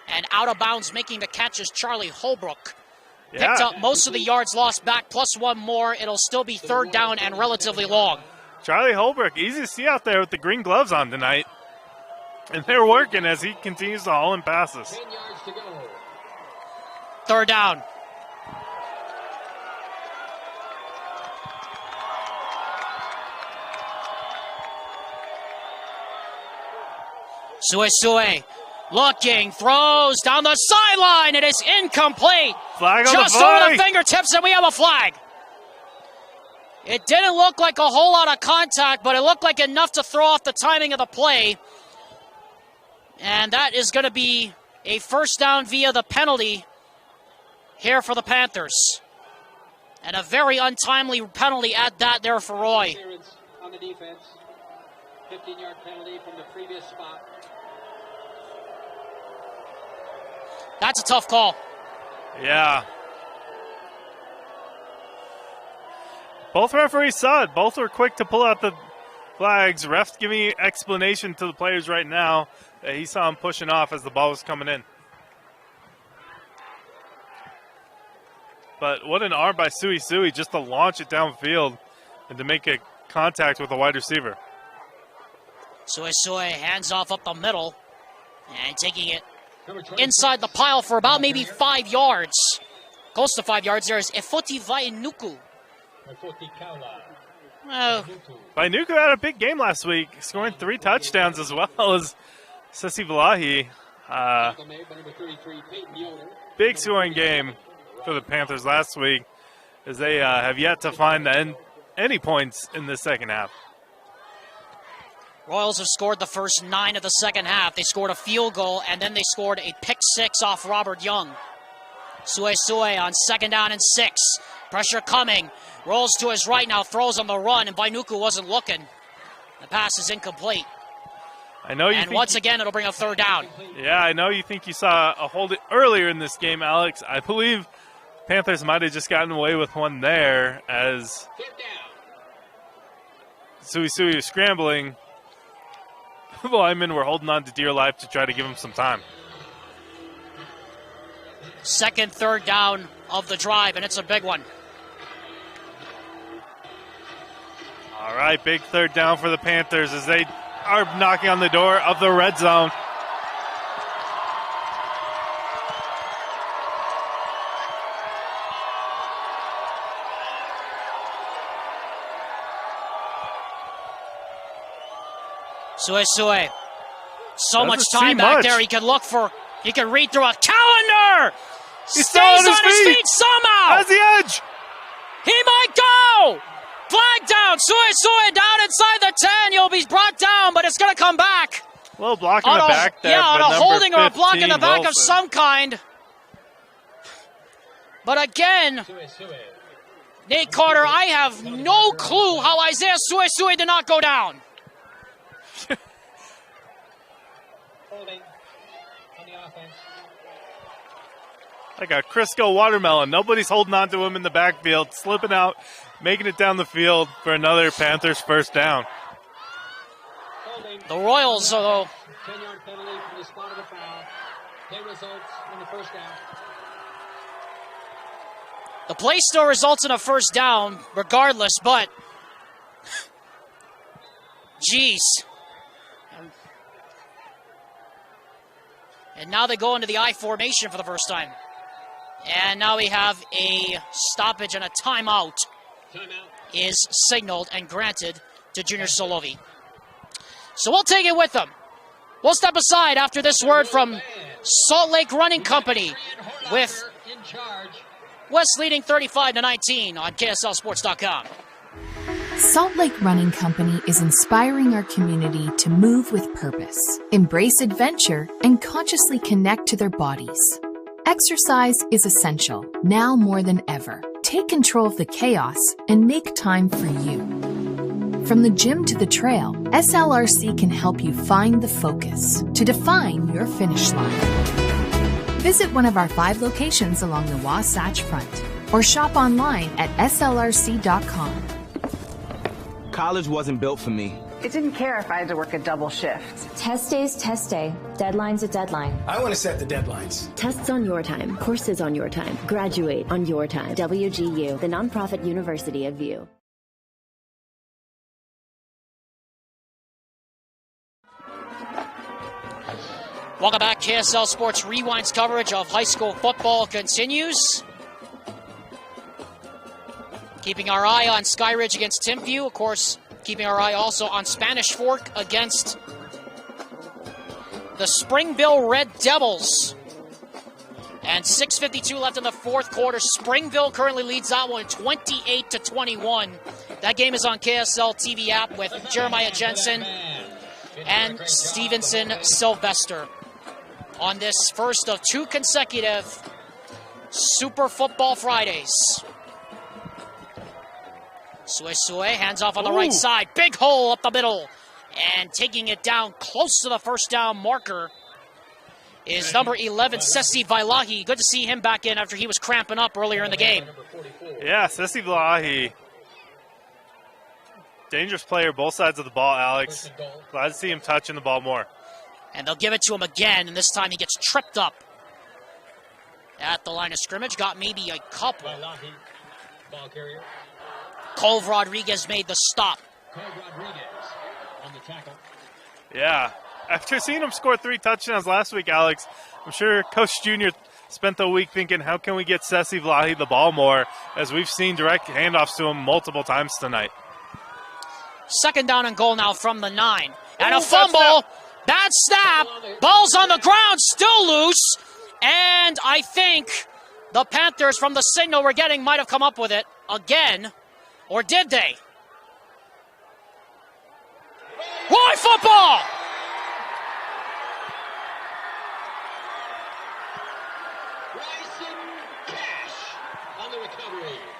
[SPEAKER 2] and out of bounds making the catch is Charlie Holbrook.
[SPEAKER 3] Yeah.
[SPEAKER 2] Picked up most of the yards lost back, plus one more. It'll still be 3rd down and relatively long.
[SPEAKER 3] Charlie Holbrook, easy to see out there with the green gloves on tonight. And they're working as he continues to haul in passes.
[SPEAKER 1] 10 yards to go.
[SPEAKER 2] 3rd down. Sue looking, throws down the sideline. It is incomplete.
[SPEAKER 3] Flag on
[SPEAKER 2] just
[SPEAKER 3] the play.
[SPEAKER 2] over the fingertips, and we have a flag. It didn't look like a whole lot of contact, but it looked like enough to throw off the timing of the play. And that is going to be a 1st down via the penalty here for the Panthers. And a very untimely penalty at that there for Roy.
[SPEAKER 1] On the defense. 15-yard penalty from the previous spot.
[SPEAKER 2] That's a tough call.
[SPEAKER 3] Yeah. Both referees saw it. Both were quick to pull out the flags. Ref's giving explanation to the players right now that he saw him pushing off as the ball was coming in. But what an arm by Sui just to launch it downfield and to make a contact with a wide receiver.
[SPEAKER 2] Sue hands off up the middle and taking it inside the pile for about maybe 5 yards. Close to 5 yards. There is Efoti Vainuku.
[SPEAKER 3] Vainuku had a big game last week, scoring 3 touchdowns as well as Sessi Valahi. Big scoring game for the Panthers last week as they have yet to find any points in the second half.
[SPEAKER 2] Royals have scored the first 9 of the second half. They scored a field goal, and then they scored a pick 6 off Robert Young. Sue on 2nd down and 6. Pressure coming. Rolls to his right now, throws on the run, and Vainuku wasn't looking. The pass is incomplete. And once again, it'll bring a 3rd down.
[SPEAKER 3] Yeah, I know you think you saw a hold earlier in this game, Alex. I believe Panthers might have just gotten away with one there as Sui was scrambling. The linemen were holding on to dear life to try to give him some time.
[SPEAKER 2] 2nd, 3rd down of the drive, and it's a big one.
[SPEAKER 3] All right, big 3rd down for the Panthers as they are knocking on the door of the red zone.
[SPEAKER 2] Suesue. So much
[SPEAKER 3] Doesn't
[SPEAKER 2] time
[SPEAKER 3] see
[SPEAKER 2] back
[SPEAKER 3] much.
[SPEAKER 2] there. He can read through a calendar.
[SPEAKER 3] He's still on his feet.
[SPEAKER 2] somehow.
[SPEAKER 3] Has the edge.
[SPEAKER 2] He might go. Flag down. Suesue down inside the 10. He'll be brought down, but it's going to come back.
[SPEAKER 3] A little block in the back there.
[SPEAKER 2] Yeah, on
[SPEAKER 3] but
[SPEAKER 2] a holding or a block in the
[SPEAKER 3] 15,
[SPEAKER 2] back of
[SPEAKER 3] Wilson.
[SPEAKER 2] some kind. But again, Nate Carter, I have no clue how Isaiah Suesue did not go down.
[SPEAKER 1] Holding on the offense.
[SPEAKER 3] Like a Crisco watermelon. Nobody's holding on to him in the backfield, slipping out, making it down the field for another Panthers first down.
[SPEAKER 2] The Royals, though.
[SPEAKER 1] 10-yard penalty from the spot of the foul. Play results in the first down.
[SPEAKER 2] The play still results in a first down, regardless, but jeez. And now they go into the I formation for the first time. And now we have a stoppage and a timeout is signaled and granted to Junior Solovi. So we'll take it with them. We'll step aside after this word from Salt Lake Running Company with West leading 35-19 on KSLSports.com.
[SPEAKER 5] Salt Lake Running Company is inspiring our community to move with purpose, embrace adventure, and consciously connect to their bodies. Exercise is essential, now more than ever. Take control of the chaos and make time for you. From the gym to the trail, SLRC can help you find the focus to define your finish line. Visit one of our 5 locations along the Wasatch Front or shop online at slrc.com.
[SPEAKER 8] College wasn't built for me.
[SPEAKER 6] It didn't care if I had to work a double shift.
[SPEAKER 13] Test day's test day. Deadline's a deadline.
[SPEAKER 10] I want to set the deadlines.
[SPEAKER 7] Tests on your time. Courses on your time. Graduate on your time. WGU, the nonprofit university of VU.
[SPEAKER 2] Welcome back. KSL Sports Rewind's coverage of high school football continues. Keeping our eye on Skyridge against Timpview. Of course, keeping our eye also on Spanish Fork against the Springville Red Devils. And 6:52 left in the fourth quarter. Springville currently leads that one 28-21. That game is on KSL TV app with Jeremiah Jensen and Stevenson Sylvester on this first of 2 consecutive Super Football Fridays. Suesue hands off on the right side. Big hole up the middle. And taking it down close to the first down marker is number 11, Sessi Vailahi. Good to see him back in after he was cramping up earlier in the game.
[SPEAKER 3] Yeah, Sessi Vailahi. Dangerous player, both sides of the ball, Alex. Glad to see him touching the ball more.
[SPEAKER 2] And they'll give it to him again, and this time he gets tripped up at the line of scrimmage. Got maybe a couple.
[SPEAKER 1] Ball carrier.
[SPEAKER 2] Cove Rodriguez made the stop.
[SPEAKER 1] Cove Rodriguez on the tackle.
[SPEAKER 3] Yeah. After seeing him score 3 touchdowns last week, Alex, I'm sure Coach Junior spent the week thinking, how can we get Sessi Vailahi the ball more, as we've seen direct handoffs to him multiple times tonight.
[SPEAKER 2] Second down and goal now from the 9. And a fumble. Bad snap. Ball's on the ground, still loose. And I think the Panthers, from the signal we're getting, might have come up with it again. Or did they? Roy football!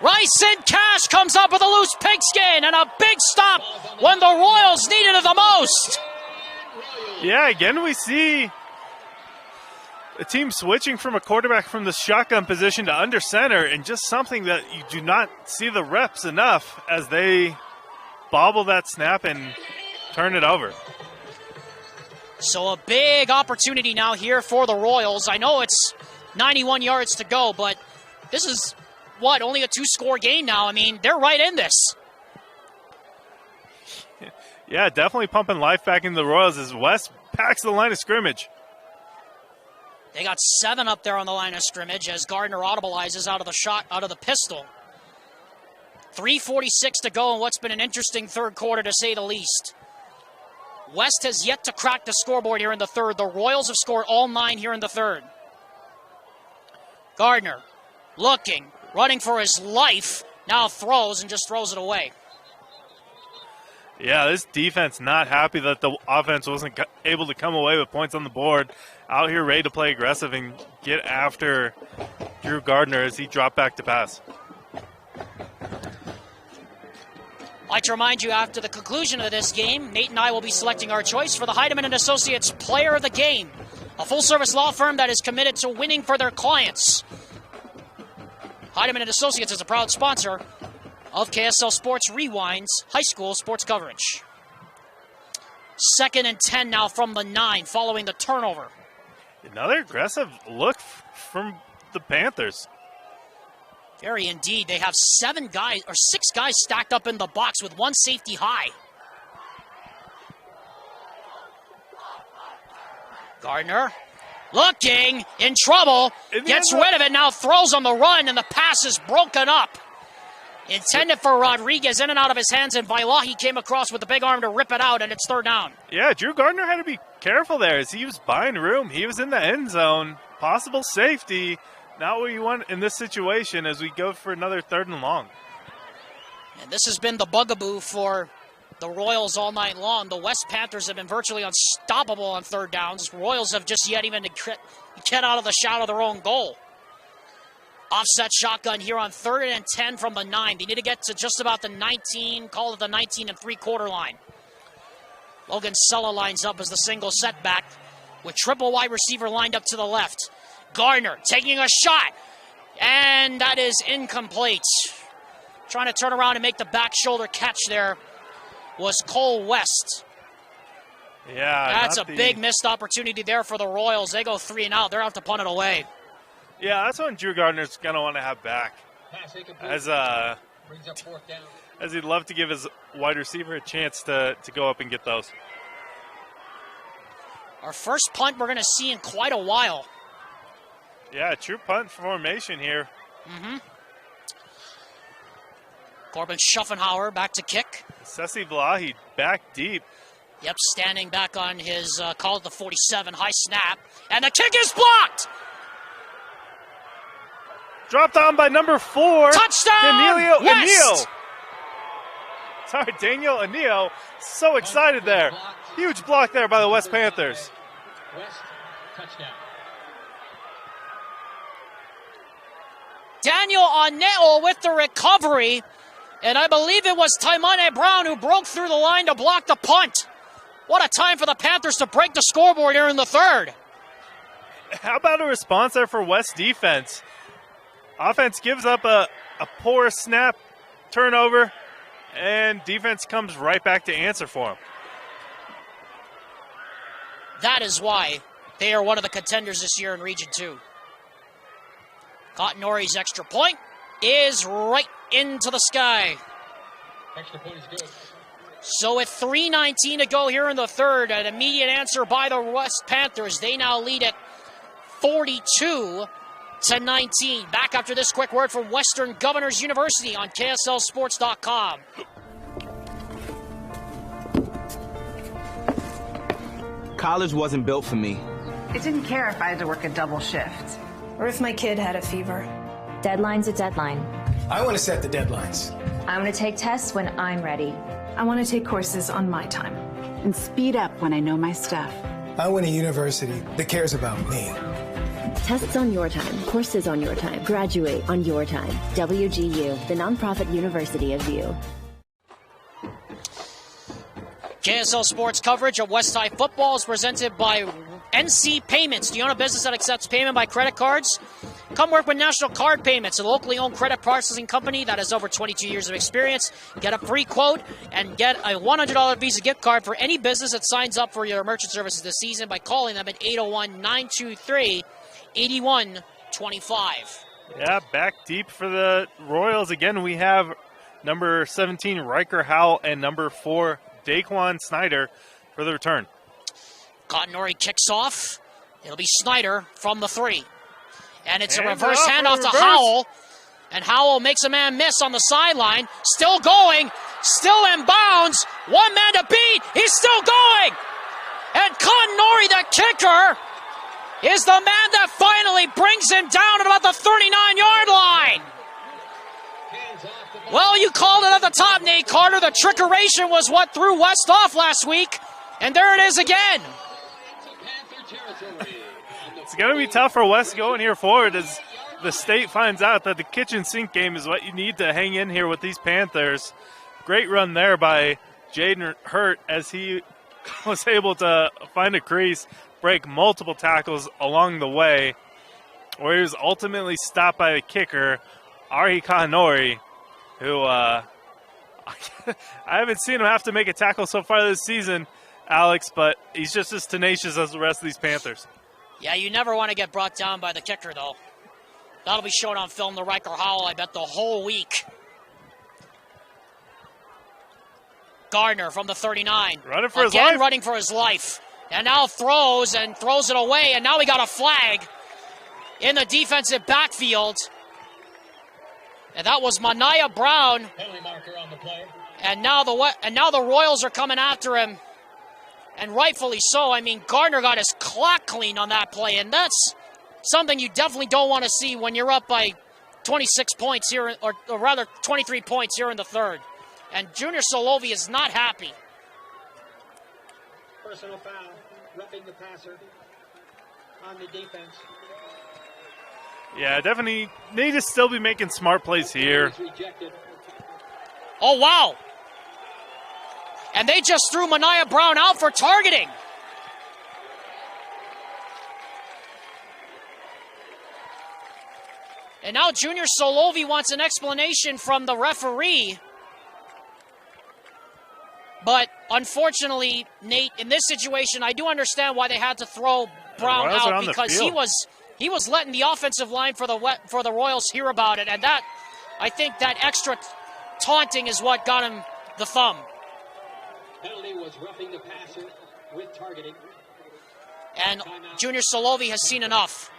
[SPEAKER 2] Ryson Cash comes up with a loose pigskin and a big stop when the Royals needed it the most.
[SPEAKER 3] Yeah, again we see a team switching from a quarterback from the shotgun position to under center, and just something that you do not see the reps enough as they bobble that snap and turn it over.
[SPEAKER 2] So a big opportunity now here for the Royals. I know it's 91 yards to go, but this is, what, only a 2-score game now? I mean, they're right in this.
[SPEAKER 3] Yeah, definitely pumping life back into the Royals as West packs the line of scrimmage.
[SPEAKER 2] They got 7 up there on the line of scrimmage as Gardner audibilizes out of the pistol. 3:46 to go in what's been an interesting third quarter, to say the least. West has yet to crack the scoreboard here in the third. The Royals have scored all 9 here in the third. Gardner looking, running for his life. Now throws and just throws it away.
[SPEAKER 3] Yeah, this defense not happy that the offense wasn't able to come away with points on the board. Out here ready to play aggressive and get after Drew Gardner as he dropped back to pass.
[SPEAKER 2] I'd like to remind you, after the conclusion of this game, Nate and I will be selecting our choice for the Heidemann & Associates Player of the Game, a full-service law firm that is committed to winning for their clients. Heidemann & Associates is a proud sponsor of KSL Sports Rewind's high school sports coverage. 2nd and 10 now from the 9 following the turnover.
[SPEAKER 3] Another aggressive look from the Panthers.
[SPEAKER 2] Very indeed. They have 6 guys stacked up in the box with 1 safety high. Gardner looking in trouble, gets rid of it, now throws on the run, and the pass is broken up. Intended for Rodriguez, in and out of his hands, and Vailahi came across with the big arm to rip it out, and it's 3rd down.
[SPEAKER 3] Yeah, Drew Gardner had to be careful there as he was buying room. He was in the end zone. Possible safety. Not what you want in this situation as we go for another 3rd and long.
[SPEAKER 2] And this has been the bugaboo for the Royals all night long. The West Panthers have been virtually unstoppable on 3rd downs. Royals have just yet even to get out of the shadow of their own goal. Offset shotgun here on 3rd and 10 from the 9. They need to get to just about the 19, call it the 19 and 3/4 line. Logan Sella lines up as the single setback with triple wide receiver lined up to the left. Gardner taking a shot, and that is incomplete. Trying to turn around and make the back shoulder catch there was Cole West.
[SPEAKER 3] Yeah,
[SPEAKER 2] that's a big missed opportunity there for the Royals. They go 3 and out. They're going to have to punt it away.
[SPEAKER 3] Yeah, that's what Drew Gardner's going to want to have back. As he'd love to give his wide receiver a chance to go up and get those.
[SPEAKER 2] Our first punt we're going to see in quite a while.
[SPEAKER 3] Yeah, true punt formation here.
[SPEAKER 2] Corbin Schuffenhauer back to kick.
[SPEAKER 3] Sessi Vlahi back deep.
[SPEAKER 2] Yep, standing back on his, call it the 47, high snap. And the kick is blocked!
[SPEAKER 3] Dropped on by number 4.
[SPEAKER 2] Touchdown!
[SPEAKER 3] Daniel Anillo. So excited there. Huge block there by the West Panthers.
[SPEAKER 1] West, touchdown.
[SPEAKER 2] Daniel Anillo with the recovery. And I believe it was Taimane Brown who broke through the line to block the punt. What a time for the Panthers to break the scoreboard here in the 3rd.
[SPEAKER 3] How about a response there for West defense? Offense gives up a poor snap, turnover, and defense comes right back to answer for them.
[SPEAKER 2] That is why they are one of the contenders this year in Region 2. Cottonori's extra point is right into the sky.
[SPEAKER 1] Extra point is good.
[SPEAKER 2] So with 3:19 to go here in the 3rd, an immediate answer by the West Panthers. They now lead it 42-19. Back after this quick word from Western Governors University on KSLSports.com.
[SPEAKER 8] College wasn't built for me.
[SPEAKER 6] It didn't care if I had to work a double shift.
[SPEAKER 9] Or if my kid had a fever.
[SPEAKER 13] Deadline's a deadline.
[SPEAKER 10] I want to set the deadlines.
[SPEAKER 13] I'm going to take tests when I'm ready.
[SPEAKER 9] I want to take courses on my time.
[SPEAKER 11] And speed up when I know my stuff.
[SPEAKER 10] I want a university that cares about me.
[SPEAKER 7] Tests on your time, courses on your time, graduate on your time. WGU, the nonprofit university of you.
[SPEAKER 2] KSL Sports coverage of West High football is presented by NC Payments. Do you own a business that accepts payment by credit cards? Come work with National Card Payments, a locally owned credit processing company that has over 22 years of experience. Get a free quote and get a $100 Visa gift card for any business that signs up for your merchant services this season by calling them at 801-923-8125.
[SPEAKER 3] Yeah, back deep for the Royals. Again, we have number 17, Riker Howell, and number 4, Daquan Snyder for the return.
[SPEAKER 2] Cottonori kicks off. It'll be Snyder from the 3. And it's a reverse handoff to Howell. And Howell makes a man miss on the sideline. Still going. Still in bounds. One man to beat. He's still going. And Nori, the kicker, is the man that finally brings him down at about the 39-yard line. Well, you called it at the top, Nate Carter. The trickeration was what threw West off last week. And there it is again.
[SPEAKER 3] It's going to be tough for West going here forward as the state finds out that the kitchen sink game is what you need to hang in here with these Panthers. Great run there by Jaden Hurt as he was able to find a crease, break multiple tackles along the way, where he was ultimately stopped by the kicker, Ari Kanori, who I haven't seen him have to make a tackle so far this season, Alex, but he's just as tenacious as the rest of these Panthers.
[SPEAKER 2] Yeah, you never want to get brought down by the kicker, though. That'll be shown on film to Riker Howell, I bet, the whole week. Gardner from the 39.
[SPEAKER 3] Running for his life.
[SPEAKER 2] Again running for his life. And now throws it away, and now we got a flag in the defensive backfield. And that was Mania Brown.
[SPEAKER 1] Penalty marker on the play.
[SPEAKER 2] And now the Royals are coming after him. And rightfully so. I mean, Gardner got his clock cleaned on that play, and that's something you definitely don't want to see when you're up by 26 points here, or rather 23 points here in the third. And Junior Solovi is not happy.
[SPEAKER 1] Personal foul, roughing the passer on the defense.
[SPEAKER 3] Yeah, definitely need to still be making smart plays here.
[SPEAKER 2] Oh, wow. And they just threw Mania Brown out for targeting. And now Junior Solovi wants an explanation from the referee. But unfortunately, Nate, in this situation, I do understand why they had to throw Brown out, because he was letting the offensive line for the Royals hear about it, and that, I think, that extra taunting is what got him the thumb.
[SPEAKER 1] Penalty was roughing the passer with targeting.
[SPEAKER 2] And Junior Solovi has seen enough.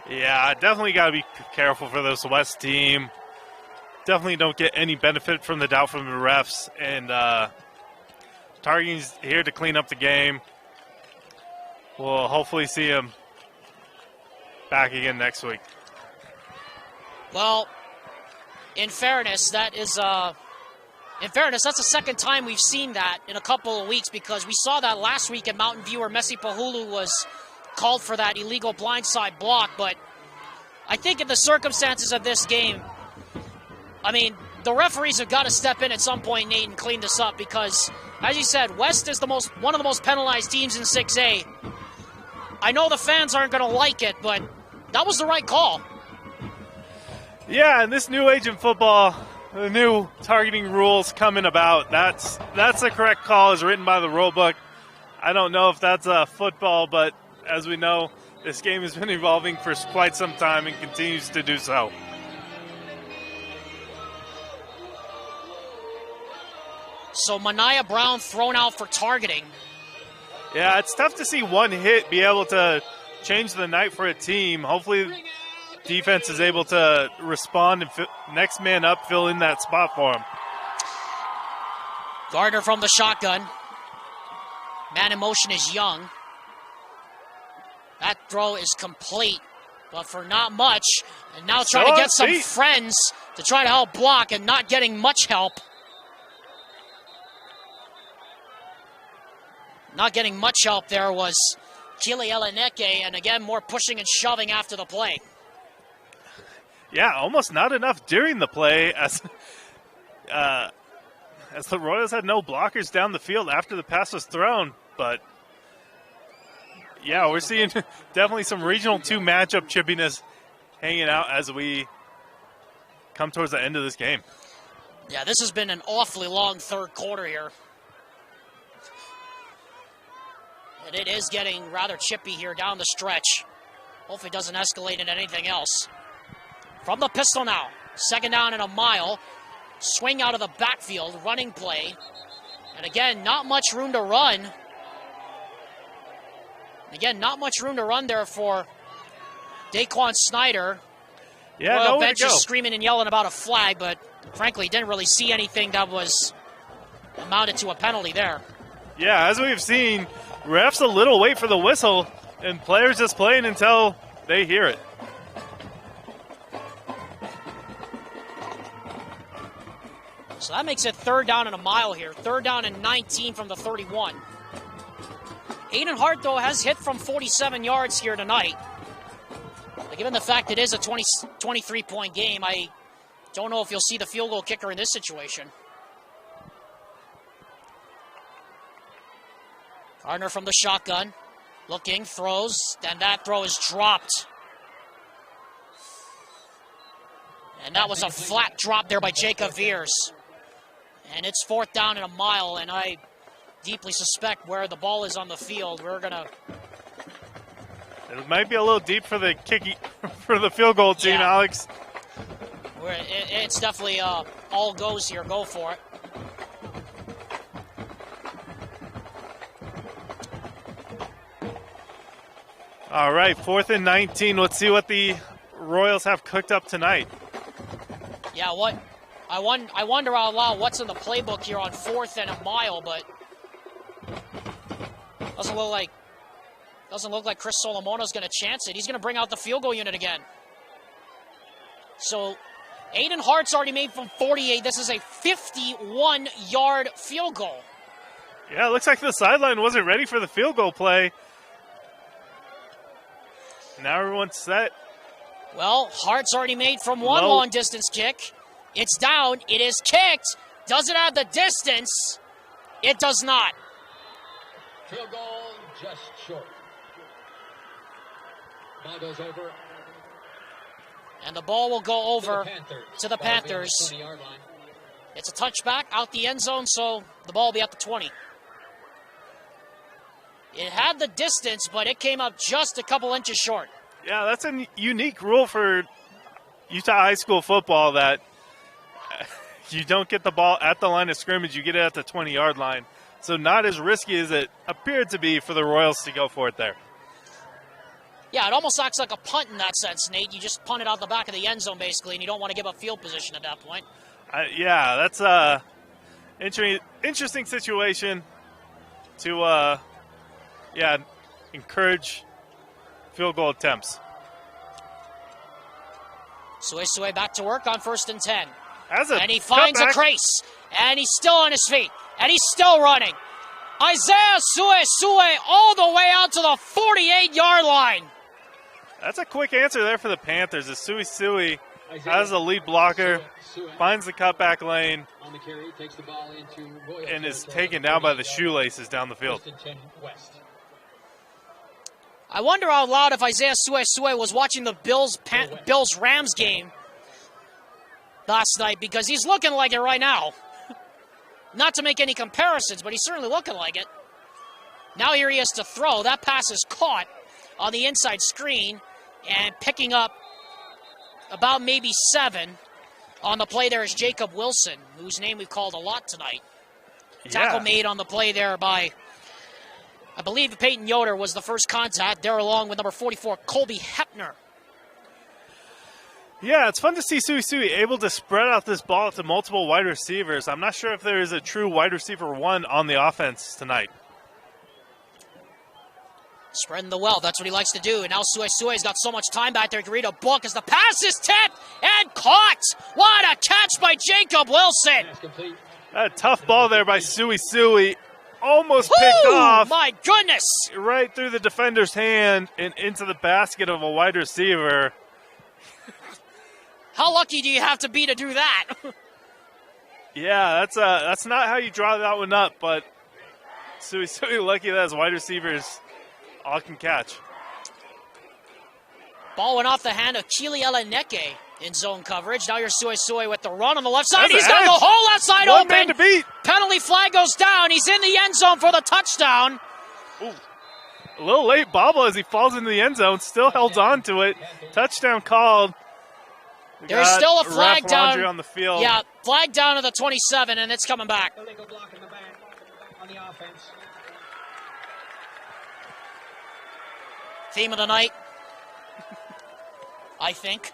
[SPEAKER 3] Yeah, definitely got to be careful for this West team. Definitely don't get any benefit from the doubt from the refs. And Targeting's here to clean up the game. We'll hopefully see him back again next week.
[SPEAKER 2] Well, in fairness, that's the second time we've seen that in a couple of weeks, because we saw that last week at Mountain View where Messi Pahulu was called for that illegal blindside block. But I think in the circumstances of this game, I mean, the referees have got to step in at some point, Nate, and clean this up, because, as you said, West is one of the most penalized teams in 6A. I know the fans aren't going to like it, but that was the right call.
[SPEAKER 3] Yeah, and this new age in football, the new targeting rules coming about, that's the correct call as written by the rule book. I don't know if that's football, but as we know, this game has been evolving for quite some time and continues to do so.
[SPEAKER 2] So Mania Brown thrown out for targeting.
[SPEAKER 3] Yeah, it's tough to see one hit be able to change the night for a team. Hopefully defense is able to respond and next man up fill in that spot for him.
[SPEAKER 2] Gardner from the shotgun. Man in motion is Young. That throw is complete, but for not much. And now trying to get some friends to try to help block, and not getting much help. Not getting much help there was Kili Eleneke, and again, more pushing and shoving after the play.
[SPEAKER 3] Yeah, almost not enough during the play as the Royals had no blockers down the field after the pass was thrown. But, yeah, we're seeing definitely some Regional 2 matchup chippiness hanging out as we come towards the end of this game.
[SPEAKER 2] Yeah, this has been an awfully long third quarter here. And it is getting rather chippy here down the stretch. Hopefully it doesn't escalate into anything else. From the pistol now. Second down and a mile. Swing out of the backfield. Running play. And again, not much room to run. Again, not much room to run there for Daquan Snyder.
[SPEAKER 3] Yeah,
[SPEAKER 2] Royal
[SPEAKER 3] nowhere
[SPEAKER 2] bench
[SPEAKER 3] to go.
[SPEAKER 2] is screaming and yelling about a flag, but frankly, didn't really see anything that was amounted to a penalty there.
[SPEAKER 3] Yeah, as we've seen, refs a little wait for the whistle, and players just playing until they hear it.
[SPEAKER 2] So that makes it 3rd down and a mile here. 3rd down and 19 from the 31. Aiden Hart, though, has hit from 47 yards here tonight. But given the fact it is a 23-point game, I don't know if you'll see the field goal kicker in this situation. Gardner from the shotgun. Looking, throws, and that throw is dropped. And that was a flat drop there by Jacob Veers. And it's 4th down and a mile, and I deeply suspect where the ball is on the field, we're going to...
[SPEAKER 3] It might be a little deep for the for the field goal team, yeah. Alex.
[SPEAKER 2] It's definitely all goes here. Go for it.
[SPEAKER 3] All right, 4th and 19. Let's see what the Royals have cooked up tonight.
[SPEAKER 2] Yeah, what? I wonder out loud what's in the playbook here on 4th and a mile, but doesn't look like Chris Solomono's going to chance it. He's going to bring out the field goal unit again. So Aiden Hart's already made from 48. This is a 51-yard field goal.
[SPEAKER 3] Yeah, it looks like the sideline wasn't ready for the field goal play. Now everyone's set.
[SPEAKER 2] Well, Hart's already made from one long-distance kick. It's down. It is kicked. Does it have the distance? It does not.
[SPEAKER 1] Field goal just short. Ball goes over.
[SPEAKER 2] And the ball will go over to the Panthers.
[SPEAKER 1] 20-yard line.
[SPEAKER 2] It's a touchback out the end zone, so the ball will be at the 20. It had the distance, but it came up just a couple inches short.
[SPEAKER 3] Yeah, that's a unique rule for Utah high school football that you don't get the ball at the line of scrimmage, you get it at the 20-yard line. So not as risky as it appeared to be for the Royals to go for it there.
[SPEAKER 2] Yeah, it almost acts like a punt in that sense, Nate. You just punt it out the back of the end zone, basically, and you don't want to give up field position at that point.
[SPEAKER 3] Yeah, that's a interesting situation to, encourage field goal attempts.
[SPEAKER 2] Sue back to work on 1st and 10.
[SPEAKER 3] And
[SPEAKER 2] he finds a crease, and he's still on his feet, and he's still running. Isaiah Sue all the way out to the 48-yard line.
[SPEAKER 3] That's a quick answer there for the Panthers. As Sue has the lead blocker, finds the cutback lane,
[SPEAKER 1] on the carry, takes the ball into
[SPEAKER 3] and is taken down by the shoelaces down the field.
[SPEAKER 2] I wonder out loud if Isaiah Sue was watching the Bills-Rams game last night, because he's looking like it right now. Not to make any comparisons, but he's certainly looking like it. Now here he has to throw. That pass is caught on the inside screen, and picking up about maybe 7 on the play there is Jacob Wilson, whose name we've called a lot tonight. Yeah. Tackle made on the play there by, I believe Peyton Yoder was the first contact. There along with number 44, Colby Hepner.
[SPEAKER 3] Yeah, it's fun to see Sue able to spread out this ball to multiple wide receivers. I'm not sure if there is a true wide receiver 1 on the offense tonight.
[SPEAKER 2] Spreading the wealth, that's what he likes to do. And now Sue's got so much time back there, he can read a book as the pass is tipped and caught. What a catch by Jacob Wilson.
[SPEAKER 3] A tough ball there by Sue. Almost picked off.
[SPEAKER 2] My goodness.
[SPEAKER 3] Right through the defender's hand and into the basket of a wide receiver.
[SPEAKER 2] How lucky do you have to be to do that?
[SPEAKER 3] Yeah, that's not how you draw that one up, but Sue lucky that his wide receivers all can catch.
[SPEAKER 2] Ball went off the hand of Chile Eleneke in zone coverage. Now you're Sue with the run on the left side. He's got the whole left side open.
[SPEAKER 3] Man to beat.
[SPEAKER 2] Penalty flag goes down. He's in the end zone for the touchdown.
[SPEAKER 3] Ooh. A little late bobble as he falls into the end zone. Still held on to it. Touchdown called.
[SPEAKER 2] There's still a flag down
[SPEAKER 3] on the field.
[SPEAKER 2] Yeah, flag down to the 27, and it's coming back.
[SPEAKER 1] Illegal block in the back on the offense.
[SPEAKER 2] Theme of the night, I think.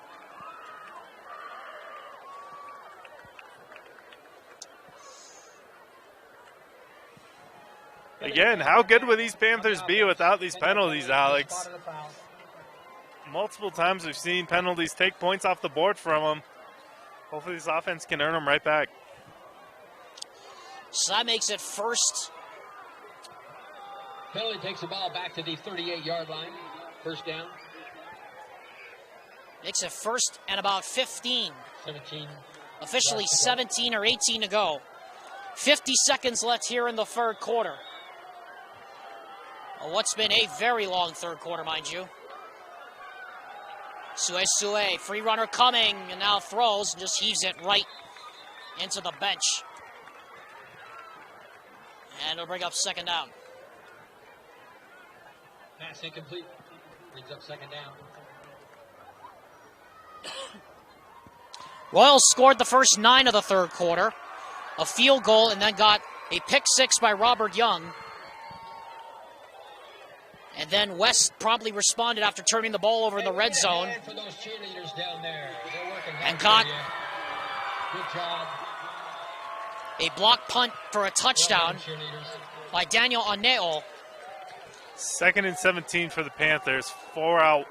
[SPEAKER 3] Again, how good would these Panthers be without these penalties, Alex? Multiple times we've seen penalties take points off the board from them. Hopefully this offense can earn them right back.
[SPEAKER 2] So that makes it first.
[SPEAKER 1] Penalty takes the ball back to the 38-yard line. First down.
[SPEAKER 2] Makes it first and about 15.
[SPEAKER 1] 17.
[SPEAKER 2] Officially 17 or 18 to go. 50 seconds left here in the third quarter. What's been a very long third quarter, mind you. Sue, free runner coming, and now throws and just heaves it right into the bench. And it'll bring up second down.
[SPEAKER 1] Pass incomplete. Brings up second down.
[SPEAKER 2] Royals scored the first 9 of the third quarter. A field goal, and then got a pick 6 by Robert Young. And then West promptly responded after turning the ball over in the red zone.
[SPEAKER 1] For those cheerleaders down there.
[SPEAKER 2] And got
[SPEAKER 1] good job.
[SPEAKER 2] A block punt for a touchdown by Daniel Aneo.
[SPEAKER 3] 2nd and 17 for the Panthers. 4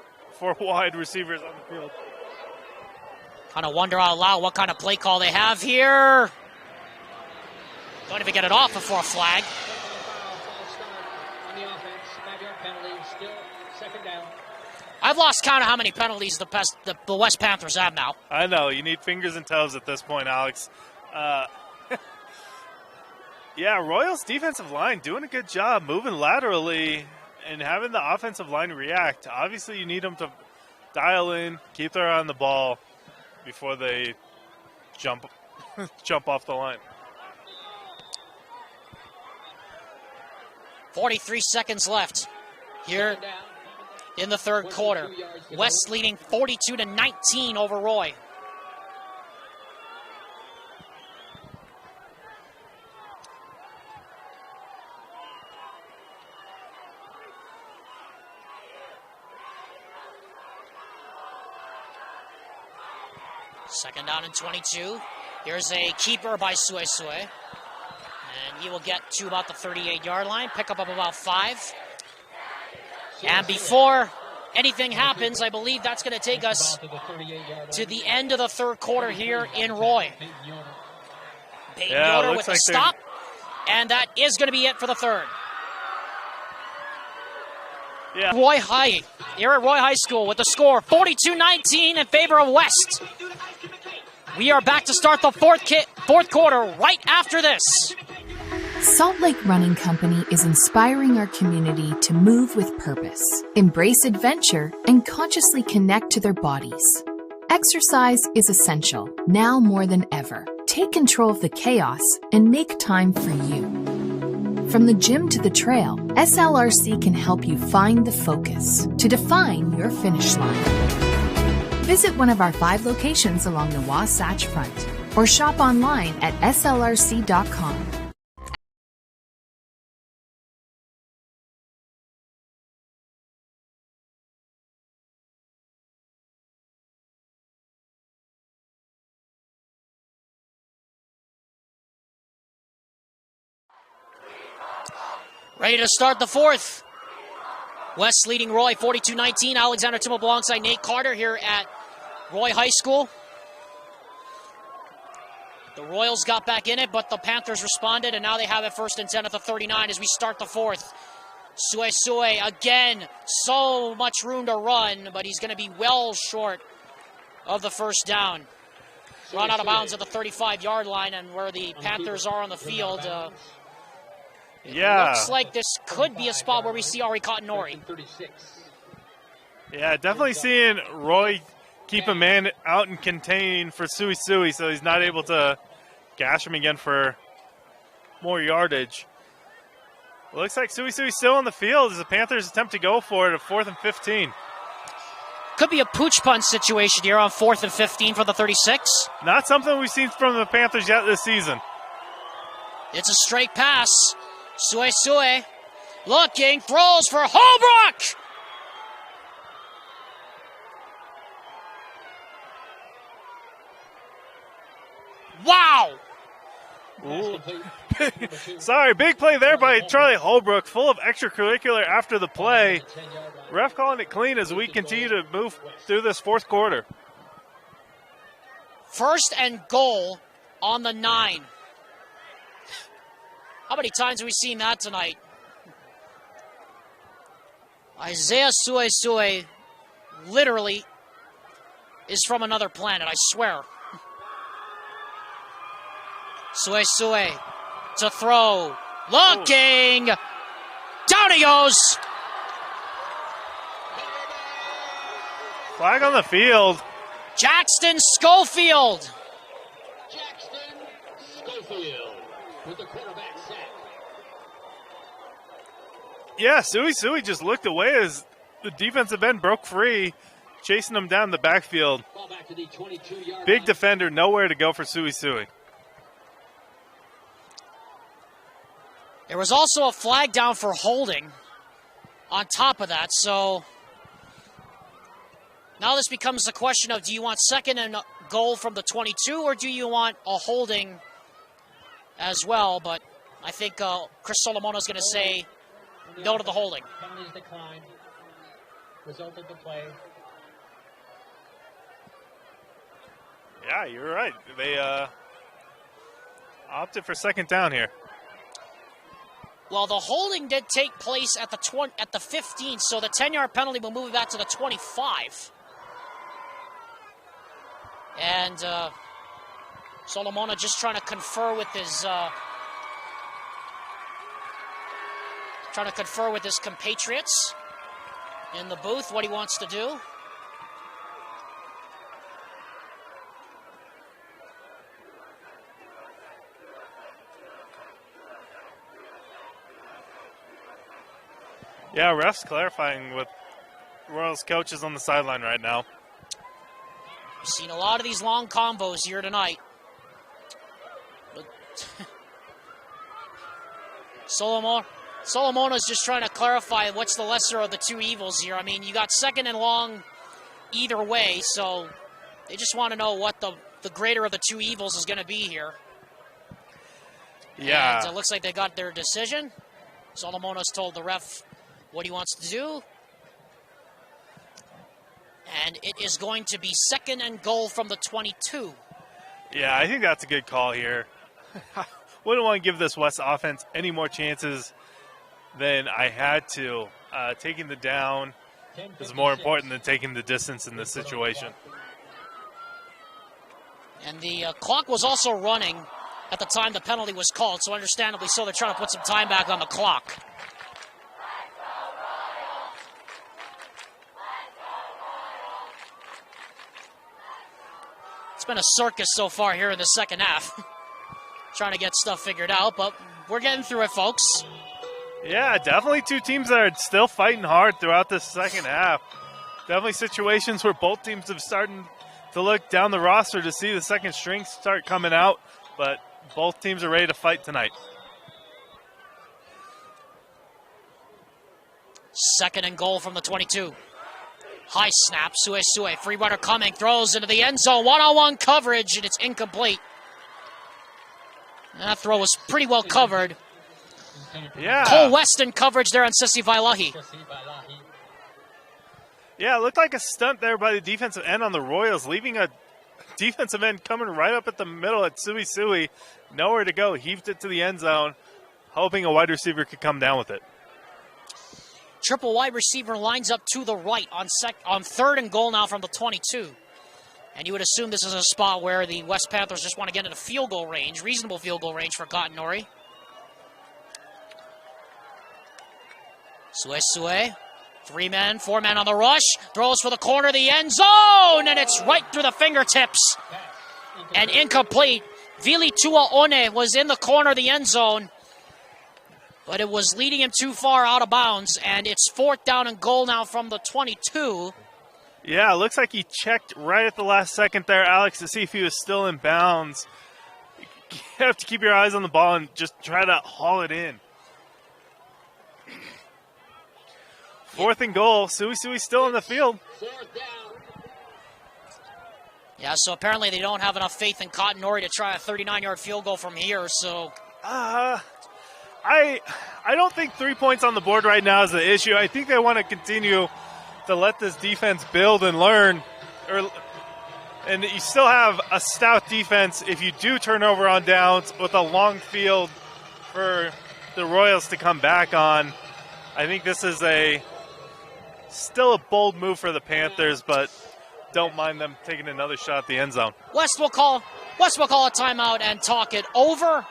[SPEAKER 3] wide receivers on the field.
[SPEAKER 2] Kind of wonder out loud what kind of play call they have here. Don't even get it off before a flag. I've lost count of how many penalties the West Panthers have now.
[SPEAKER 3] I know. You need fingers and toes at this point, Alex. Yeah, Royals defensive line doing a good job moving laterally and having the offensive line react. Obviously, you need them to dial in, keep their eye on the ball before they jump off the line.
[SPEAKER 2] 43 seconds left here in the third quarter. West leading 42-19 over Roy. Second down and 22. Here's a keeper by Sue. And he will get to about the 38-yard line, pick up about 5. And before anything happens, I believe that's going to take us to the end of the third quarter here in Roy. Peyton Yoder with a stop, and that is going to be it for the third.
[SPEAKER 3] Yeah.
[SPEAKER 2] Roy High, here at Roy High School with the score 42-19 in favor of West. We are back to start the fourth quarter right after this.
[SPEAKER 5] Salt Lake Running Company is inspiring our community to move with purpose, embrace adventure, and consciously connect to their bodies. Exercise is essential, now more than ever. Take control of the chaos and make time for you. From the gym to the trail, SLRC can help you find the focus to define your finish line. Visit one of our 5 locations along the Wasatch Front or shop online at slrc.com.
[SPEAKER 2] Ready to start the fourth. West leading Roy 42-19. Alexander Timmel alongside Nate Carter here at Roy High School. The Royals got back in it, but the Panthers responded, and now they have it 1st and 10 at the 39 as we start the fourth. Sue again, so much room to run, but he's going to be well short of the first down. Run out of bounds at the 35-yard line, and where the Panthers are on the field,
[SPEAKER 3] yeah.
[SPEAKER 2] Looks like this could be a spot where we see Ari Cottonori.
[SPEAKER 3] Yeah, definitely seeing Roy keep a man out and contain for Sui, so he's not able to gash him again for more yardage. Looks like Sui still on the field as the Panthers attempt to go for it at 4th and 15.
[SPEAKER 2] Could be a pooch punt situation here on 4th and 15 for the 36.
[SPEAKER 3] Not something we've seen from the Panthers yet this season.
[SPEAKER 2] It's a straight pass. Sue looking, throws for Holbrook. Wow.
[SPEAKER 3] Sorry, big play there by Charlie Holbrook, full of extracurricular after the play. Ref calling it clean as we continue to move through this fourth quarter.
[SPEAKER 2] 1st and goal on the 9. How many times have we seen that tonight? Isaiah Suesue literally is from another planet, I swear. Suesue to throw. Looking. Down he goes.
[SPEAKER 3] Flag on the field.
[SPEAKER 2] Jackson Schofield.
[SPEAKER 1] Jackson Schofield with the quarterback sack.
[SPEAKER 3] Yeah, Suey just looked away as the defensive end broke free, chasing him down the backfield.
[SPEAKER 1] Ball back to the 22-yard
[SPEAKER 3] Big
[SPEAKER 1] line.
[SPEAKER 3] defender, nowhere to go for Suey.
[SPEAKER 2] There was also a flag down for holding on top of that, so now this becomes the question of, do you want 2nd and goal from the 22, or do you want a holding as well? But I think Chris Solomono is going to say no to the holding.
[SPEAKER 1] Penalties decline. Result of the play.
[SPEAKER 3] Yeah, you're right. They opted for 2nd down here.
[SPEAKER 2] Well, the holding did take place at the 15, so the 10-yard penalty will move it back to the 25. And Solomona just trying to confer with his compatriots in the booth what he wants to do.
[SPEAKER 3] Yeah, refs clarifying with Royals coaches on the sideline right now.
[SPEAKER 2] We've seen a lot of these long combos here tonight. But Solomona's just trying to clarify what's the lesser of the two evils here. I mean, you got 2nd and long either way, so they just want to know what the greater of the two evils is going to be here.
[SPEAKER 3] Yeah.
[SPEAKER 2] And it looks like they got their decision. Solomona's told the ref what he wants to do. And it is going to be 2nd and goal from the 22.
[SPEAKER 3] Yeah, I think that's a good call here. Wouldn't want to give this West offense any more chances than I had to. Taking the down is more important than taking the distance in this situation.
[SPEAKER 2] And the clock was also running at the time the penalty was called, so understandably so, they're trying to put some time back on the clock. It's been a circus so far here in the second half. Trying to get stuff figured out, but we're getting through it, folks.
[SPEAKER 3] Yeah, definitely two teams that are still fighting hard throughout this second half. Definitely situations where both teams have started to look down the roster to see the second string start coming out, but both teams are ready to fight tonight.
[SPEAKER 2] 2nd and goal from the 22. High snap, Suesue, free runner coming, throws into the end zone, one-on-one coverage, and it's incomplete. That throw was pretty well covered.
[SPEAKER 3] Yeah.
[SPEAKER 2] Cole Weston coverage there on Sissi Vailahi.
[SPEAKER 3] Yeah, it looked like a stunt there by the defensive end on the Royals, leaving a defensive end coming right up at the middle at Suey. Nowhere to go, heaved it to the end zone, hoping a wide receiver could come down with it.
[SPEAKER 2] Triple wide receiver lines up to the right on 3rd and goal now from the 22. And you would assume this is a spot where the West Panthers just want to get into field goal range, reasonable field goal range for Cottonori. Suesue, 3 men, 4 men on the rush, throws for the corner of the end zone, and it's right through the fingertips. And incomplete. Vili Tuaone was in the corner of the end zone, but it was leading him too far out of bounds, and it's 4th down and goal now from the 22.
[SPEAKER 3] Yeah, it looks like he checked right at the last second there, Alex, to see if he was still in bounds. You have to keep your eyes on the ball and just try to haul it in. 4th and goal. Suey's still in the field.
[SPEAKER 2] Yeah, so apparently they don't have enough faith in Cottonori to try a 39-yard field goal from here, so
[SPEAKER 3] I don't think 3 points on the board right now is the issue. I think they want to continue to let this defense build and learn. And you still have a stout defense if you do turn over on downs with a long field for the Royals to come back on. I think this is still a bold move for the Panthers, but don't mind them taking another shot at the end zone.
[SPEAKER 2] West will call a timeout and talk it over.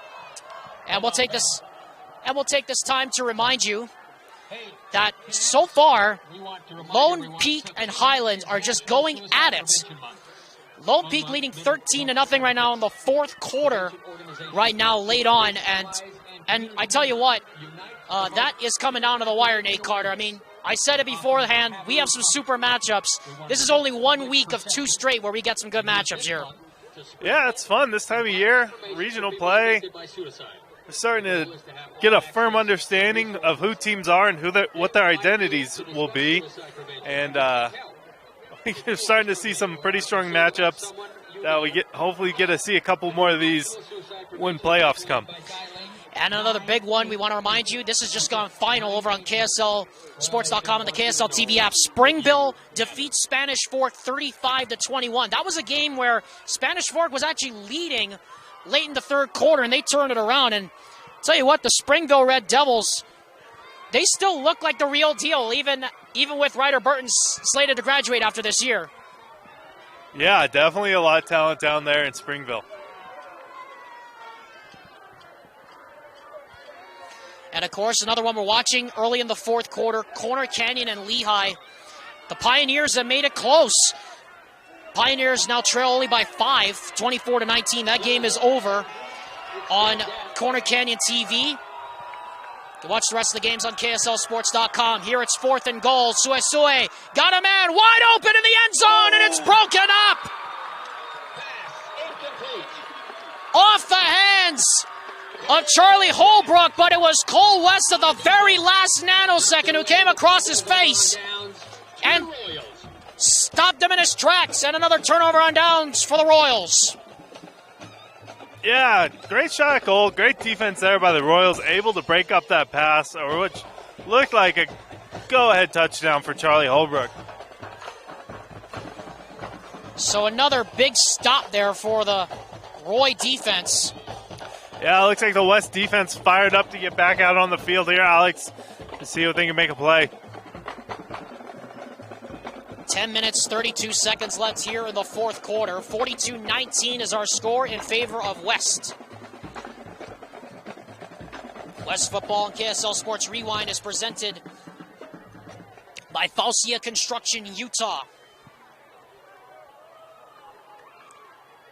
[SPEAKER 2] And we'll take this time to remind you that so far, Lone Peak and Highlands are just going at it. Lone Peak leading 13-0 right now in the fourth quarter, right now late on. And I tell you what, that is coming down to the wire, Nate Carter. I mean, I said it beforehand, we have some super matchups. This is only 1 week of 2 straight where we get some good matchups here.
[SPEAKER 3] Yeah, it's fun this time of year, regional play. We're starting to get a firm understanding of who teams are and what their identities will be. And we're starting to see some pretty strong matchups that we hopefully get to see a couple more of these when playoffs come.
[SPEAKER 2] And another big one, we want to remind you, this has just gone final over on KSLSports.com and the KSL TV app. Springville defeats Spanish Fork 35-21. That was a game where Spanish Fork was actually leading late in the third quarter, and they turned it around. And I'll tell you what, the Springville Red Devils, they still look like the real deal, even with Ryder Burton slated to graduate after this year.
[SPEAKER 3] Yeah, definitely a lot of talent down there in Springville.
[SPEAKER 2] And, of course, another one we're watching early in the fourth quarter, Corner Canyon and Lehigh. The Pioneers have made it close. Pioneers now trail only by 5, 24-19. That game is over on Corner Canyon TV. You can watch the rest of the games on KSLSports.com. Here it's 4th and goal. Suesue got a man wide open in the end zone, and it's broken up. Off the hands of Charlie Holbrook, but it was Cole West at the very last nanosecond who came across his face and stopped him in his tracks, and another turnover on downs for the Royals.
[SPEAKER 3] Yeah, great shot at goal. Great defense there by the Royals, able to break up that pass, which looked like a go-ahead touchdown for Charlie Holbrook.
[SPEAKER 2] So another big stop there for the Roy defense.
[SPEAKER 3] Yeah, it looks like the West defense fired up to get back out on the field here, Alex, to see if they can make a play.
[SPEAKER 2] 10 minutes, 32 seconds left here in the fourth quarter. 42-19 is our score in favor of West. West football and KSL Sports Rewind is presented by Faucia Construction, Utah.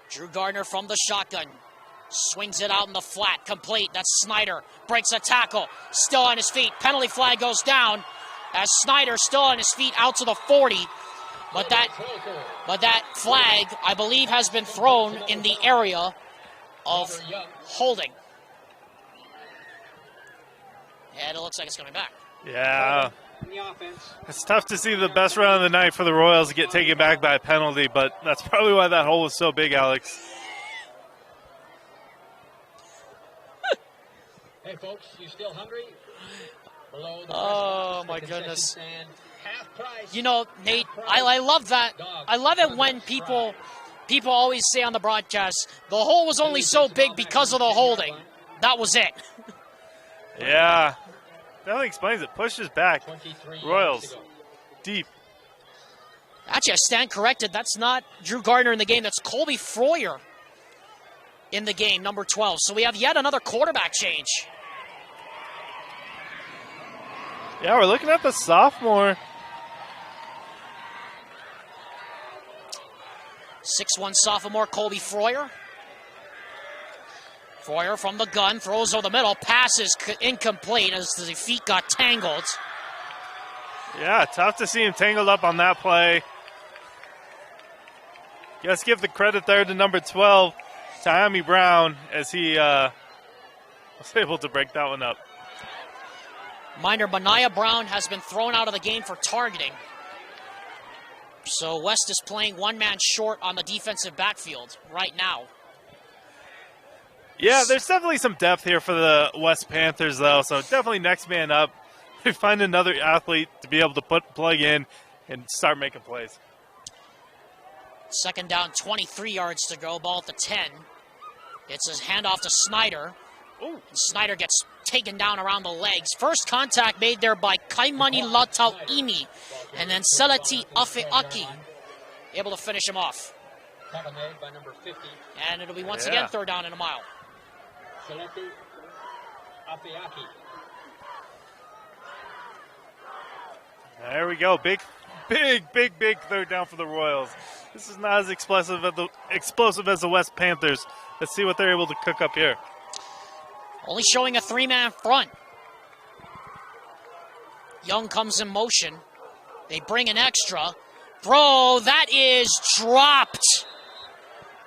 [SPEAKER 2] Drew Gardner from the shotgun. Swings it out in the flat, complete. That's Snyder. Breaks a tackle. Still on his feet. Penalty flag goes down as Snyder still on his feet out to the 40. But that flag, I believe, has been thrown in the area of holding. And it looks like it's coming back.
[SPEAKER 3] Yeah. It's tough to see the best run of the night for the Royals get taken back by a penalty, but that's probably why that hole was so big, Alex.
[SPEAKER 1] Hey, folks, you still hungry?
[SPEAKER 2] Oh, my goodness. You know, Nate, I love that. I love it when people always say on the broadcast, the hole was only so big because of the holding. That was it.
[SPEAKER 3] Yeah. Definitely explains it. Pushes back. Royals. Deep.
[SPEAKER 2] Actually, I stand corrected. That's not Drew Gardner in the game. That's Colby Froyer in the game, number 12. So we have yet another quarterback change.
[SPEAKER 3] Yeah, we're looking at the sophomore.
[SPEAKER 2] 6'1" sophomore Colby Froyer. Froyer from the gun, throws over the middle, passes incomplete as the feet got tangled.
[SPEAKER 3] Yeah, tough to see him tangled up on that play. Let's give the credit there to number 12, Tahami Brown, as he was able to break that one up.
[SPEAKER 2] Minor Benaiah Brown has been thrown out of the game for targeting. So West is playing one man short on the defensive backfield right now.
[SPEAKER 3] Yeah, there's definitely some depth here for the West Panthers, though, so definitely next man up. We find another athlete to be able to plug in and start making plays.
[SPEAKER 2] Second down, 23 yards to go, ball at the 10. It's a handoff to Snyder. And Snyder gets taken down around the legs. First contact made there by Kaimani Latauini, and then Selati Afeaki able to finish him off. And it'll be once again third down and a mile.
[SPEAKER 3] There we go. Big third down for the Royals. This is not as explosive as the West Panthers. Let's see what they're able to cook up here.
[SPEAKER 2] Only showing a three-man front. Young comes in motion. They bring an extra. Throw, that is dropped.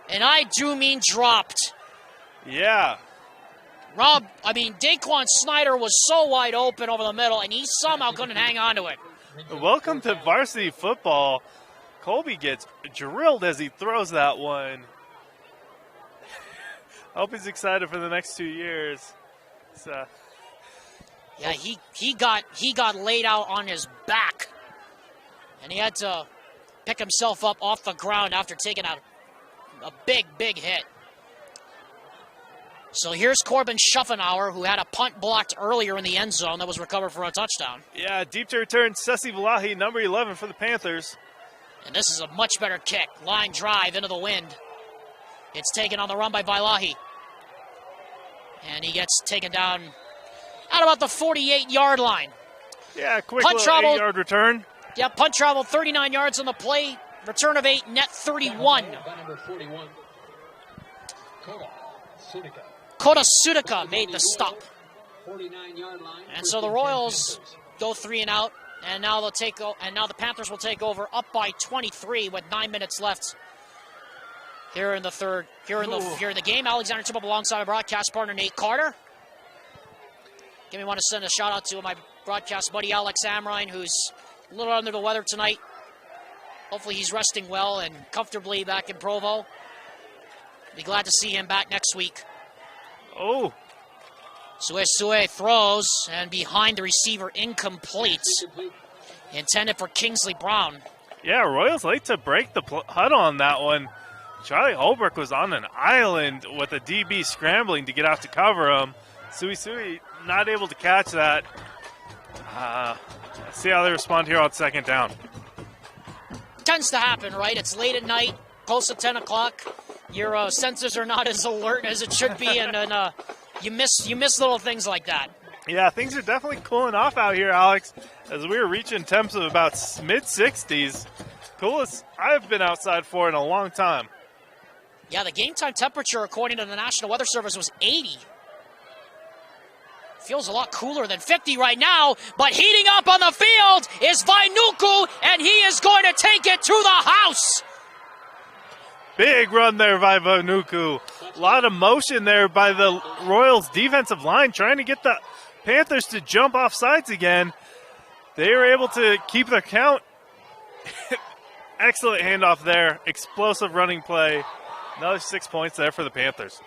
[SPEAKER 2] And I do mean dropped.
[SPEAKER 3] Yeah.
[SPEAKER 2] Daquan Snyder was so wide open over the middle, and he somehow couldn't hang on to it.
[SPEAKER 3] Welcome to varsity football. Colby gets drilled as he throws that one. I hope he's excited for the next 2 years.
[SPEAKER 2] Yeah, he got laid out on his back, and he had to pick himself up off the ground after taking a big hit. So here's Corbin Schuffenauer, who had a punt blocked earlier in the end zone that was recovered for a touchdown.
[SPEAKER 3] Yeah, deep to return, Sessi Valahi, number 11 for the Panthers.
[SPEAKER 2] And this is a much better kick. Line drive into the wind. It's taken on the run by Valahi. And he gets taken down at about the 48-yard line.
[SPEAKER 3] Yeah, quick little 8-yard return.
[SPEAKER 2] Yeah, punt travel 39 yards on the play. Return of 8, net 31. Kota Sudika made the stop. And so the Royals go 3 and out, and now the Panthers will take over up by 23 with 9 minutes left. Here in the game, Alexander Tip up alongside my broadcast partner Nate Carter. Want to send a shout out to my broadcast buddy Alex Amrine, who's a little under the weather tonight. Hopefully he's resting well and comfortably back in Provo. Be glad to see him back next week. Sue throws, and behind the receiver, incomplete. Intended for Kingsley Brown.
[SPEAKER 3] Yeah, Royals late to break the huddle on that one. Charlie Holbrook was on an island with a DB scrambling to get out to cover him. Sui not able to catch that. See how they respond here on second down.
[SPEAKER 2] Tends to happen, right? It's late at night, close to 10 o'clock. Your senses are not as alert as it should be, and then you miss little things like that.
[SPEAKER 3] Yeah, things are definitely cooling off out here, Alex, as we were reaching temps of about mid-60s. Coolest I've been outside for in a long time.
[SPEAKER 2] Yeah, the game time temperature, according to the National Weather Service, was 80. Feels a lot cooler than 50 right now, but heating up on the field is Vainuku, and he is going to take it to the house.
[SPEAKER 3] Big run there by Vainuku. A lot of motion there by the Royals defensive line trying to get the Panthers to jump off sides again. They were able to keep their count. Excellent handoff there. Explosive running play. Another 6 points there for the Panthers.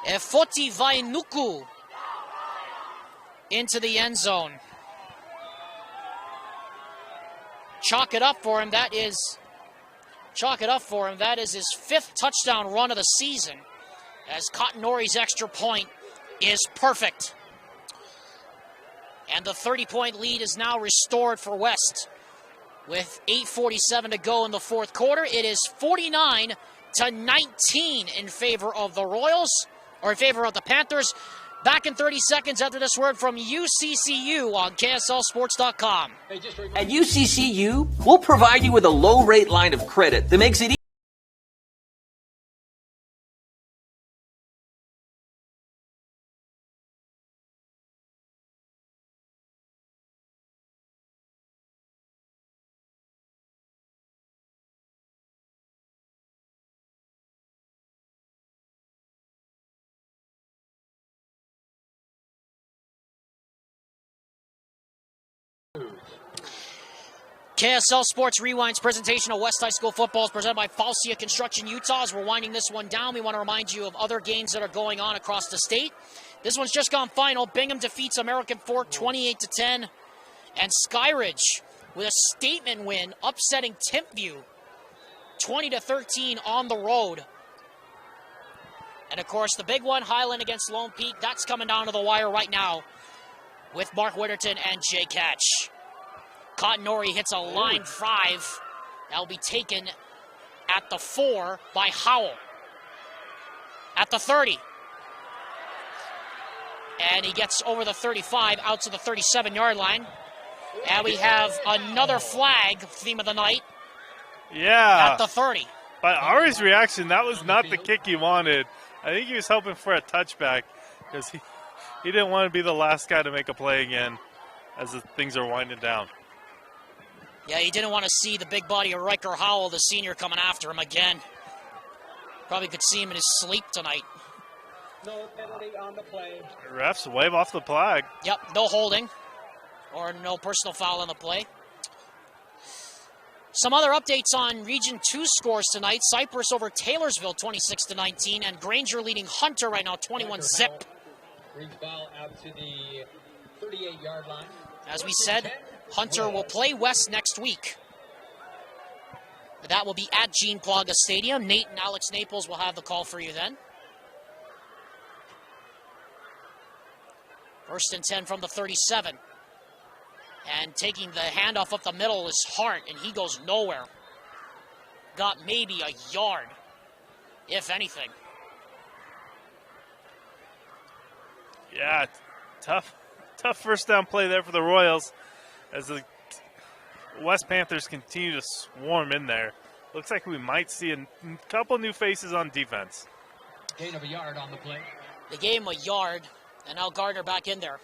[SPEAKER 2] Efoti Vainuku into the end zone. Chalk it up for him. That is his 5th touchdown run of the season, as Cottonori's extra point is perfect. And the 30-point lead is now restored for West. With 8:47 to go in the fourth quarter, it is 49-19 in favor of the Royals, or in favor of the Panthers. Back in 30 seconds after this word from UCCU on KSLSports.com.
[SPEAKER 4] At UCCU, we'll provide you with a low-rate line of credit that makes it easy.
[SPEAKER 2] KSL Sports Rewind's presentation of West High School football is presented by Falsia Construction Utah. As we're winding this one down, we want to remind you of other games that are going on across the state. This one's just gone final. Bingham defeats American Fork 28-10. And Skyridge with a statement win, upsetting Timpview 20-13 on the road. And of course, the big one, Highland against Lone Peak, that's coming down to the wire right now with Mark Witterton and Jay Catch. Cotton Ori hits a line 5. That'll be taken at the 4 by Howell. At the 30. And he gets over the 35 out to the 37-yard line. And we have another flag, theme of the night.
[SPEAKER 3] Yeah.
[SPEAKER 2] At the 30.
[SPEAKER 3] By Ari's reaction, that was not the kick he wanted. I think he was hoping for a touchback because he didn't want to be the last guy to make a play again as things are winding down.
[SPEAKER 2] Yeah, he didn't want to see the big body of Riker Howell, the senior, coming after him again. Probably could see him in his sleep tonight.
[SPEAKER 1] No penalty on the play.
[SPEAKER 3] Refs wave off the flag.
[SPEAKER 2] Yep, no holding or no personal foul on the play. Some other updates on Region 2 scores tonight. Cypress over Taylorsville 26-19, and Granger leading Hunter right now 21-zip.
[SPEAKER 1] Reach ball out to the 38-yard line.
[SPEAKER 2] As we said, Hunter will play West next week. That will be at Gene Plaga Stadium. Nate and Alex Naples will have the call for you then. 1st and 10 from the 37. And taking the handoff up the middle is Hart, and he goes nowhere. Got maybe a yard, if anything.
[SPEAKER 3] Yeah, tough first down play there for the Royals as the West Panthers continue to swarm in there. Looks like we might see a couple new faces on defense.
[SPEAKER 1] Gain of a yard on the play.
[SPEAKER 2] They gave him a yard, and now Gardner back in there.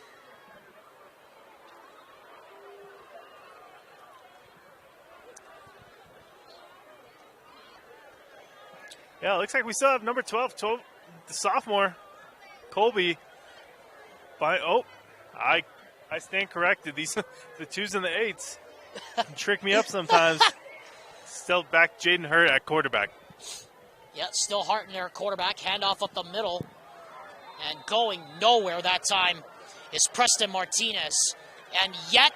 [SPEAKER 3] Yeah, it looks like we still have number 12, the sophomore, Colby. I stand corrected. These the 2s and the 8s trick me up sometimes. Still back Jaden Hurt at quarterback.
[SPEAKER 2] Yeah, still Hart in there at quarterback. Handoff up the middle. And going nowhere that time is Preston Martinez. And yet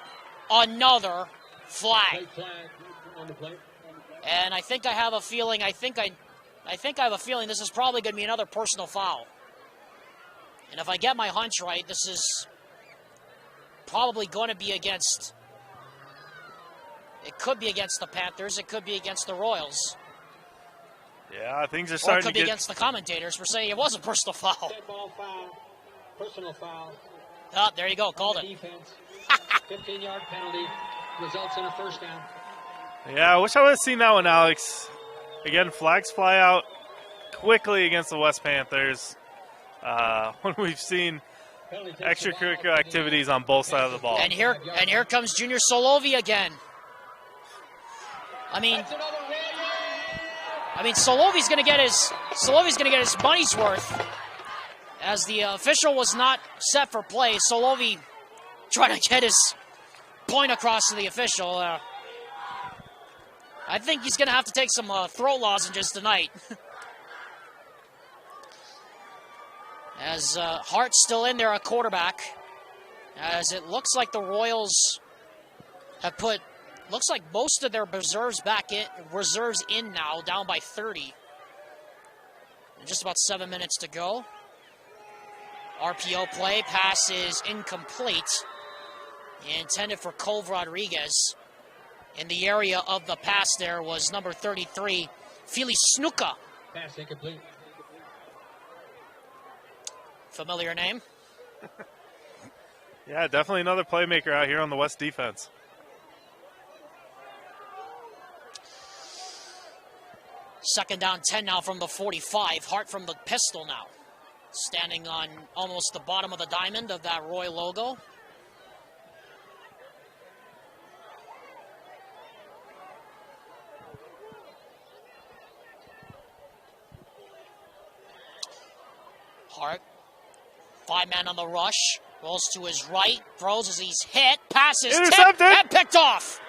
[SPEAKER 2] another flag. And I think I have a feeling, I think I have a feeling this is probably going to be another personal foul. And if I get my hunch right, this is probably going to be against, it could be against the Panthers, it could be against the Royals.
[SPEAKER 3] Yeah, things are starting to get...
[SPEAKER 2] Or it could be against the commentators for saying it was a personal foul.
[SPEAKER 1] Dead ball foul, personal foul.
[SPEAKER 2] Oh, there you go, called it.
[SPEAKER 1] Defense, 15-yard penalty, results in a first down.
[SPEAKER 3] Yeah, I wish I would have seen that one, Alex. Again, flags fly out quickly against the West Panthers when we've seen extracurricular activities on both sides of the ball.
[SPEAKER 2] And here comes Junior Solovi again. I mean, Solovi's going to get his money's worth, as the official was not set for play. Solovi trying to get his point across to the official. I think he's going to have to take some throat lozenges tonight. As Hart's still in there at quarterback. As it looks like the Royals have put, looks like most of their reserves in now, down by 30. And just about 7 minutes to go. RPO play, pass is incomplete. Intended for Cove Rodriguez. In the area of the pass there was number 33, Fili Snuka.
[SPEAKER 1] Pass incomplete.
[SPEAKER 2] Familiar name?
[SPEAKER 3] Yeah, definitely another playmaker out here on the West defense.
[SPEAKER 2] Second down 10 now from the 45. Hart from the pistol now. Standing on almost the bottom of the diamond of that Roy logo. Hart, 5-man on the rush, rolls to his right, throws as he's hit, passes, tipped, and picked off.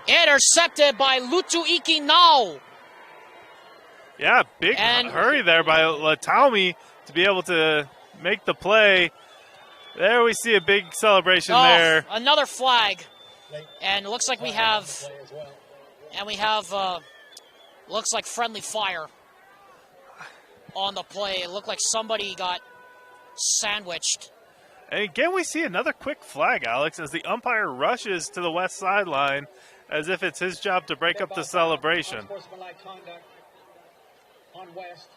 [SPEAKER 2] Intercepted by Lutuiki now.
[SPEAKER 3] Yeah, big hurry there by Lataumi to be able to make the play. There we see a big celebration there.
[SPEAKER 2] Another flag. And it looks like we have, looks like friendly fire on the play. It looked like somebody got sandwiched.
[SPEAKER 3] And again, we see another quick flag, Alex, as the umpire rushes to the west sideline as if it's his job to break up the celebration.
[SPEAKER 1] On West,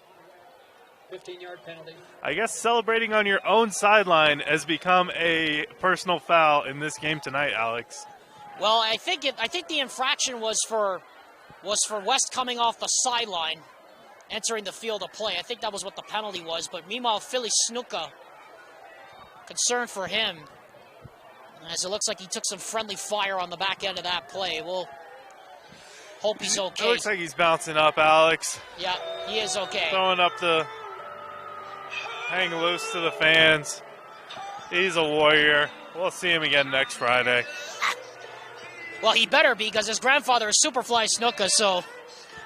[SPEAKER 1] 15-yard penalty.
[SPEAKER 3] I guess celebrating on your own sideline has become a personal foul in this game tonight, Alex.
[SPEAKER 2] Well, I think the infraction was for West coming off the sideline, entering the field of play. I think that was what the penalty was. But meanwhile, Philly Snuka, concern for him, as it looks like he took some friendly fire on the back end of that play. We'll hope he's okay.
[SPEAKER 3] It looks like he's bouncing up, Alex.
[SPEAKER 2] Yeah, he is okay.
[SPEAKER 3] Throwing up the hang loose to the fans. He's a warrior. We'll see him again next Friday.
[SPEAKER 2] Well, he better be, because his grandfather is Superfly Snuka, so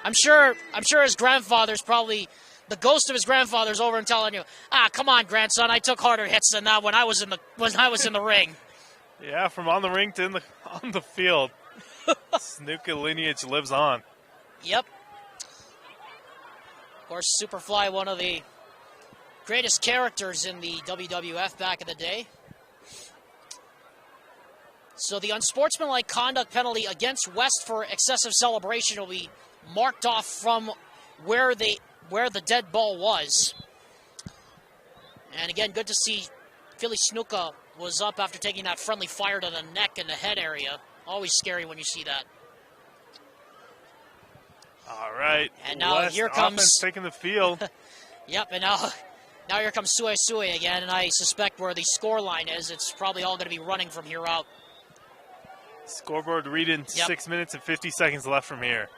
[SPEAKER 2] I'm sure his grandfather's probably, the ghost of his grandfather's over and telling you, come on, grandson, I took harder hits than that when I was in the ring.
[SPEAKER 3] Yeah, from on the ring to on the field. Snuka lineage lives on.
[SPEAKER 2] Yep. Of course, Superfly, one of the greatest characters in the WWF back in the day. So the unsportsmanlike conduct penalty against West for excessive celebration will be marked off from where the dead ball was. And again, good to see Philly Snuka was up after taking that friendly fire to the neck and the head area. Always scary when you see that.
[SPEAKER 3] All right.
[SPEAKER 2] And now
[SPEAKER 3] West
[SPEAKER 2] here comes
[SPEAKER 3] taking the field.
[SPEAKER 2] Yep, and now here comes Sue Sue again, and I suspect where the score line is, it's probably all going to be running from here out.
[SPEAKER 3] Scoreboard reading 6 minutes and 50 seconds left from here.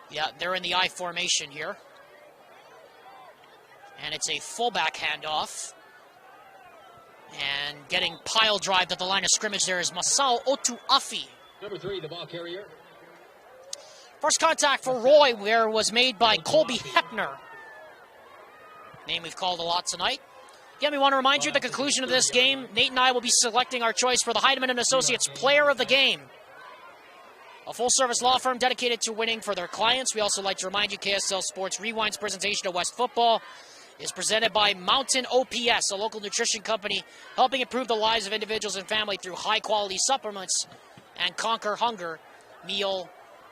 [SPEAKER 2] Yeah, they're in the I formation here. And it's a fullback handoff. And getting pile drived at the line of scrimmage there is Masao Otuafi.
[SPEAKER 1] Number 3, the ball carrier.
[SPEAKER 2] First contact for Roy there was made by Colby Heckner. Name we've called a lot tonight. Again, we want to remind you at the conclusion of this game, Nate and I will be selecting our choice for the Heidemann & Associates Player of the Game. A full-service law firm dedicated to winning for their clients. We also like to remind you KSL Sports Rewind's presentation of West Football is presented by Mountain OPS, a local nutrition company helping improve the lives of individuals and family through high-quality supplements and Conquer Hunger meal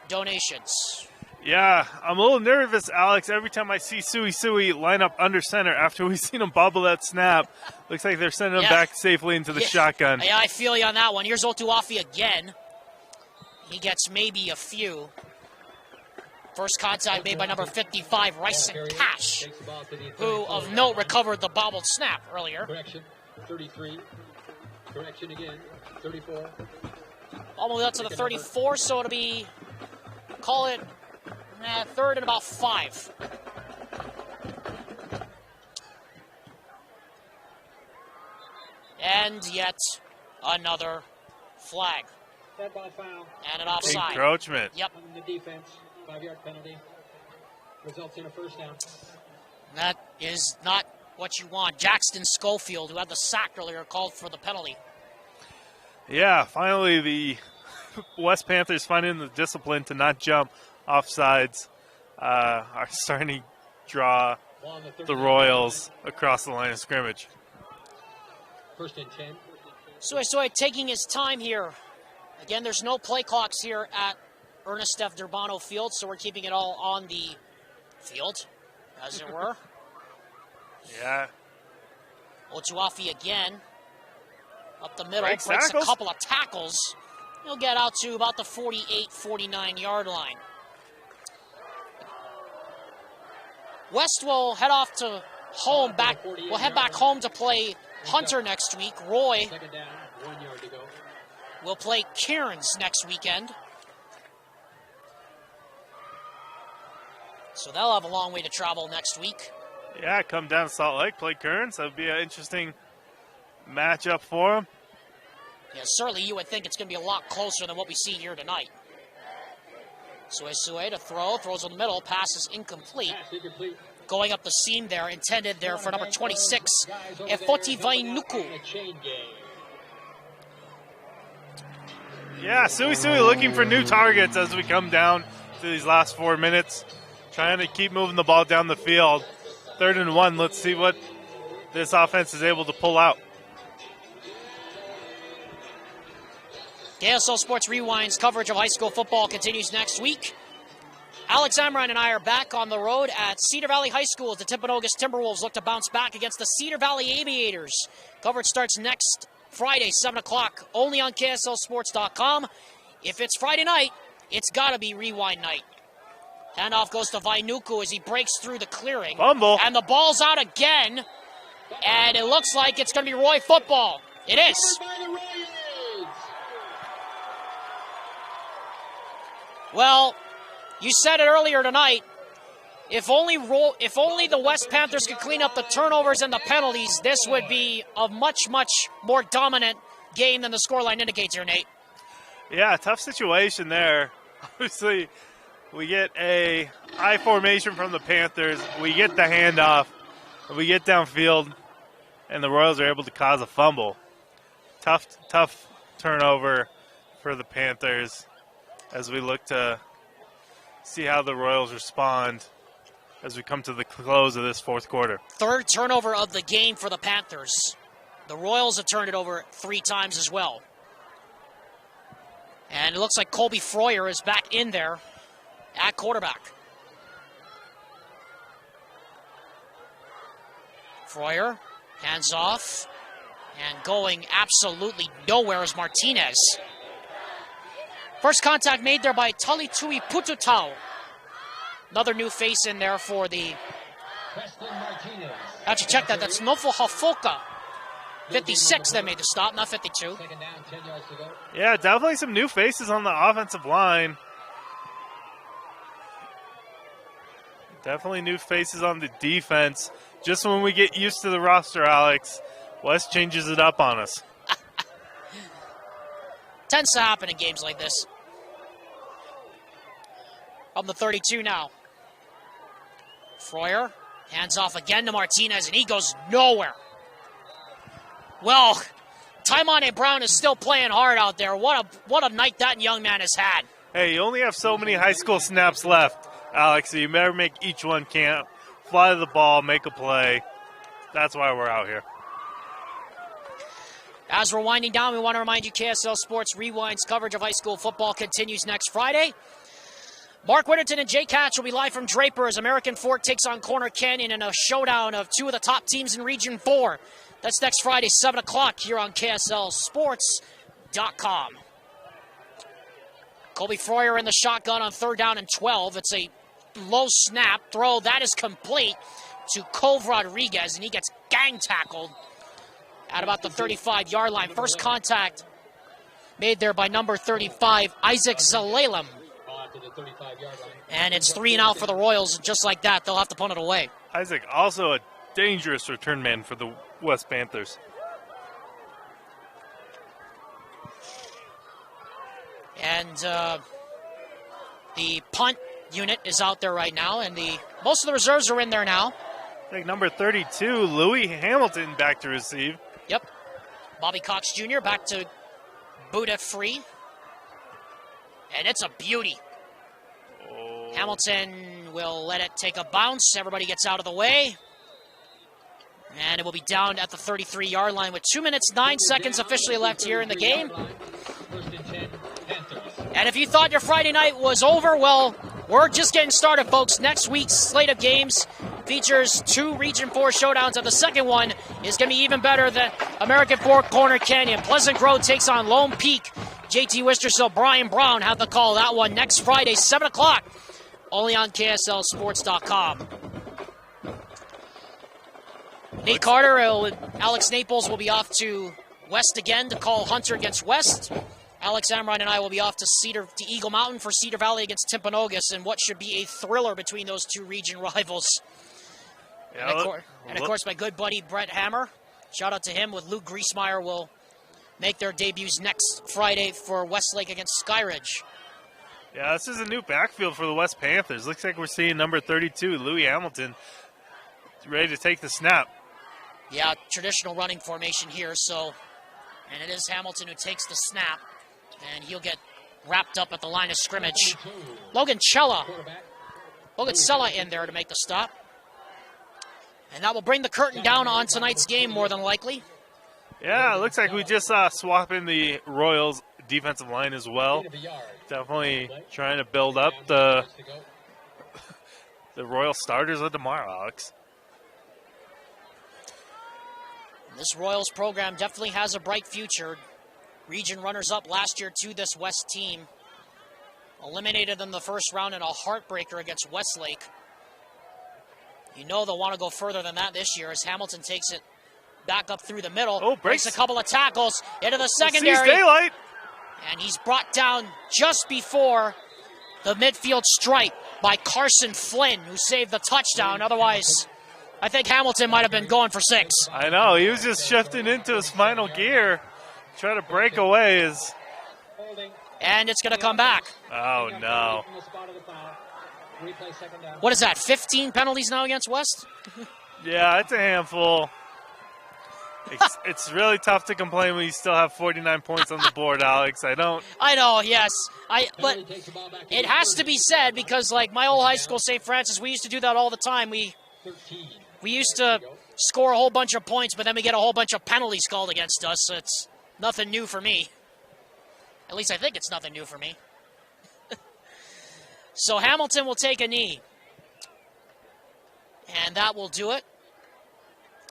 [SPEAKER 2] donations.
[SPEAKER 3] Yeah, I'm a little nervous, Alex, every time I see Sui line up under center after we've seen him bobble that snap. Looks like they're sending him back safely into the shotgun.
[SPEAKER 2] Yeah, I feel you on that one. Here's Otuafi again. He gets maybe a few. First contact made by number 55, Ryson Cash, who, of note, recovered the bobbled snap earlier.
[SPEAKER 1] Correction, 33. Correction again, 34.
[SPEAKER 2] Almost up to the 34, so it'll be, call it, third and about 5. And yet another flag.
[SPEAKER 1] Dead ball foul.
[SPEAKER 2] And an offside.
[SPEAKER 3] Encroachment.
[SPEAKER 2] Yep.
[SPEAKER 1] On the defense, 5-yard penalty. Results in a first down.
[SPEAKER 2] That is not what you want. Jackson Schofield, who had the sack earlier, called for the penalty.
[SPEAKER 3] Yeah, finally the West Panthers finding the discipline to not jump offsides. Are starting to draw the Royals across the line of scrimmage.
[SPEAKER 1] First and 10.
[SPEAKER 2] Suesue taking his time here. Again, there's no play clocks here at Ernest F. Durbano Field, so we're keeping it all on the field, as it were.
[SPEAKER 3] Yeah.
[SPEAKER 2] Otuafi again. Up the middle,
[SPEAKER 3] breaks
[SPEAKER 2] a
[SPEAKER 3] tackles.
[SPEAKER 2] couple of tackles. He'll get out to about the 48, 49-yard line. West will head off to home, we'll head back home to play Hunter next week. Roy
[SPEAKER 1] Second down, 1 yard to go.
[SPEAKER 2] will play Cairns next weekend. So they'll have a long way to travel next week.
[SPEAKER 3] Yeah, come down to Salt Lake, play Kearns. That would be an interesting matchup for them.
[SPEAKER 2] Yeah, certainly you would think it's going to be a lot closer than what we see here tonight. Sue to throw, throws in the middle, pass is incomplete. Going up the seam there, intended there for number 26, Efoti Vainuku.
[SPEAKER 3] Yeah, Sui looking for new targets as we come down to these last 4 minutes. Trying to keep moving the ball down the field. 3rd and 1. Let's see what this offense is able to pull out.
[SPEAKER 2] KSL Sports Rewind's coverage of high school football continues next week. Alex Amrine and I are back on the road at Cedar Valley High School as the Timpanogos Timberwolves look to bounce back against the Cedar Valley Aviators. Coverage starts next Friday, 7 o'clock, only on KSLSports.com. If it's Friday night, it's got to be Rewind night. Handoff goes to Vainuku as he breaks through the clearing.
[SPEAKER 3] Fumble.
[SPEAKER 2] And the ball's out again. And it looks like it's going to be Roy football. It is. Well, you said it earlier tonight. If only the West Panthers could clean up the turnovers and the penalties, this would be a much, much more dominant game than the scoreline indicates here, Nate.
[SPEAKER 3] Yeah, tough situation there. Obviously, we get a high formation from the Panthers. We get the handoff. We get downfield, and the Royals are able to cause a fumble. Tough turnover for the Panthers as we look to see how the Royals respond as we come to the close of this 4th quarter.
[SPEAKER 2] 3rd turnover of the game for the Panthers. The Royals have turned it over 3 times as well. And it looks like Colby Freuer is back in there at quarterback. Freuer, hands off, and going absolutely nowhere is Martinez. First contact made there by Talitui Pututau. Another new face in there for the... Actually, check that. That's Nofo Hafoka. 56 that made the stop, not 52.
[SPEAKER 3] Yeah, definitely some new faces on the offensive line. Definitely new faces on the defense. Just when we get used to the roster, Alex, West changes it up on us.
[SPEAKER 2] Tends to happen in games like this. From the 32 now. Freuer hands off again to Martinez, and he goes nowhere. Well, Taimane Brown is still playing hard out there. What a night that young man has had.
[SPEAKER 3] Hey, you only have so many high school snaps left, Alex, so you better make each one count. Fly the ball, make a play. That's why we're out here.
[SPEAKER 2] As we're winding down, we want to remind you KSL Sports Rewind's coverage of high school football continues next Friday. Mark Whitterton and Jay Catch will be live from Draper as American Fork takes on Corner Canyon in a showdown of 2 of the top teams in Region 4. That's next Friday, 7 o'clock here on KSLSports.com. Colby Freuer in the shotgun on 3rd down and 12. It's a low snap throw. That is complete to Cove Rodriguez, and he gets gang tackled at about the 35-yard line. First contact made there by number 35, Isaac Zalalem. And it's 3 and out for the Royals. Just like that, they'll have to punt it away.
[SPEAKER 3] Isaac, also a dangerous return man for the West Panthers.
[SPEAKER 2] And the punt unit is out there right now, and most of the reserves are in there now.
[SPEAKER 3] I think number 32, Louis Hamilton, back to receive.
[SPEAKER 2] Yep. Bobby Cox Jr. back to boot it free. And it's a beauty. Oh. Hamilton will let it take a bounce. Everybody gets out of the way. And it will be down at the 33-yard line with 2 minutes, 9 seconds officially left here in the game. And if you thought your Friday night was over, well, we're just getting started, folks. Next week's slate of games features 2 Region 4 showdowns, and the second one is going to be even better than American Fork Corner Canyon. Pleasant Grove takes on Lone Peak. JT Wistersill, Brian Brown have the call. That one next Friday, 7 o'clock, only on KSLSports.com. Nate Carter and Alex Naples will be off to West again to call Hunter against West. Alex Amrine and I will be off to Eagle Mountain for Cedar Valley against Timpanogos, and what should be a thriller between those 2 region rivals.
[SPEAKER 3] Yeah,
[SPEAKER 2] and of course, my good buddy Brett Hammer. Shout out to him with Luke Griesmeyer will make their debuts next Friday for Westlake against Skyridge.
[SPEAKER 3] Yeah, this is a new backfield for the West Panthers. Looks like we're seeing number 32, Louis Hamilton, ready to take the snap.
[SPEAKER 2] Yeah, traditional running formation here, and it is Hamilton who takes the snap, and he'll get wrapped up at the line of scrimmage. Logan Sella in there to make the stop. And that will bring the curtain down on tonight's game, more than likely.
[SPEAKER 3] Yeah, it looks like we just swap in the Royals defensive line as well. Definitely trying to build up the Royal starters of tomorrow, Alex.
[SPEAKER 2] This Royals program definitely has a bright future. Region runners-up last year to this West team. Eliminated them the first round in a heartbreaker against Westlake. You know they'll want to go further than that this year as Hamilton takes it back up through the middle.
[SPEAKER 3] Oh,
[SPEAKER 2] breaks a couple of tackles into the secondary.
[SPEAKER 3] Sees daylight.
[SPEAKER 2] And he's brought down just before the midfield stripe by Carson Flynn, who saved the touchdown. Otherwise, I think Hamilton might have been going for 6.
[SPEAKER 3] I know. He was just shifting into his final gear, trying to break away.
[SPEAKER 2] And it's going to come back.
[SPEAKER 3] Oh, no.
[SPEAKER 2] What is that, 15 penalties now against West?
[SPEAKER 3] Yeah, it's a handful. It's really tough to complain when you still have 49 points on the board, Alex. I
[SPEAKER 2] know, yes. But it has to be said because, like, my old high school, St. Francis, we used to do that all the time. We used to score a whole bunch of points, but then we get a whole bunch of penalties called against us. So it's nothing new for me. At least I think it's nothing new for me. So Hamilton will take a knee. And that will do it.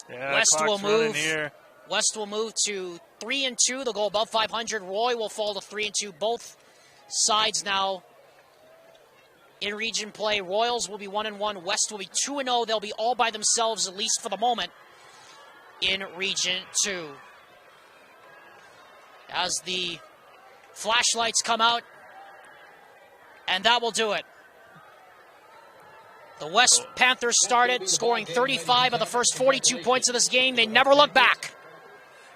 [SPEAKER 3] Yeah,
[SPEAKER 2] West will move.
[SPEAKER 3] Here.
[SPEAKER 2] West will move to 3-2. They'll go above 500. Roy will fall to 3-2. Both sides now in region play. Royals will be 1-1. West will be 2-0. They'll be all by themselves, at least for the moment, in region 2. As the flashlights come out, and that will do it. The West Panthers started scoring 35 of the first 42 points of this game. They never look back.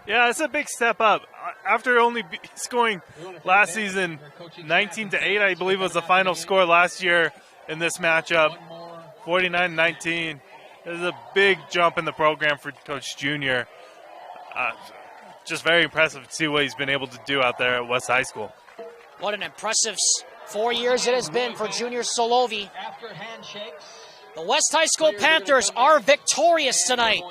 [SPEAKER 3] Yeah, it's a big step up. After only scoring last season 19-8, I believe was the final score last year in this matchup, 49-19. This is a big jump in the program for Coach Junior. Just very impressive to see what he's been able to do out there at West High School.
[SPEAKER 2] What an impressive 4 years it has been for Junior Solovi. The West High School Panthers are victorious tonight.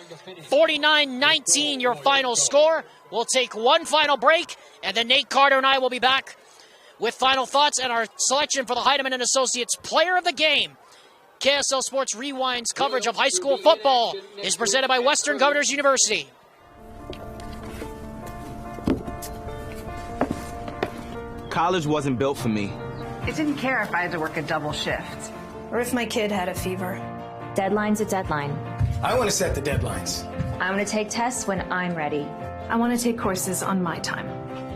[SPEAKER 2] 49-19 your final score. We'll take one final break, and then Nate Carter and I will be back with final thoughts and our selection for the Heidemann and Associates Player of the Game. KSL Sports Rewind's coverage of high school football is presented by Western Governors University.
[SPEAKER 8] College wasn't built for me.
[SPEAKER 6] I didn't care if I had to work a double shift.
[SPEAKER 9] Or if my kid had a fever.
[SPEAKER 13] Deadline's a deadline.
[SPEAKER 10] I want to set the deadlines.
[SPEAKER 13] I want to take tests when I'm ready.
[SPEAKER 9] I want to take courses on my time.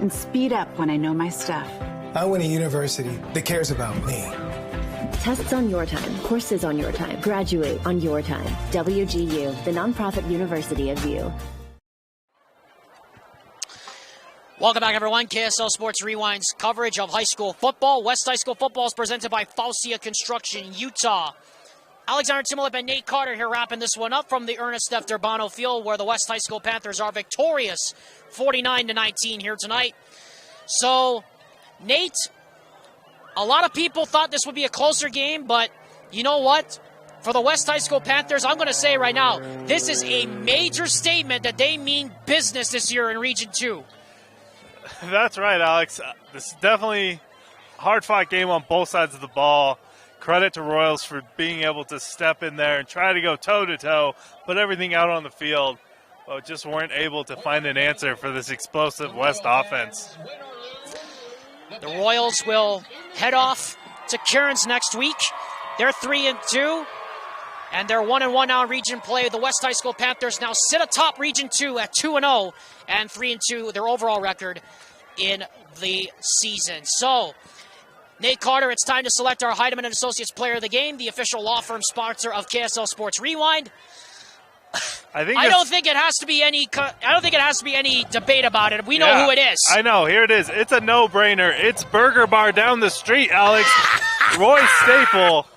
[SPEAKER 11] And speed up when I know my stuff.
[SPEAKER 10] I want a university that cares about me.
[SPEAKER 7] Tests on your time, courses on your time, graduate on your time. WGU, the nonprofit university of you.
[SPEAKER 2] Welcome back, everyone. KSL Sports Rewind's coverage of high school football. West High School football is presented by Faucia Construction, Utah. Alexander Timolip and Nate Carter here wrapping this one up from the Ernest F. Durbano Field, where the West High School Panthers are victorious 49-19 here tonight. So, Nate, a lot of people thought this would be a closer game, but you know what? For the West High School Panthers, I'm going to say right now, this is a major statement that they mean business this year in Region 2.
[SPEAKER 3] That's right, Alex. This is definitely a hard-fought game on both sides of the ball. Credit to Royals for being able to step in there and try to go toe-to-toe, put everything out on the field, but just weren't able to find an answer for this explosive West offense.
[SPEAKER 2] The Royals will head off to Cairns next week. They're 3-2, and they're 1-1 now in region play. The West High School Panthers now sit atop Region 2 at 2-0 and 3-2, their overall record in the season. So, Nate Carter, it's time to select our Heidemann and Associates Player of the Game, the official law firm sponsor of KSL Sports Rewind.
[SPEAKER 3] I
[SPEAKER 2] don't think it has to be any debate about it. We know who it is.
[SPEAKER 3] I know. Here it is. It's a no-brainer. It's Burger Bar down the street, Alex. Roy Staple.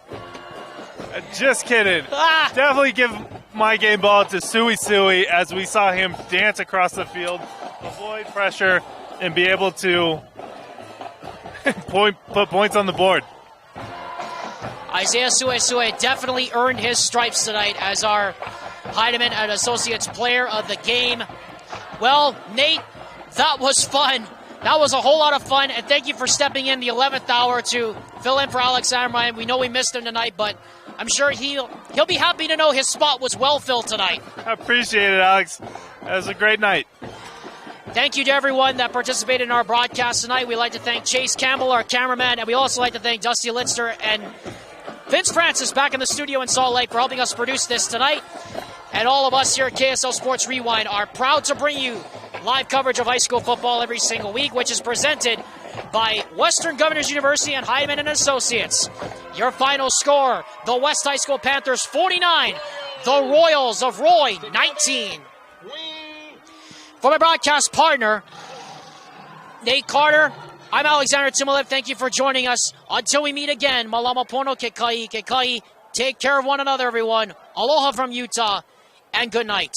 [SPEAKER 3] Just kidding. Definitely give my game ball to Suey Suey as we saw him dance across the field, avoid pressure, and be able to put points on the board.
[SPEAKER 2] Isaiah Suey definitely earned his stripes tonight as our Heidemann and Associates player of the game. Well, Nate, that was fun. That was a whole lot of fun, and thank you for stepping in the 11th hour to fill in for Alex Amrine. We know we missed him tonight, but I'm sure he'll be happy to know his spot was well filled tonight.
[SPEAKER 3] I appreciate it, Alex. That was a great night.
[SPEAKER 2] Thank you to everyone that participated in our broadcast tonight. We'd like to thank Chase Campbell, our cameraman, and we also like to thank Dusty Litster and Vince Francis back in the studio in Salt Lake for helping us produce this tonight. And all of us here at KSL Sports Rewind are proud to bring you live coverage of high school football every single week, which is presented by Western Governors University and Heidemann and Associates. Your final score, the West High School Panthers 49, the Royals of Roy 19. For my broadcast partner, Nate Carter, I'm Alexander Timolev. Thank you for joining us. Until we meet again, malama pono ke kai. Take care of one another, everyone. Aloha from Utah, and good night.